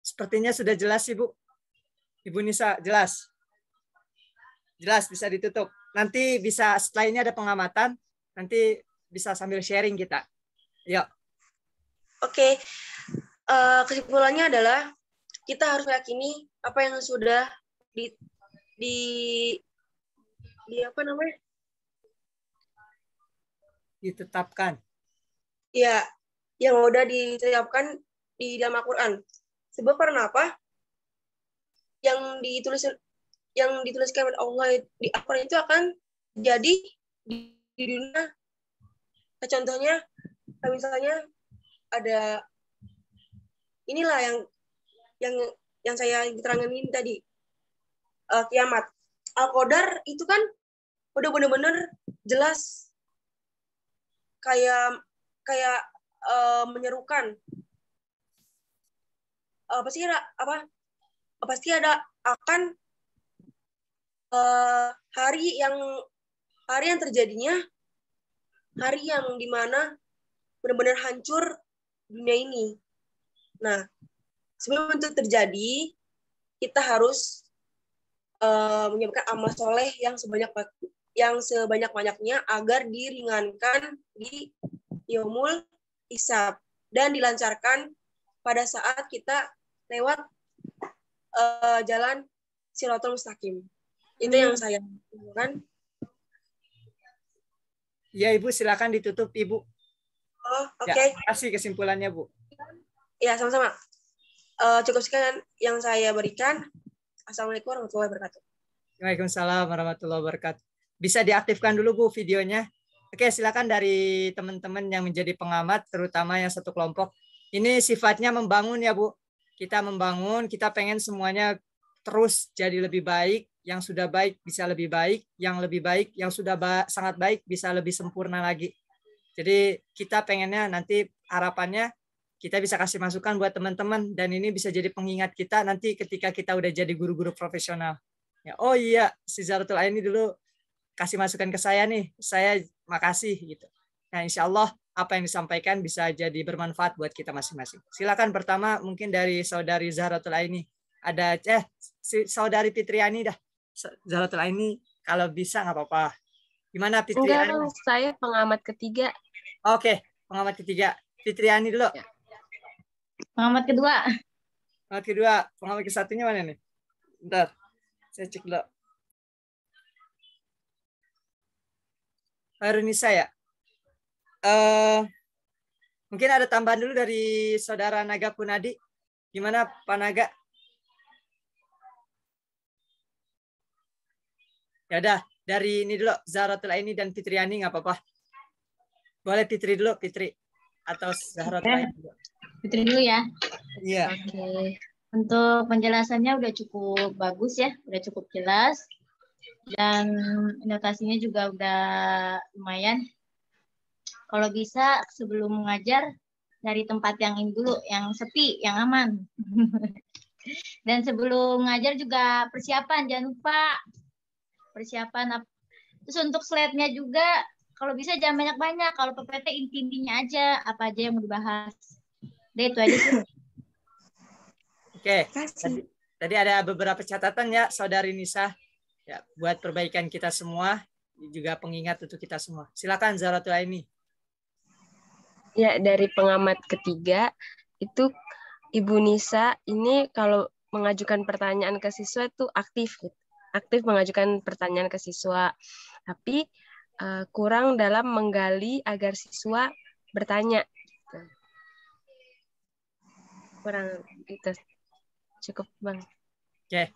Speaker 1: Sepertinya sudah jelas, Ibu. Ibu Nisa, jelas? Jelas, bisa ditutup. Nanti bisa, setelah ini ada pengamatan, nanti bisa sambil sharing kita. Yuk.
Speaker 9: Oke. Kesimpulannya adalah kita harus meyakini apa yang sudah di apa namanya?
Speaker 1: Ditetapkan.
Speaker 9: Ya, yang udah ditetapkan di dalam Al-Quran. Sebab karena apa? Yang dituliskan oleh Allah di Al-Quran itu akan jadi di dunia. Nah, contohnya, misalnya ada inilah yang saya terangkan ini tadi, kiamat. Al-Qadar itu kan udah benar-benar jelas kayak menyerukan. Pasti ada akan hari yang terjadinya, hari yang dimana benar-benar hancur dunia ini. Nah, sebelum itu terjadi, kita harus menyiapkan amal soleh yang sebanyak-banyaknya agar diringankan di yaumul hisab dan dilancarkan pada saat kita lewat jalan Shirathul Mustaqim. Itu yang saya lakukan.
Speaker 1: Ya, Ibu, silakan ditutup, Ibu.
Speaker 9: Oh, oke.
Speaker 1: Ya, kasih kesimpulannya, Bu.
Speaker 9: Ya, sama-sama. Cukup sekian yang saya berikan. Assalamualaikum warahmatullahi wabarakatuh.
Speaker 1: Waalaikumsalam warahmatullahi wabarakatuh. Bisa diaktifkan dulu, Bu, videonya. Oke, silakan dari teman-teman yang menjadi pengamat, terutama yang satu kelompok. Ini sifatnya membangun ya, Bu. Kita membangun, kita pengen semuanya terus jadi lebih baik, yang sudah baik bisa lebih baik, yang lebih baik, yang sudah sangat baik bisa lebih sempurna lagi. Jadi kita pengennya nanti harapannya kita bisa kasih masukan buat teman-teman dan ini bisa jadi pengingat kita nanti ketika kita udah jadi guru-guru profesional. Ya, oh iya, si Zaratul Aini dulu kasih masukan ke saya nih, saya makasih gitu. Nah, insya Allah apa yang disampaikan bisa jadi bermanfaat buat kita masing-masing. Silakan pertama mungkin dari saudari Zahratul Aini. Ada saudari Fitriani dah. Zahratul Aini kalau bisa nggak apa-apa. Gimana Fitriani?
Speaker 12: Enggak, saya pengamat ketiga.
Speaker 1: Oke, pengamat ketiga. Fitriani dulu. Ya.
Speaker 8: Pengamat kedua.
Speaker 1: Pengamat kedua. Pengamat ke satunya mana nih? Bentar. Saya cek dulu. Harunisa ya? Mungkin ada tambahan dulu dari saudara Naga Punadi. Gimana Pak Naga? Ya udah, dari ini dulu Zahratul Aini dan Fitriani nggak apa-apa. Boleh Fitri dulu, Fitri atau Zahratul Aini dulu.
Speaker 8: Fitri dulu ya.
Speaker 1: Iya.
Speaker 8: Oke. Untuk penjelasannya udah cukup bagus ya, udah cukup jelas. Dan notasinya juga udah lumayan. Kalau bisa sebelum mengajar dari tempat yang ini dulu, yang sepi, yang aman. Dan sebelum mengajar juga persiapan, jangan lupa persiapan. Terus untuk slide-nya juga kalau bisa jangan banyak-banyak. Kalau PPT inti-intinya aja, apa aja yang mau dibahas. Udah itu aja sih.
Speaker 1: Oke. Tadi ada beberapa catatan ya, Saudari Nisa. Ya, buat perbaikan kita semua, juga pengingat untuk kita semua. Silakan Zahratul Aini.
Speaker 12: Ya, dari pengamat ketiga, itu Ibu Nisa ini kalau mengajukan pertanyaan ke siswa itu aktif, gitu. Aktif mengajukan pertanyaan ke siswa. Tapi kurang dalam menggali agar siswa bertanya. Gitu. Kurang itu. Cukup, Bang.
Speaker 1: Oke.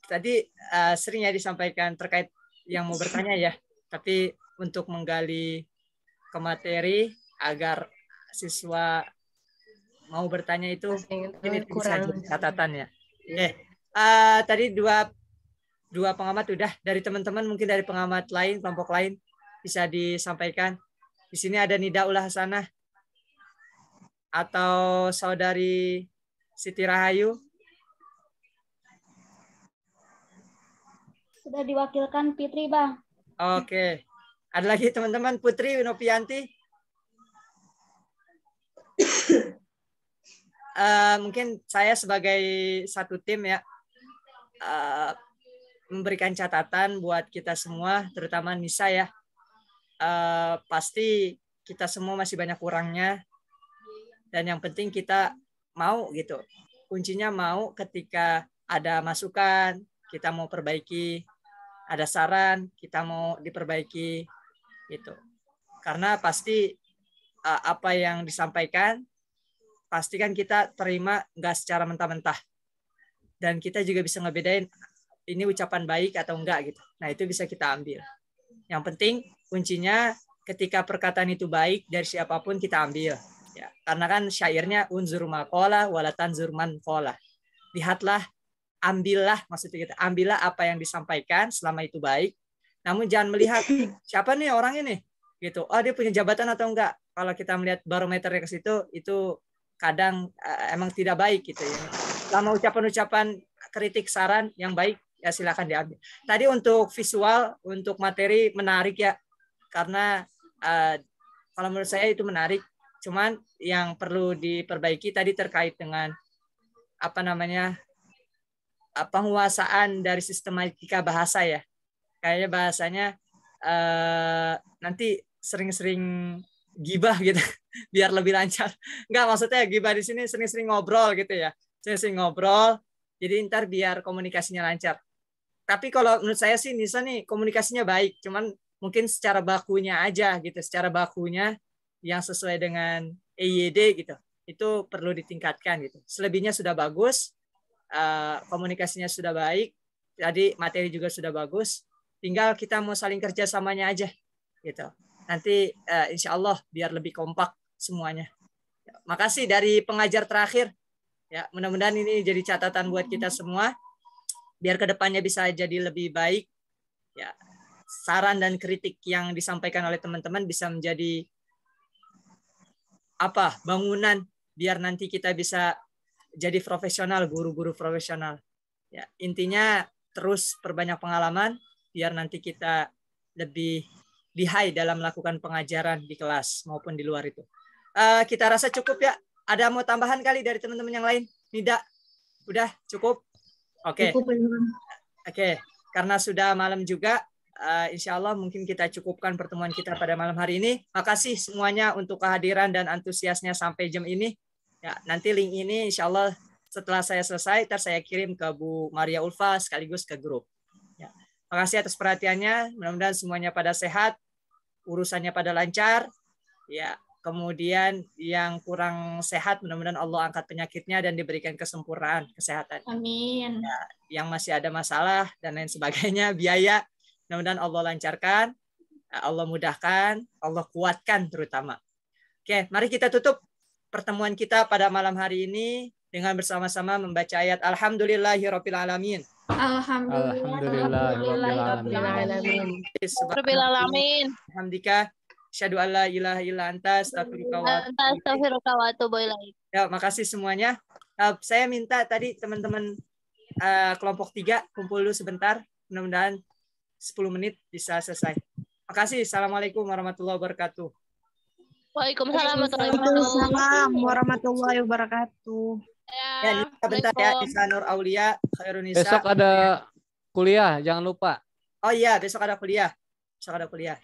Speaker 1: Tadi sering ya disampaikan terkait yang mau bertanya ya. Tapi untuk menggali ke materi agar siswa mau bertanya itu ini bisa jadi catatan ya. Oke. Tadi dua pengamat udah, dari teman-teman mungkin dari pengamat lain, kelompok lain bisa disampaikan. Di sini ada Nida Ula Hasanah atau Saudari Siti Rahayu.
Speaker 4: Sudah diwakilkan Fitri, Bang.
Speaker 1: Oke. Ada lagi teman-teman, Putri Winopianti. Mungkin saya sebagai satu tim ya, memberikan catatan buat kita semua, terutama Nisa ya. Pasti kita semua masih banyak kurangnya. Dan yang penting kita mau gitu. Kuncinya mau, ketika ada masukan, kita mau perbaiki, ada saran, kita mau diperbaiki gitu. Karena pasti apa yang disampaikan pasti kan kita terima nggak secara mentah-mentah. Dan kita juga bisa ngebedain ini ucapan baik atau enggak gitu. Nah, itu bisa kita ambil. Yang penting kuncinya ketika perkataan itu baik dari siapapun kita ambil. Ya, karena kan syairnya unzur maqala wala tanzur man qala. Lihatlah, ambillah, maksudnya kita ambillah apa yang disampaikan selama itu baik. Namun jangan melihat siapa nih orang ini gitu. Oh, dia punya jabatan atau enggak. Kalau kita melihat barometernya ke situ, itu kadang emang tidak baik gitu ya. Selama ucapan-ucapan kritik saran yang baik ya silakan diambil. Tadi untuk visual, untuk materi menarik ya. Karena kalau menurut saya itu menarik. Cuman yang perlu diperbaiki tadi terkait dengan penguasaan dari sistematika bahasa ya. Kayaknya bahasanya nanti sering-sering gibah gitu biar lebih lancar. Enggak, maksudnya gibah di sini sering-sering ngobrol gitu ya. Sering-sering ngobrol. Jadi ntar biar komunikasinya lancar. Tapi kalau menurut saya sih Nisa nih komunikasinya baik, cuman mungkin secara bakunya aja gitu, secara bakunya yang sesuai dengan EYD gitu. Itu perlu ditingkatkan gitu. Selebihnya sudah bagus. Komunikasinya sudah baik, tadi materi juga sudah bagus, tinggal kita mau saling kerjasamanya aja gitu. Nanti insya Allah biar lebih kompak semuanya. Makasih dari pengajar terakhir ya, mudah-mudahan ini jadi catatan buat kita semua biar kedepannya bisa jadi lebih baik ya. Saran dan kritik yang disampaikan oleh teman-teman bisa menjadi bangunan biar nanti kita bisa jadi profesional, guru-guru profesional. Ya, intinya terus perbanyak pengalaman biar nanti kita lebih lihai dalam melakukan pengajaran di kelas maupun di luar itu. Kita rasa cukup ya. Ada mau tambahan kali dari teman-teman yang lain? Tidak? Udah cukup? Oke. Oke. Karena sudah malam juga, insya Allah mungkin kita cukupkan pertemuan kita pada malam hari ini. Makasih semuanya untuk kehadiran dan antusiasnya sampai jam ini. Ya, nanti link ini insya Allah setelah saya selesai, saya kirim ke Bu Maria Ulfa sekaligus ke grup. Ya. Makasih atas perhatiannya. Mudah-mudahan semuanya pada sehat, urusannya pada lancar. Ya, kemudian yang kurang sehat, mudah-mudahan Allah angkat penyakitnya dan diberikan kesempurnaan kesehatan.
Speaker 4: Amin.
Speaker 1: Ya, yang masih ada masalah dan lain sebagainya, biaya, mudah-mudahan Allah lancarkan, Allah mudahkan, Allah kuatkan terutama. Oke, mari kita tutup pertemuan kita pada malam hari ini dengan bersama-sama membaca ayat Alhamdulillahirabbil alamin.
Speaker 6: Alhamdulillahirabbil alamin.
Speaker 1: Alhamdulillah. Asyhadu an la ilaha illa anta astaghfiruka wa atubu ilaik. Ya, makasih semuanya. Saya minta tadi teman-teman kelompok 3 kumpul dulu sebentar. Mudah-mudahan 10 menit bisa selesai. Makasih. Assalamualaikum warahmatullahi wabarakatuh.
Speaker 6: Waalaikumsalam warahmatullahi wabarakatuh.
Speaker 5: Waalaikumsalam warahmatullahi wabarakatuh.
Speaker 1: Ya, Nisa bentar ya. Nisa Nur Aulia, Khairunisa.
Speaker 2: Besok ada kuliah, jangan lupa.
Speaker 1: Oh iya, besok ada kuliah. Besok ada kuliah.